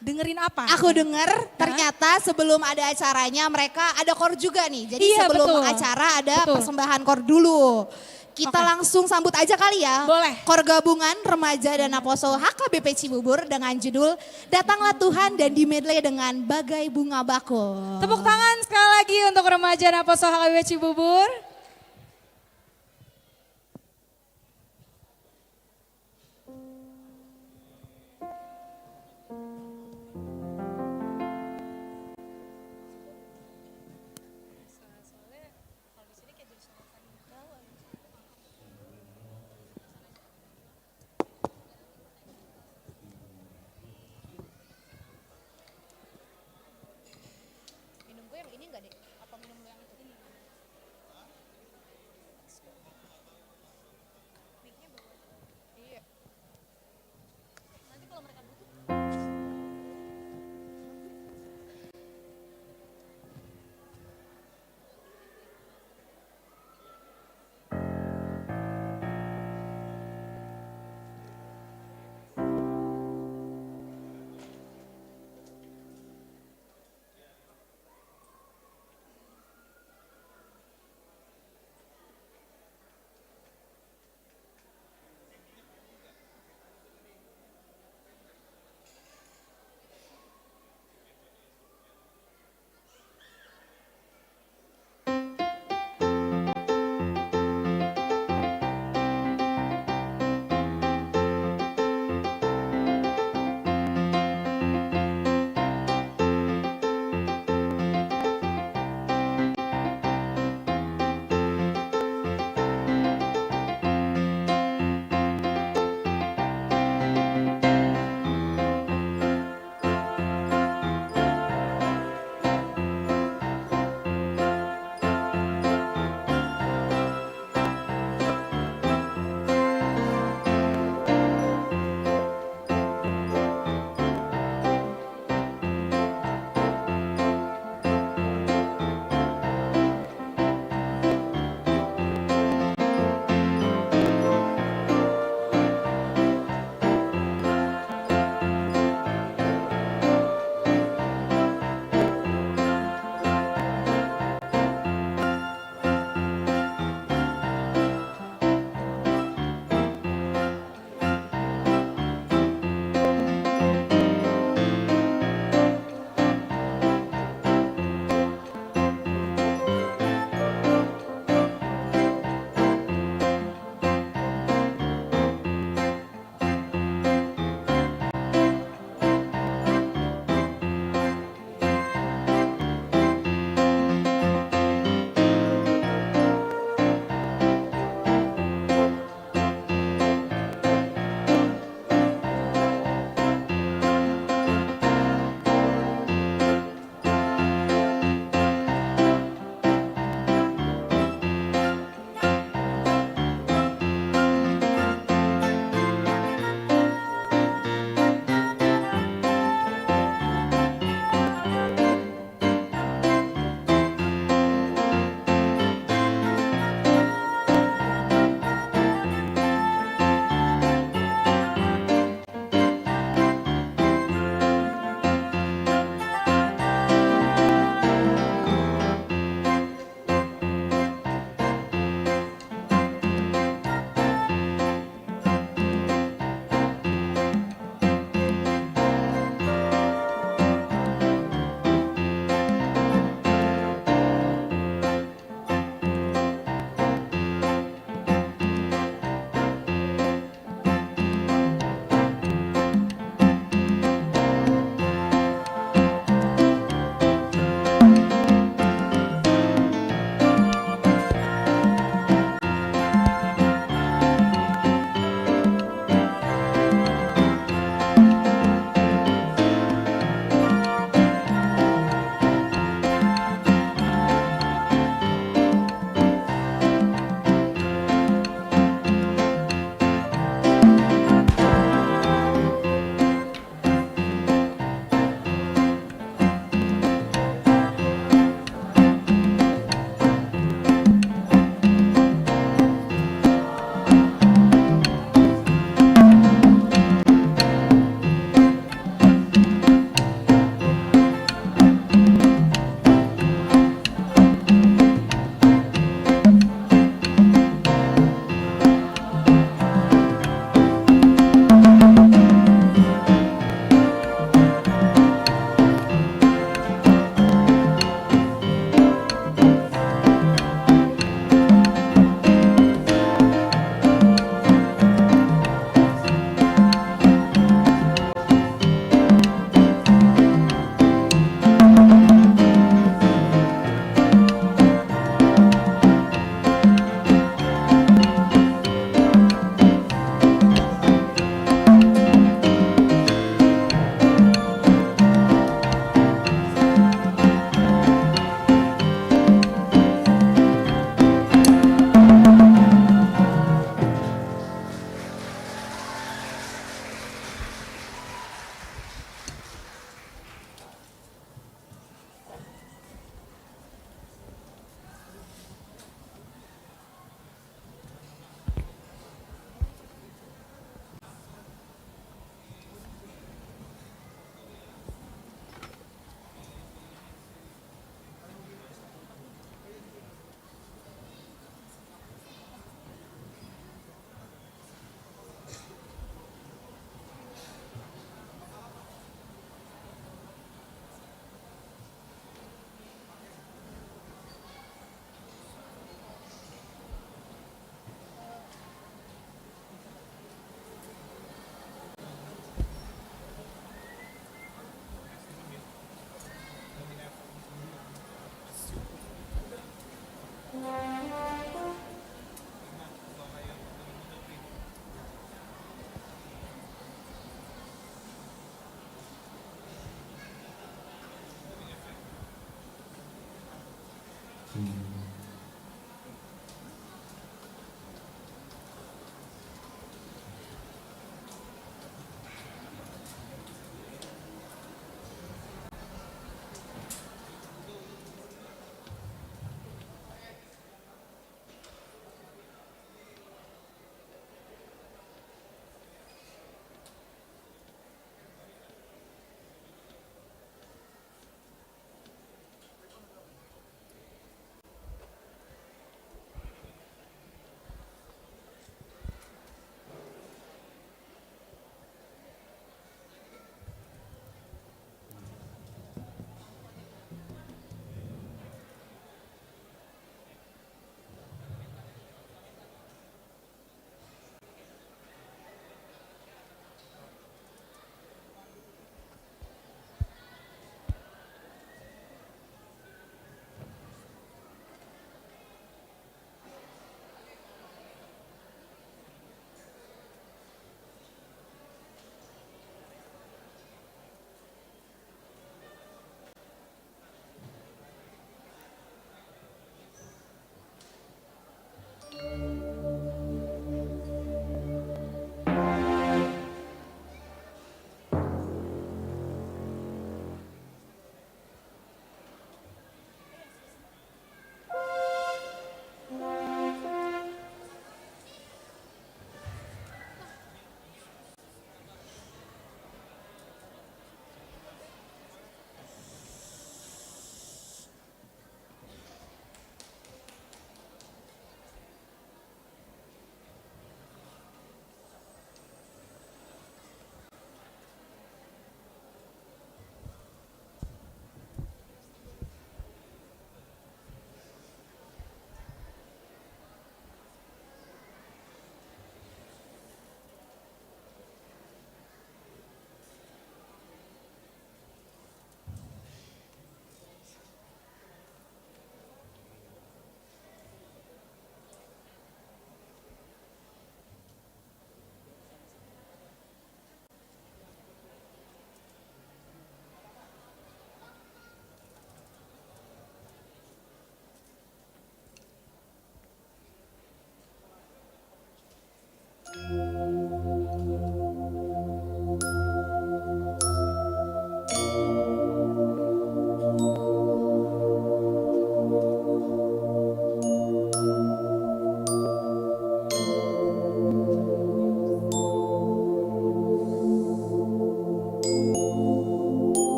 Dengerin apa? Aku dengar ternyata sebelum ada acaranya mereka ada kor juga nih. Jadi Iya, sebelum betul. acara ada Betul. persembahan kor dulu. Kita Oke. langsung sambut aja kali ya. Boleh. Kor gabungan remaja dan Aposo HKBP Cibubur dengan judul Datanglah Tuhan dan dimedley dengan Bagai Bunga Bakul. Tepuk tangan sekali lagi untuk remaja dan Aposo HKBP Cibubur.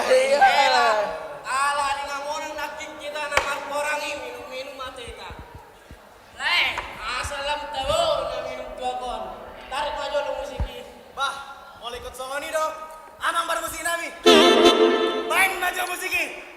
Ala di ngamonang nakik kita nama orang ini minum mati kita. Asalam tahu na minum dua kon. Tarik maju do musiki. Bah, mau ikut sama ni dong. Amang baru musik nami. Main maju musiki.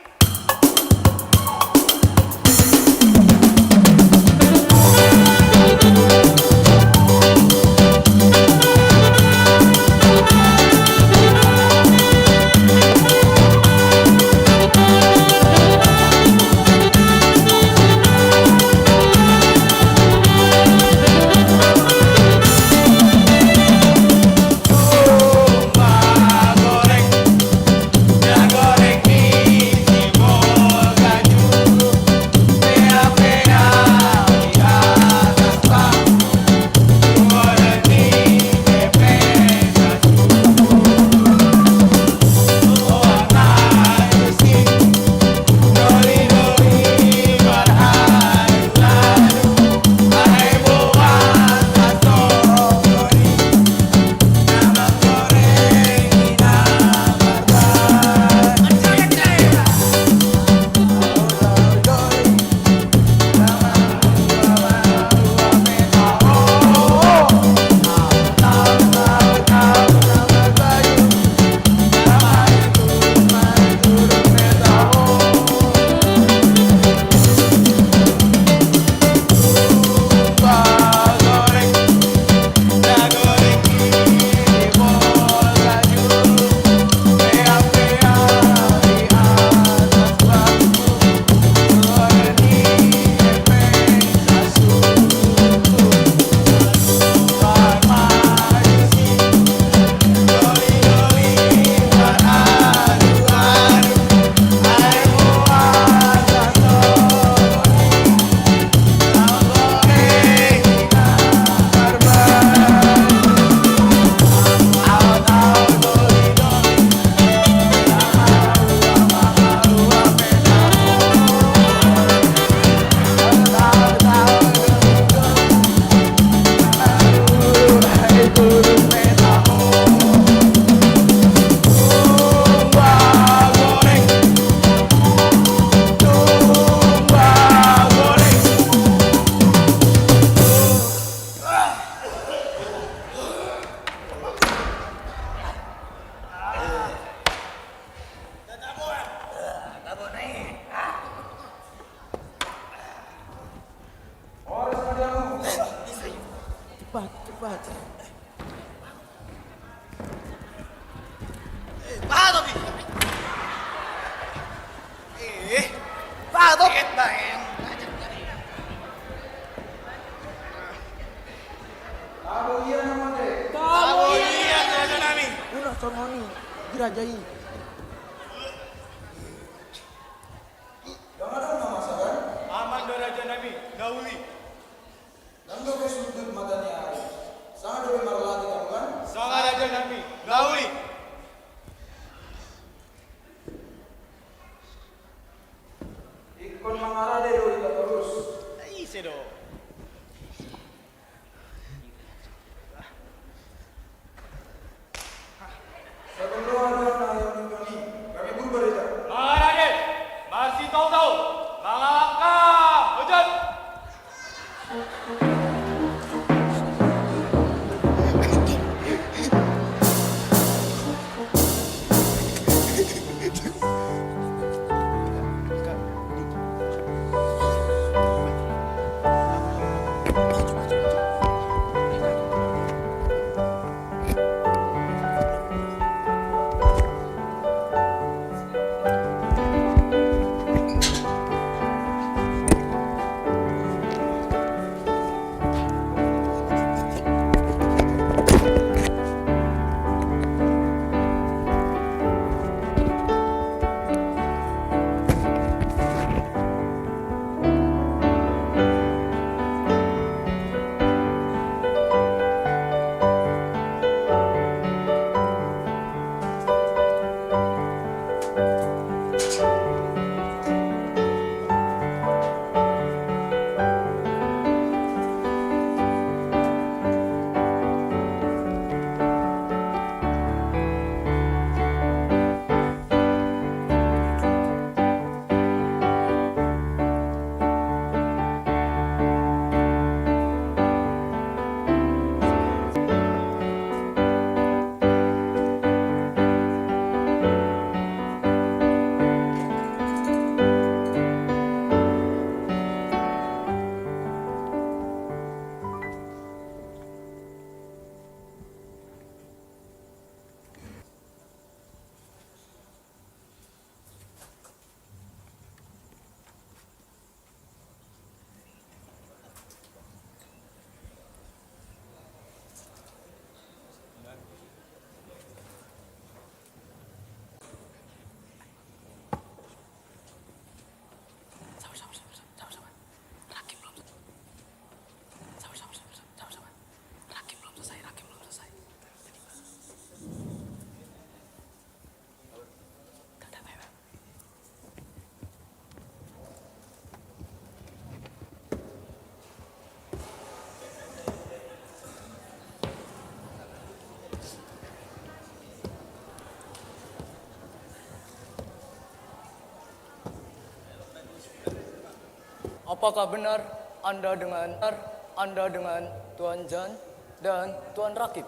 Apakah benar Anda dengan Tuan Jan dan Tuan Rakib?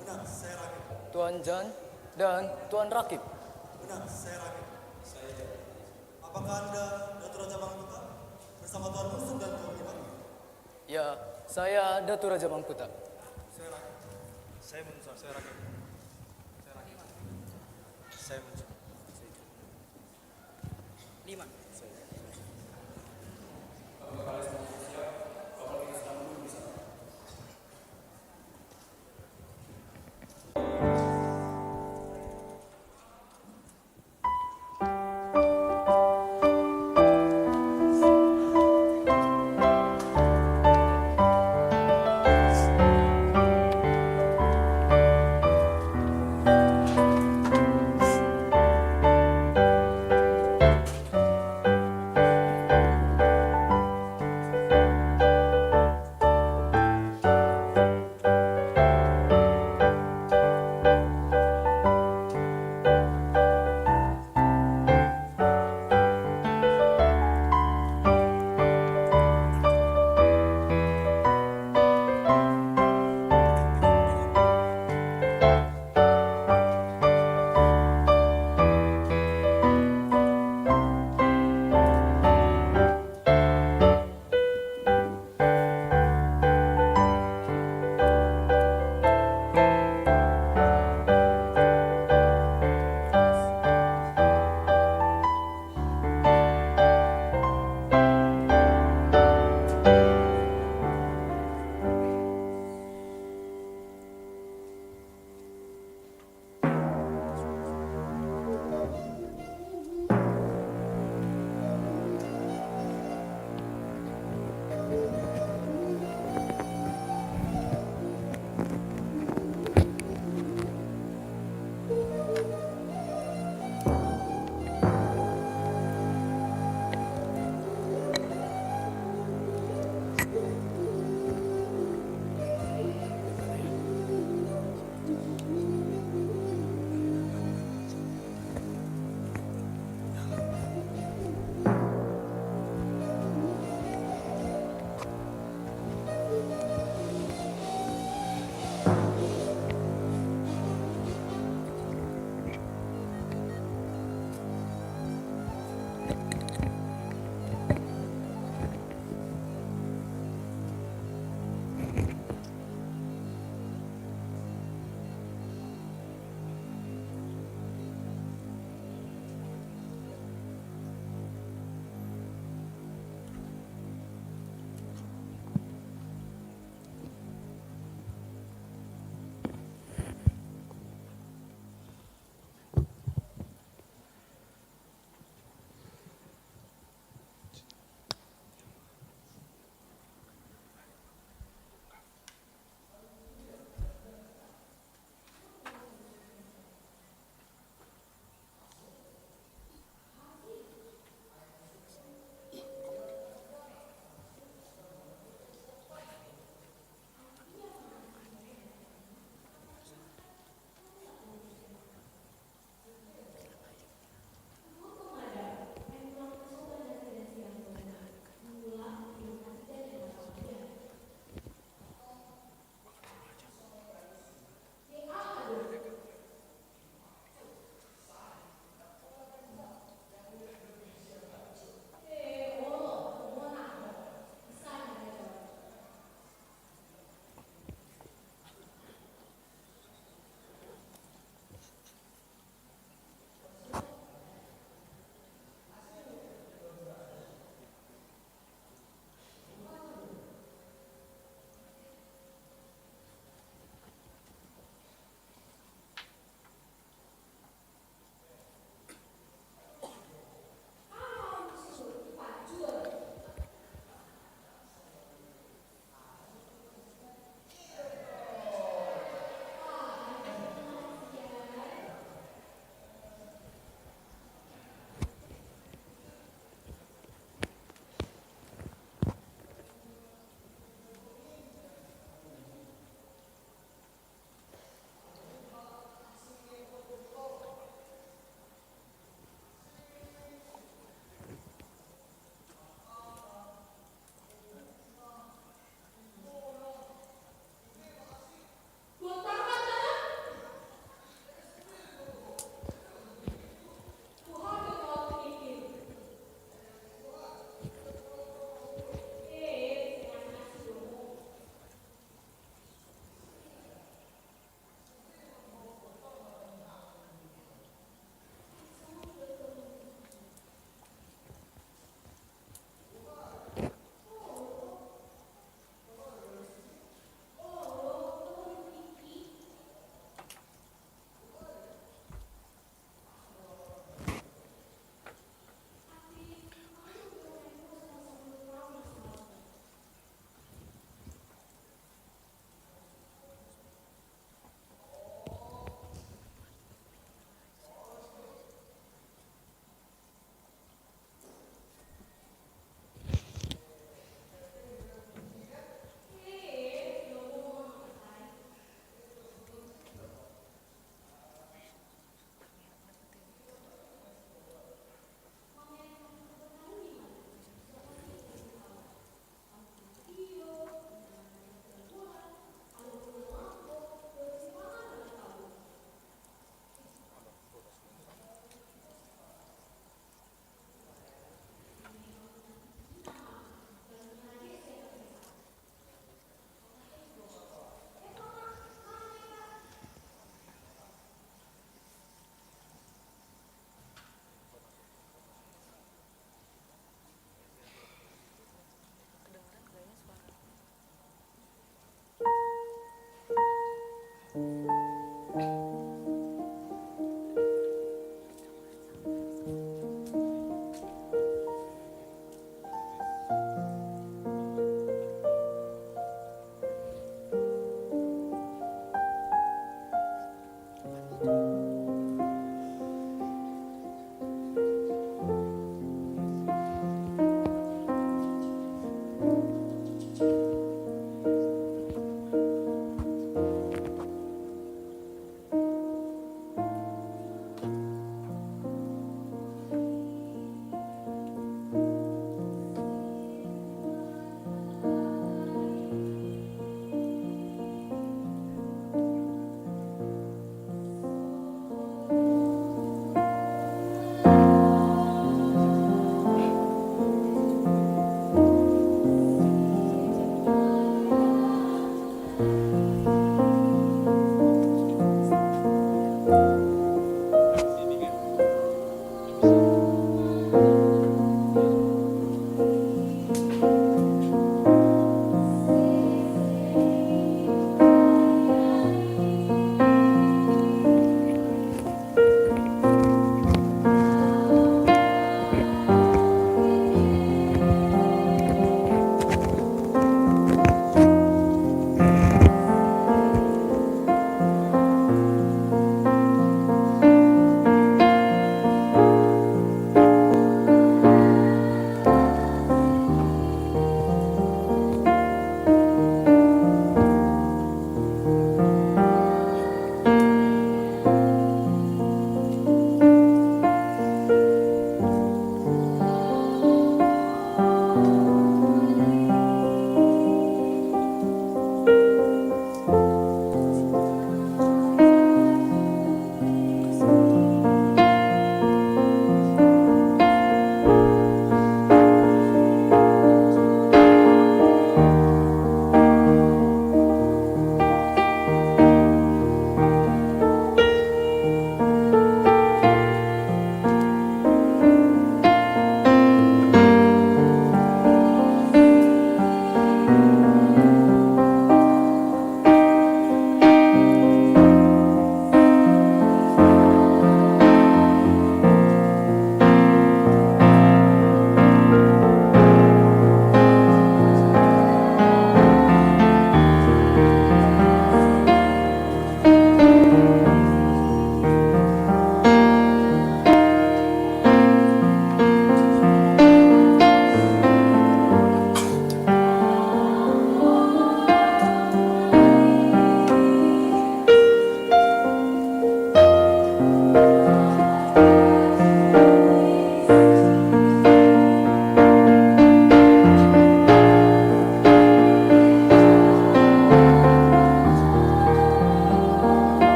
Benar, saya Rakib. Tuan Jan dan Tuan Rakib. Benar, saya Rakib. Saya Jan. Apakah Anda Datuk Raja Bangkuta bersama Tuan Munsum dan Tuan Limat? Ya, saya Datuk Raja Bangkuta. Saya Rakib. Saya Munsum. Saya Rakib. Saya Rakib. Saya Munsum. Limat.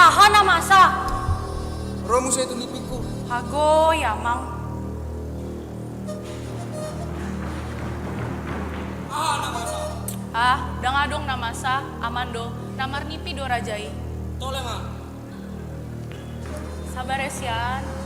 Ahana masa. Romu saya tundipiku. Hago yamang. Ahana masa. Dangadong namasa, amando, namarnipi do rajai. Tole ma. Sabar Sian.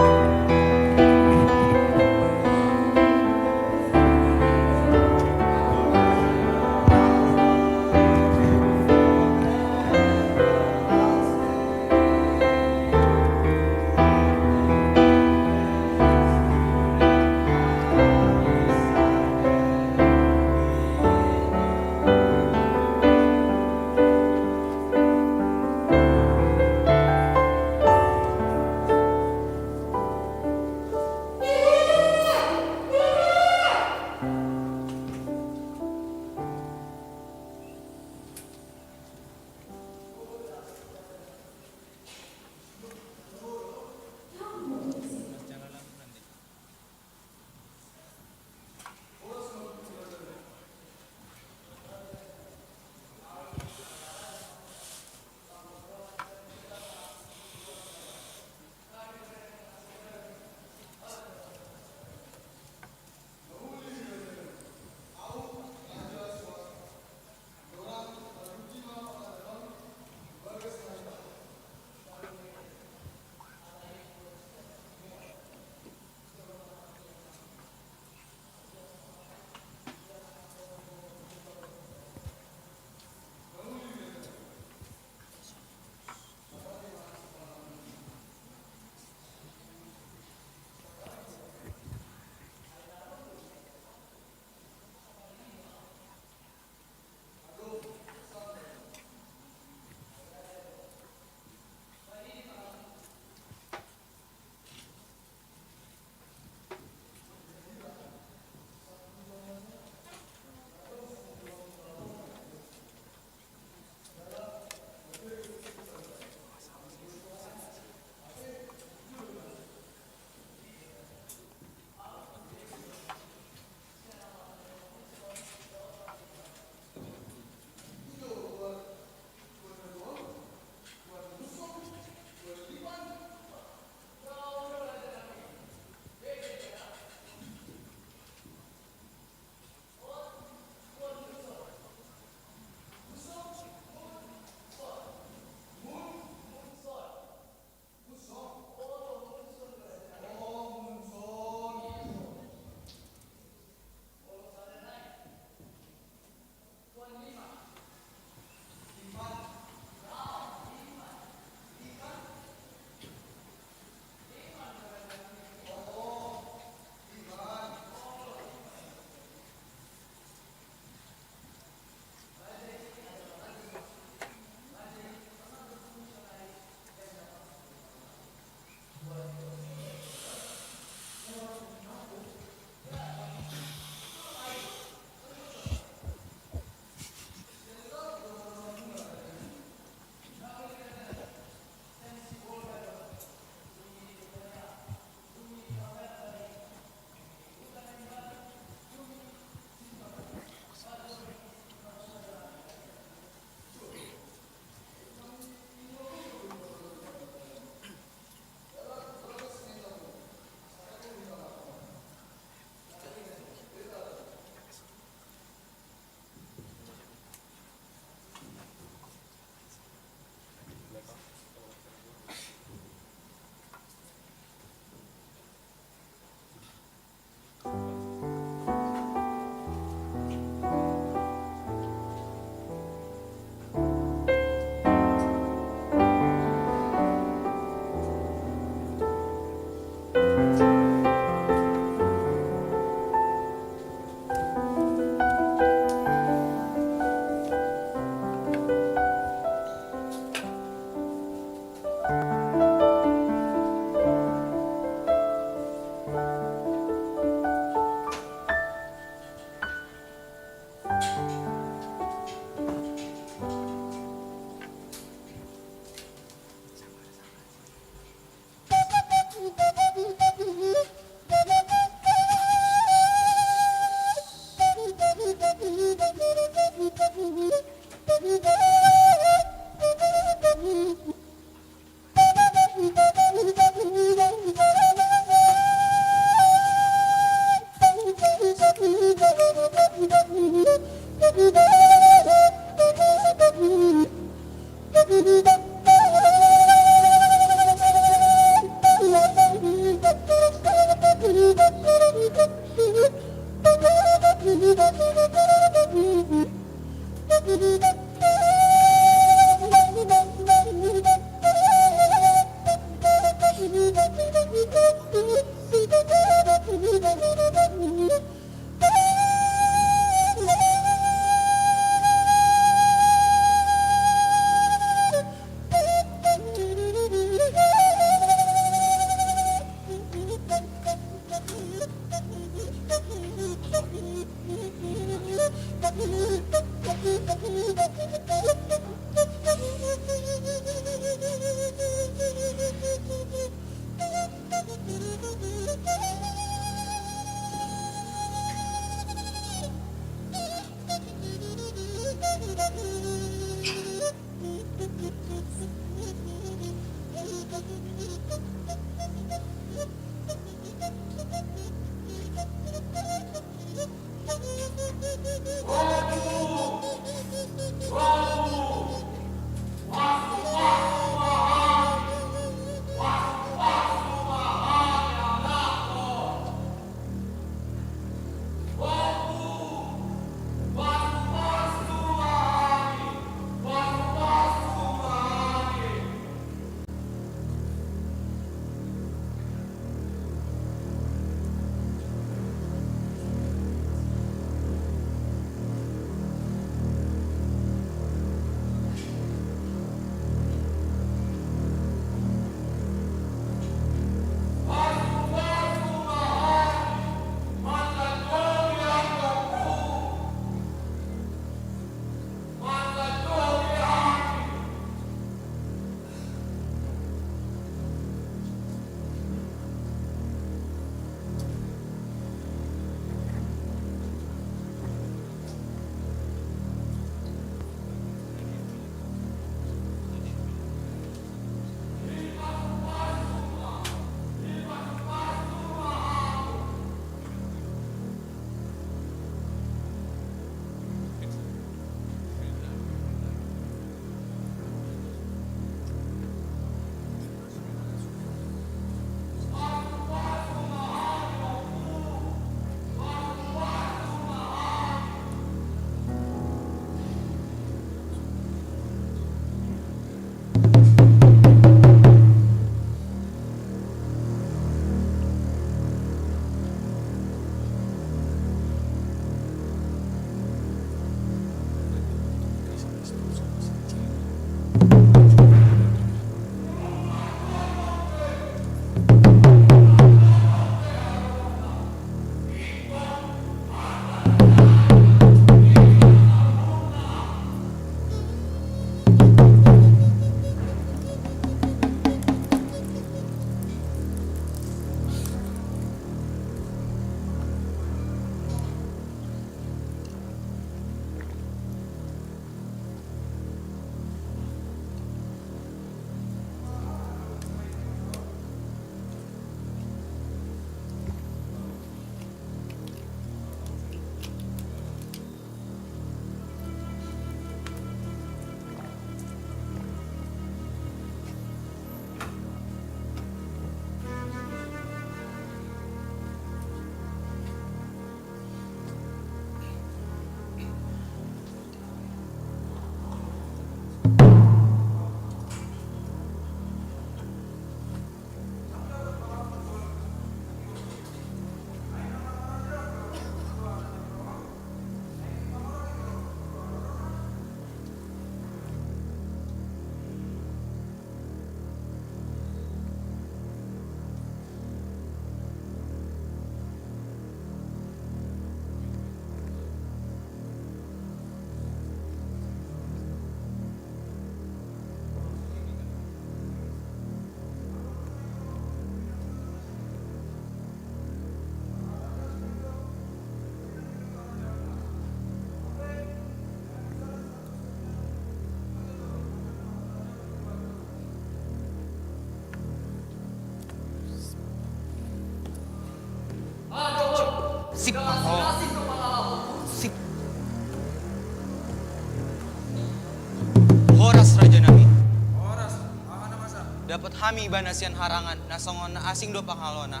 dapat hami banasian harangan nasongon na asing do pangalona.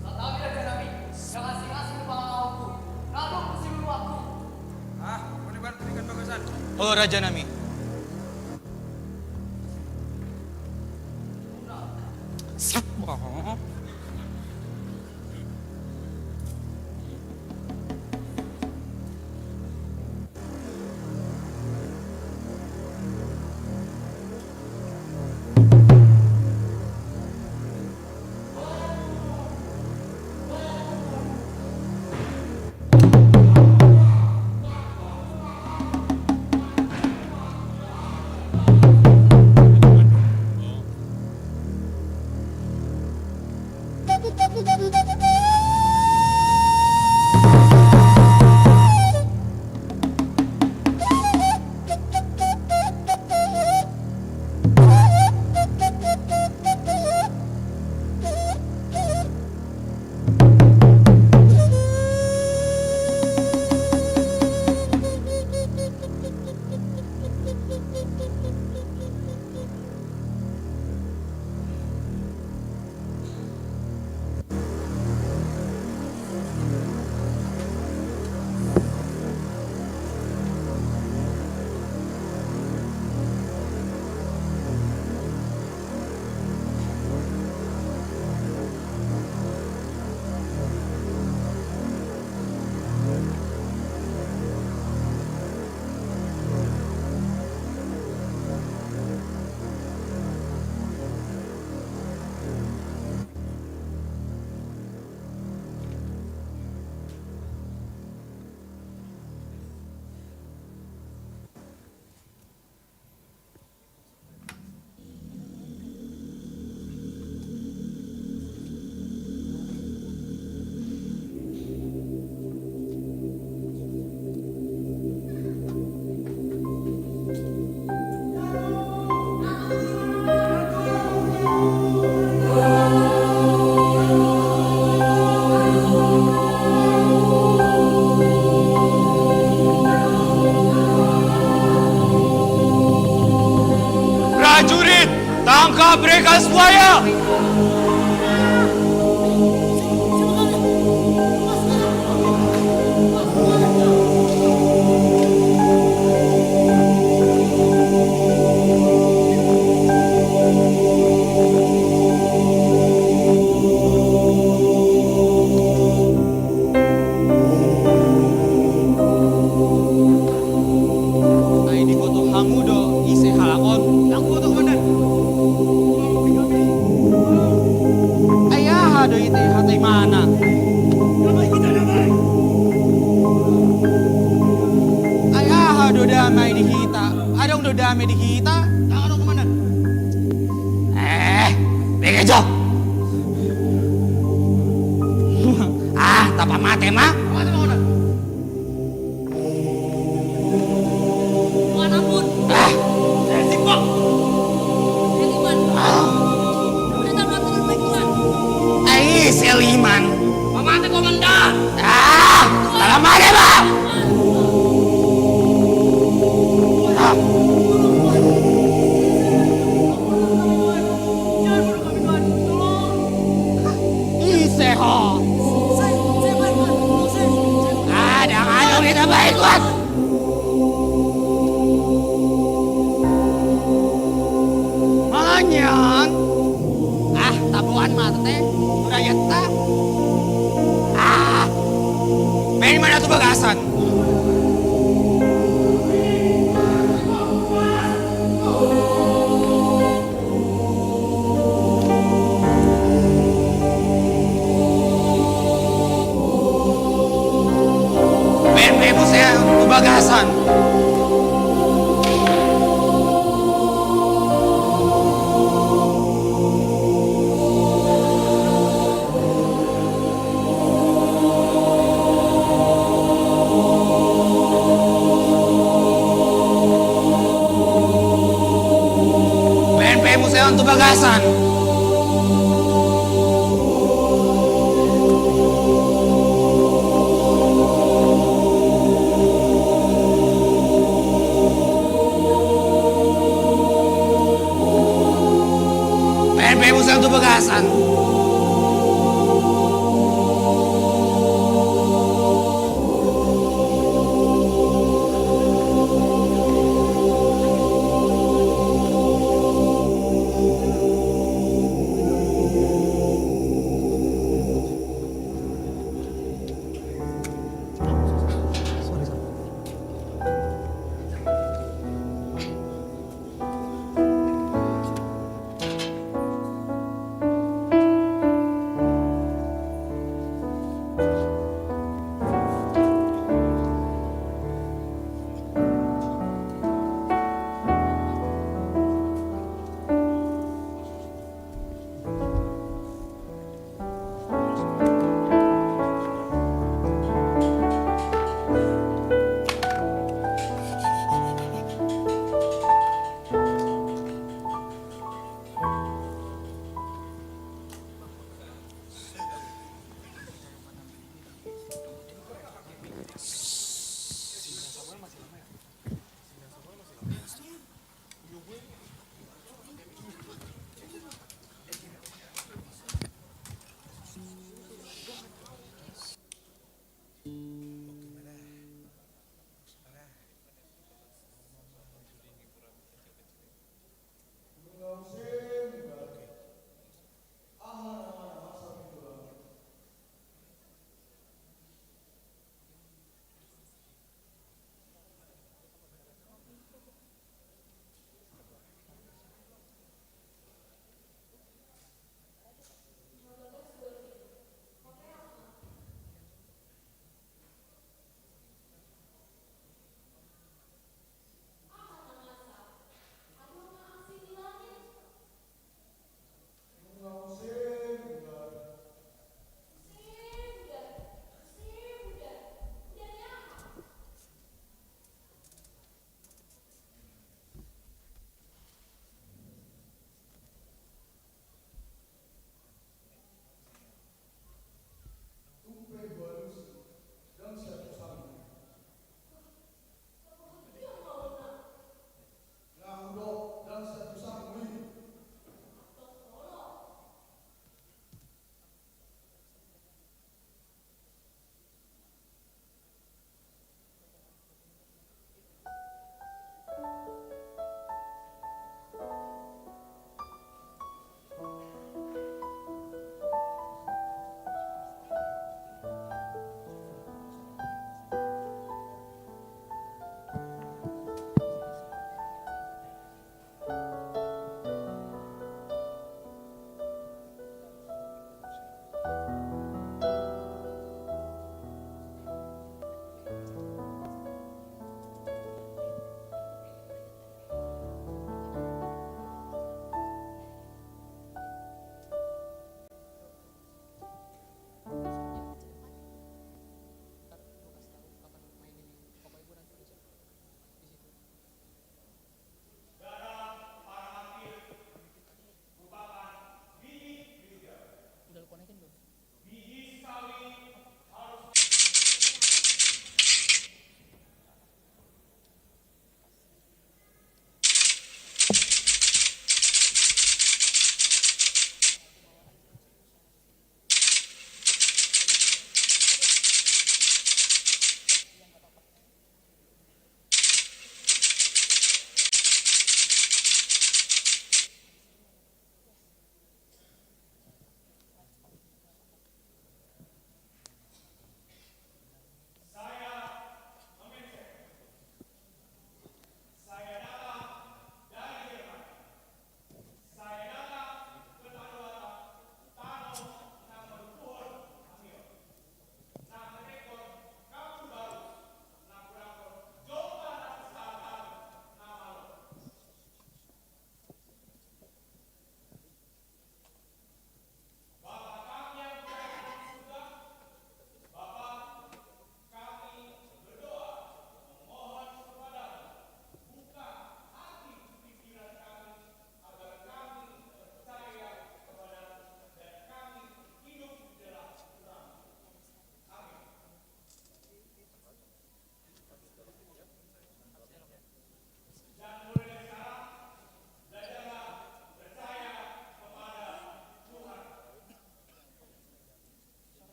Satawi aja nami, yang asing-asing pangalaku, nado musim aku. Peniban berikan bagasan. Oh Raja Nami. Prajurit, tangkap mereka semuanya. Damai di kita, tangan dong komandan. Begejo. Tapa mate mah. Mati komandan. Tuhan ampun. Simpok. Seliman. Kita mati dengan baik Tuhan. Seliman. Mati komandan. Tapa mate mah. Manyan. Tabuhan mata teh. Udah yeta. Main mana tuh bagasan? Main saya tuh bagasan. Saya untuk bagasan. pembalasan.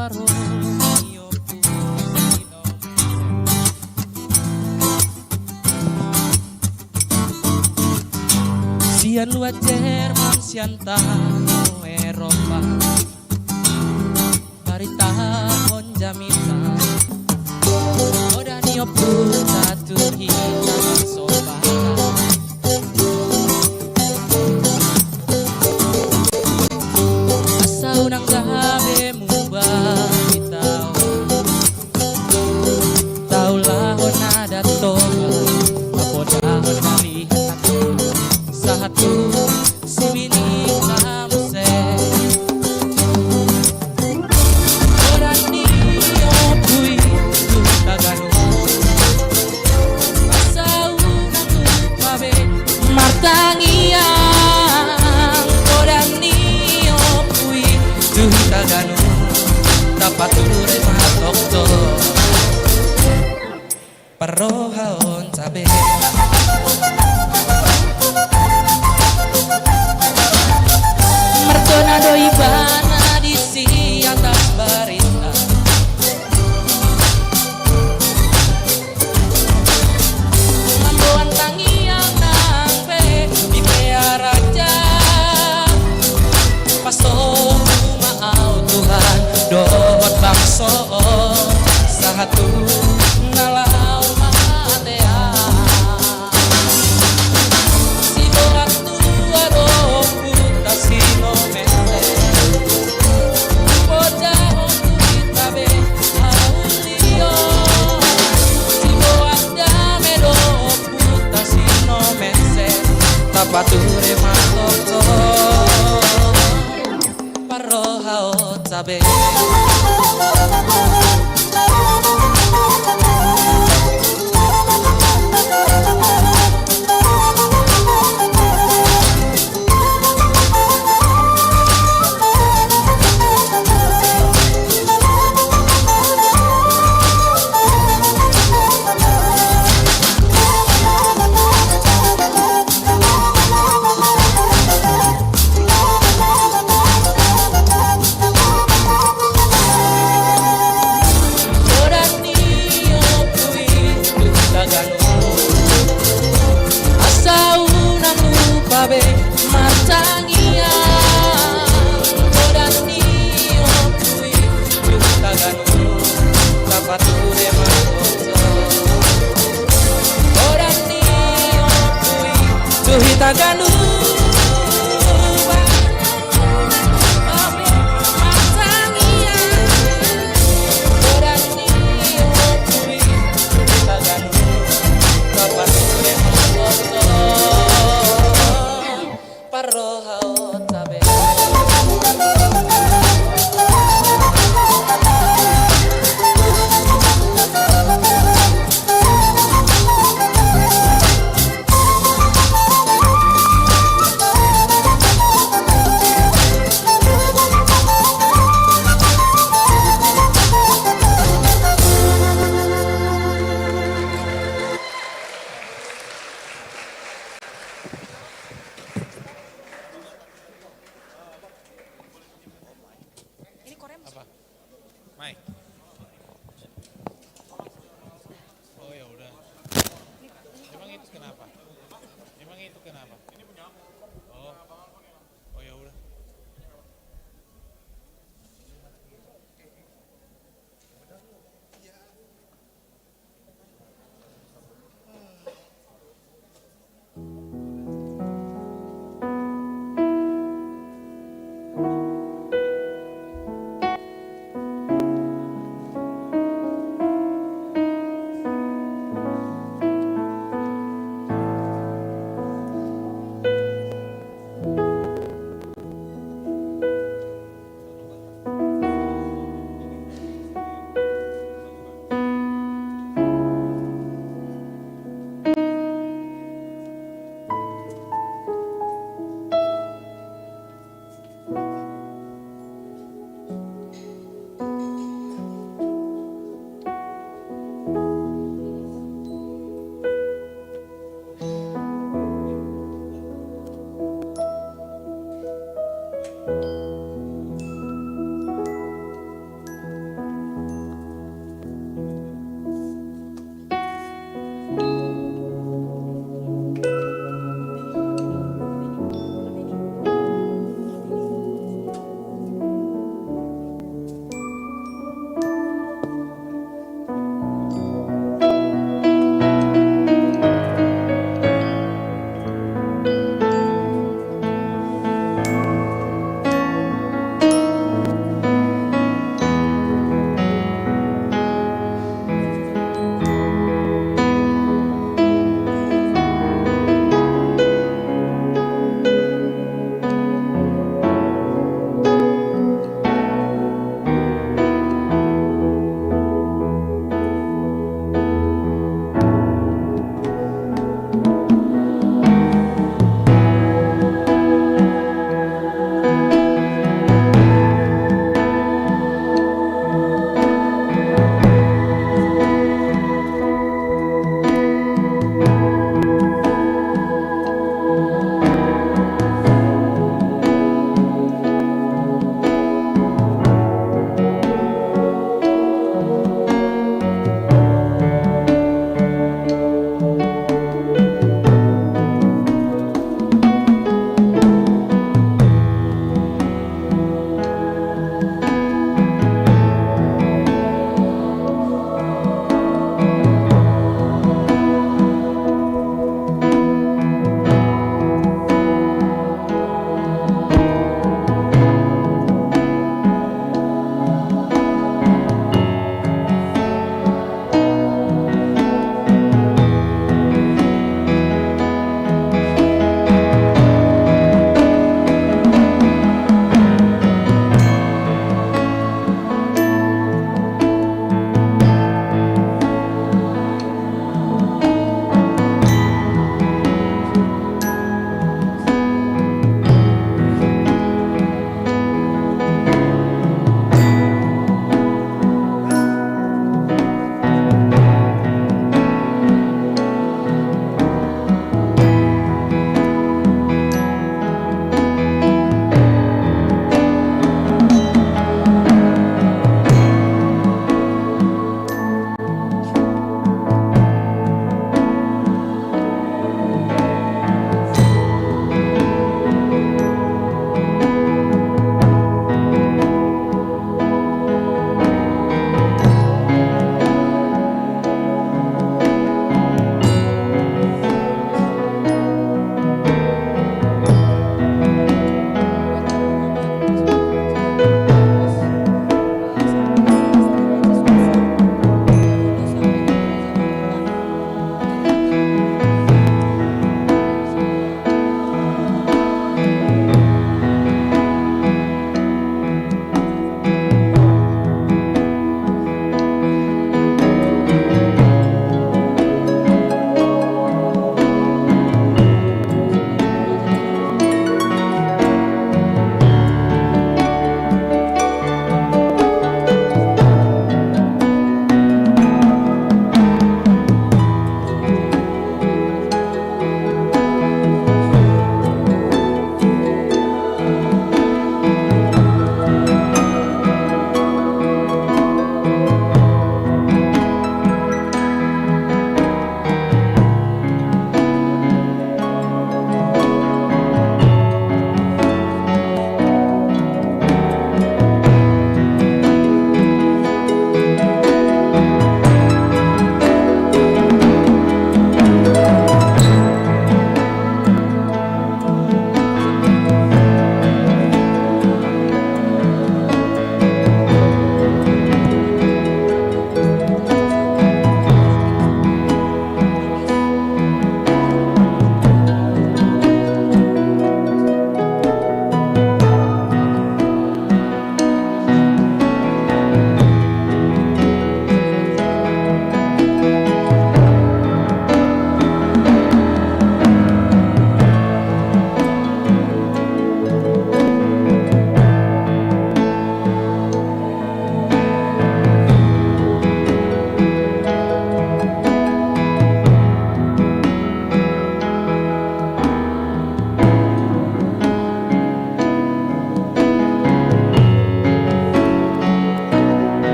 paro mio sian luar Jerman sian tano Eropa barita konjamita oda nio puta tuhita sopa asa unang gabe mubah tau lahon ada toga apodahon malihat satu si bini kamse orang niyo pui tu tagano asa unang upabe martangiang orang niyo pui tu tagano tapature matokto parohaon sabe mertona doi bana di si atas barita mamboan tangiang nangpe di pea raja pasto maau Tuhan dohot bangso sahatu nalau mahatea si boat tua ropu tasino mente poda okutabe aulio si boat dame ropu tasino mente tapature matoko paroha otabe martangia orang niyo pui tagano tapature makoto orang niyo pui tuhi tagano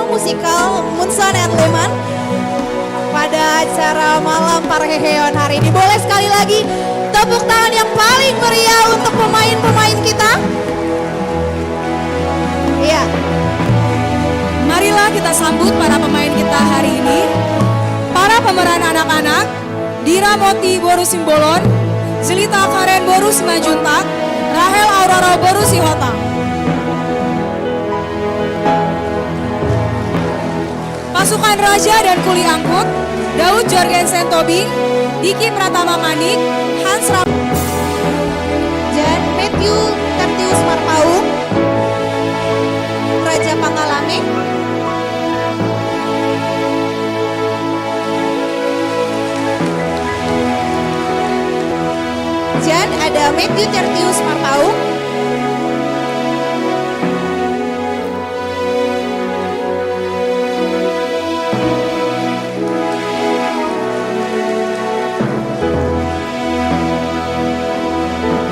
musikal Munson and Leman pada acara malam Parheheon hari ini. Boleh sekali lagi tepuk tangan yang paling meriah untuk pemain-pemain kita. Iya. Marilah kita sambut para pemain kita hari ini. Para pemeran anak-anak, Dira Moti Boru Simbolon, Zelita Karen Boru Simanjuntak, Rahel Aurora Boru Sihotang. Pasukan Raja dan Kuli Angkut, Daud Jorgensen Tobing, Diki Pratama Manik, Hans Ram, dan Matthew Tertius Marpaung, Raja Pangalame, dan ada Matthew Tertius Marpaung,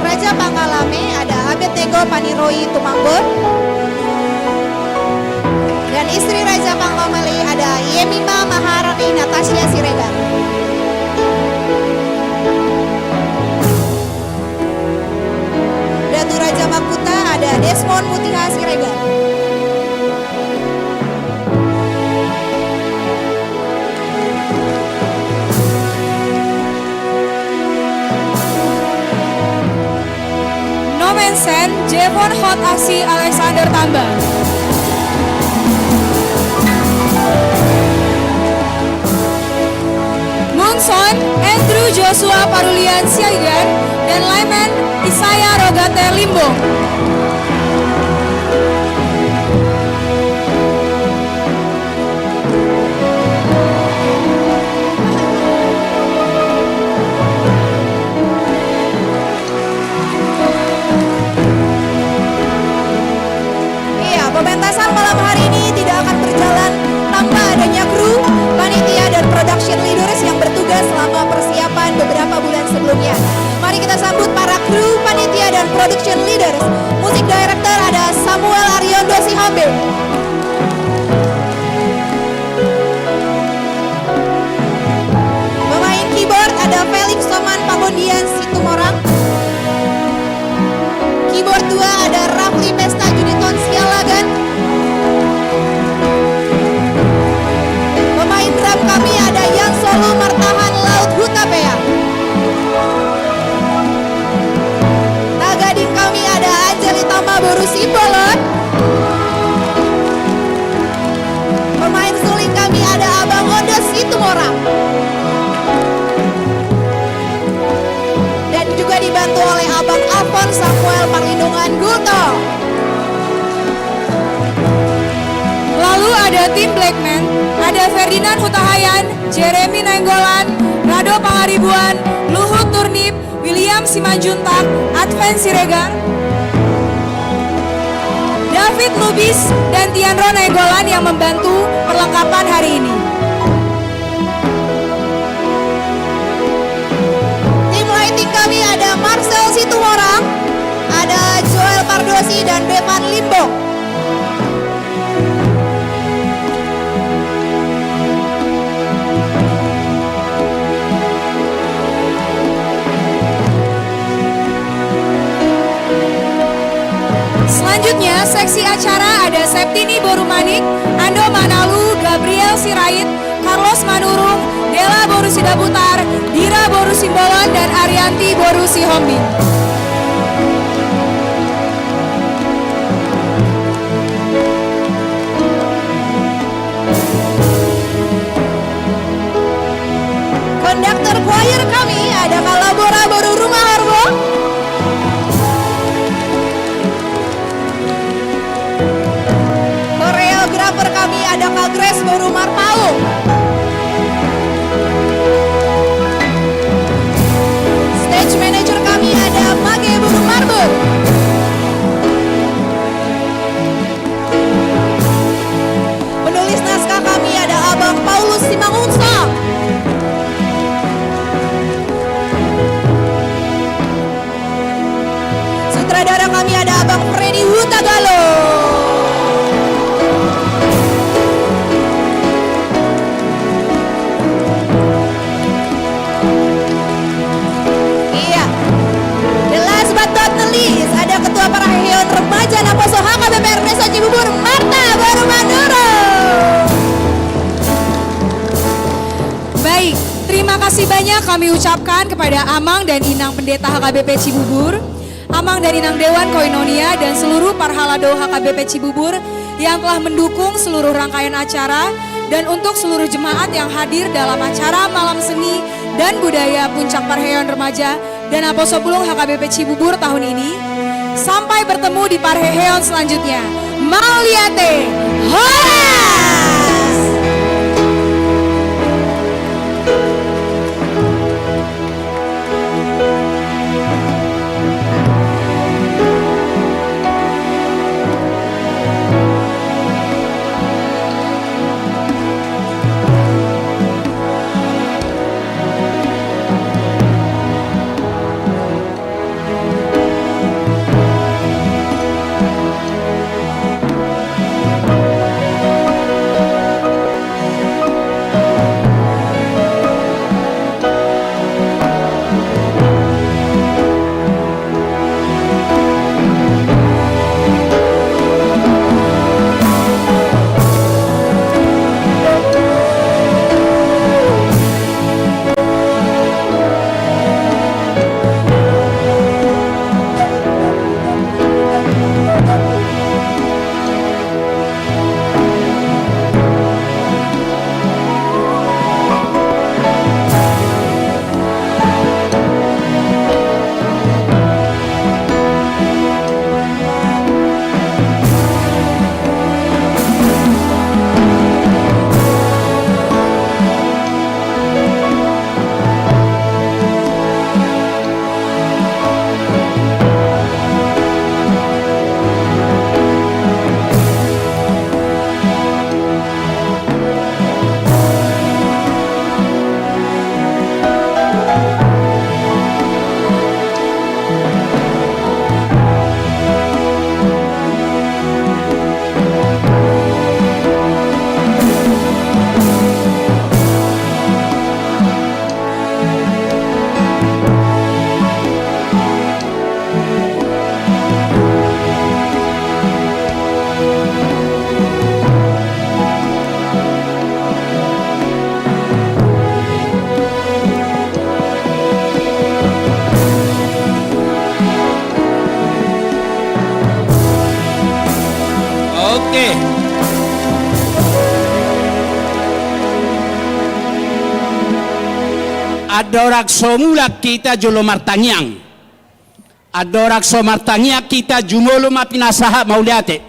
Raja Pangalame ada Abednego Paniroi Tumanggon, dan istri Raja Pangalame ada Yemima Maharani Natasha Siregar. Datu Raja Makuta ada Desmond Mutiha Siregar. Nomensen Jevon Hot Asi Alexander Tambah. Munson Andrew Joshua Parulian Siagan dan Leman Isaya Rogate Limbong. Pementasan malam hari ini tidak akan berjalan tanpa adanya kru, panitia, dan production leaders yang bertugas selama persiapan beberapa bulan sebelumnya. Mari kita sambut para kru, panitia, dan production leaders. Musik director ada Samuel Aryondo Sihambe. Pemain keyboard ada Felix Soman Pagondian Situmorang. Keyboard 2 ada Rafli Pesta Juniton Sialagan. Pemain drum kami ada Yang Solo Martahan Laut Hutapea. Nagading kami ada Angelita Maboru Simbolon. Pemain suling kami ada Abang Ondo Situmorang. Dan juga dibantu oleh Abang Alphon Samuel Perlindungan Gulto. Lalu ada tim Blackman, ada Ferdinand Hutahayan, Jeremy Nainggolan, Rado Pangaribuan, Luhut Turnip, William Simanjuntak, Advent Siregar, David Lubis, dan Tianro Nainggolan yang membantu perlengkapan hari ini. Tim lighting kami ada Marcel Situmorang, ada Joel Pardosi, dan Bevan Limbong. Selanjutnya, seksi acara ada Septini Borumanik, Ando Manalu, Gabriel Sirait, Carlos Manurung, Dela Boru Sidaputar, Dira Boru Simbolon, dan Arianti Boru Sihombing. Konduktor choir kami ada Kalabora Boru Rumah Harbo. Koreografer kami ada Kak Grace Boru Marpaung. Stage manager kami ada Mage Boru Marbun. Penulis naskah kami ada Abang Paulus Simangunsa. Sutradara kami ada Abang Freddy Hutagalo. kami ucapkan kepada Amang dan Inang Pendeta HKBP Cibubur, Amang dan Inang Dewan Koinonia, dan seluruh Parhalado HKBP Cibubur yang telah mendukung seluruh rangkaian acara, dan untuk seluruh jemaat yang hadir dalam acara Malam Seni dan Budaya Puncak Parheon Remaja dan Aposobulung HKBP Cibubur tahun ini. Sampai bertemu di Parheon selanjutnya. Mauliate Horas! Adorak somulak kita julo martangyang. Adorak so martangyang kita jumolo mapinasaha mauliate.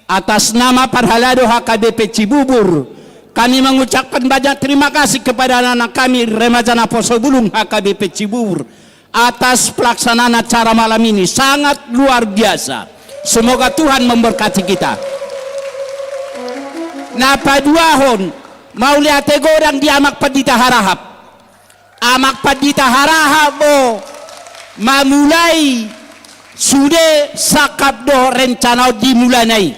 Atas nama Parhalado HKBP Cibubur, kami mengucapkan banyak terima kasih kepada anak kami remaja Aposobulung HKBP Cibubur atas pelaksanaan acara malam ini sangat luar biasa. Semoga Tuhan memberkati kita. Napa duahon mauliate gorang diamak padita harahap. Amak padita harahap mo mamulai sudah sakap do rencana dimulai.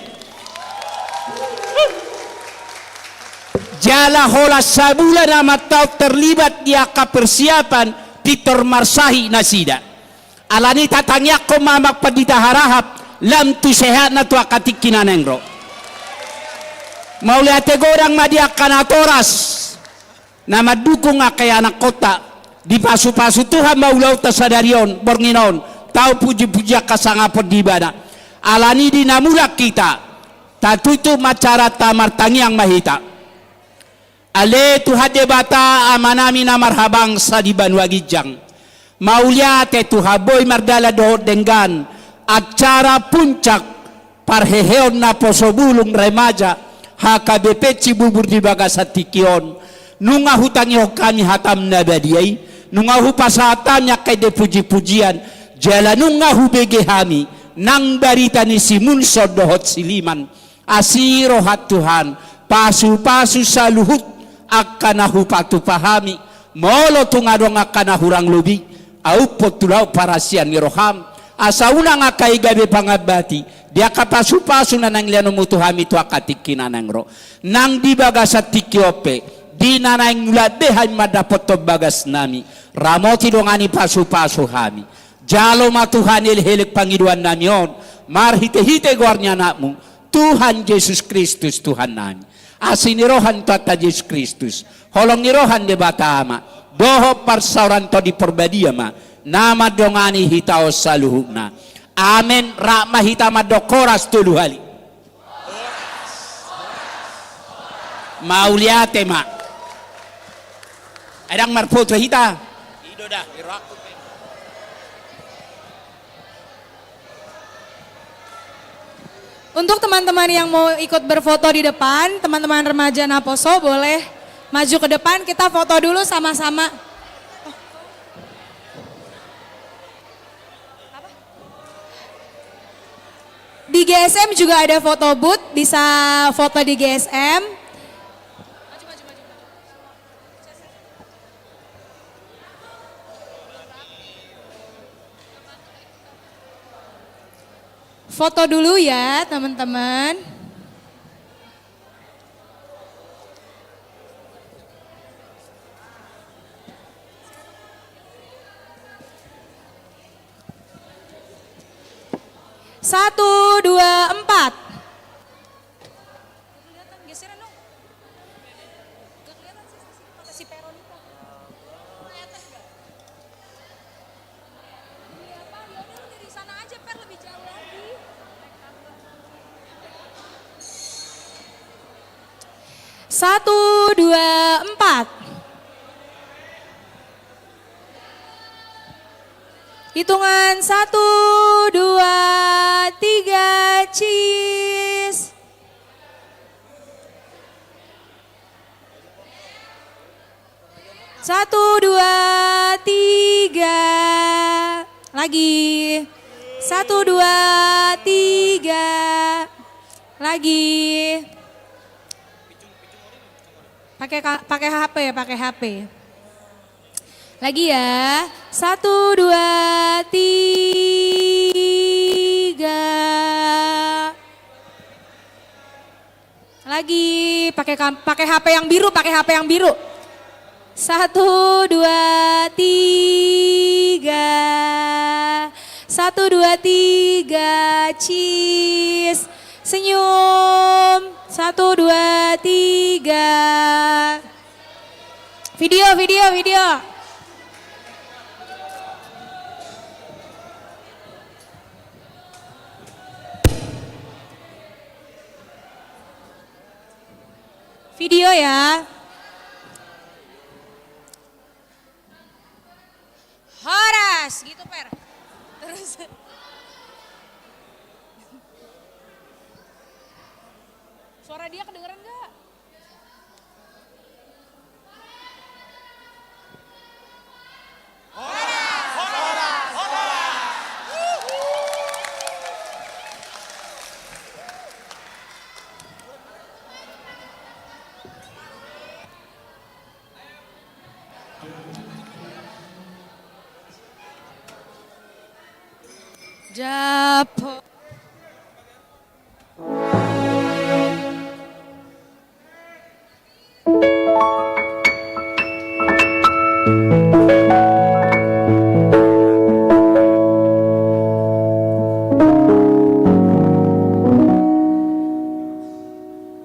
Jala hola sabulan amat tau terlibat di akap persiapan Peter Marsahi nasida. Alani tatangyak ko mamak padita harahap lam tu sehat na tu akatik kinanengro. Mauliate gorang madiakan atoras nama dukung akay anak kota di pasu-pasu Tuhan maulau tasadarion bornginon tau puji-puji kasangapod di bana alani dinamulak kita tatutu macara tamartangi yang mahita ale Tuhan debata amanami na marhabang sa di Banwagijang mauliate Tuhaboy mardala dohot denggan acara puncak Parheon Aposobulung remaja HKBP Cibubur di Bagasatikion nunga hutangi hokani hatam nabadiyai nunga hu pasatanya kay de puji-pujian jala nunga hu begehami nang barita ni simun sodohot siliman asiro hat Tuhan pasu-pasu sa luhut akan hu patu pahami molo tungadong akan hurang lubi au potulaw parasian ni roham asa unang akay gabi pangabati dia kapasu-pasu na nang liano mutuhami tu akatikinan nangro nang dibagasat tikiope di nanaing ladehan madapot to bagas nami ramoti dongani pasu-pasu hami jalo matuhan ilhilik pangiduan nami on marhite-hite guarnya nakmu Tuhan Yesus Kristus Tuhan nami asinirohan tata Yesus Kristus holong nirohan de batama doho parsauranto di perbadia ma nama dongani hitao saluhuna amin rahmah hitama dokoras tulu hali mauliate ma edang marfoto hita ido dah iraku. Untuk teman-teman yang mau ikut berfoto di depan, teman-teman remaja Naposo boleh maju ke depan, kita foto dulu sama-sama. Di GSM juga ada foto booth, bisa foto di GSM. Foto dulu ya teman-teman. Satu, dua, empat. Satu, dua, empat. Hitungan satu, dua, tiga, cheese. Satu, dua, tiga. Lagi. Satu, dua, tiga. Lagi. Pakai HP ya, pakai HP. Lagi ya. Satu, dua, tiga. Lagi. Pakai HP yang biru, pakai HP yang biru. Satu, dua, tiga. Satu, dua, tiga. Cheese. Senyum. Satu, dua, tiga. Video. Video ya. Horas, gitu Per. Terus. Suara dia kedengeran gak? Japo.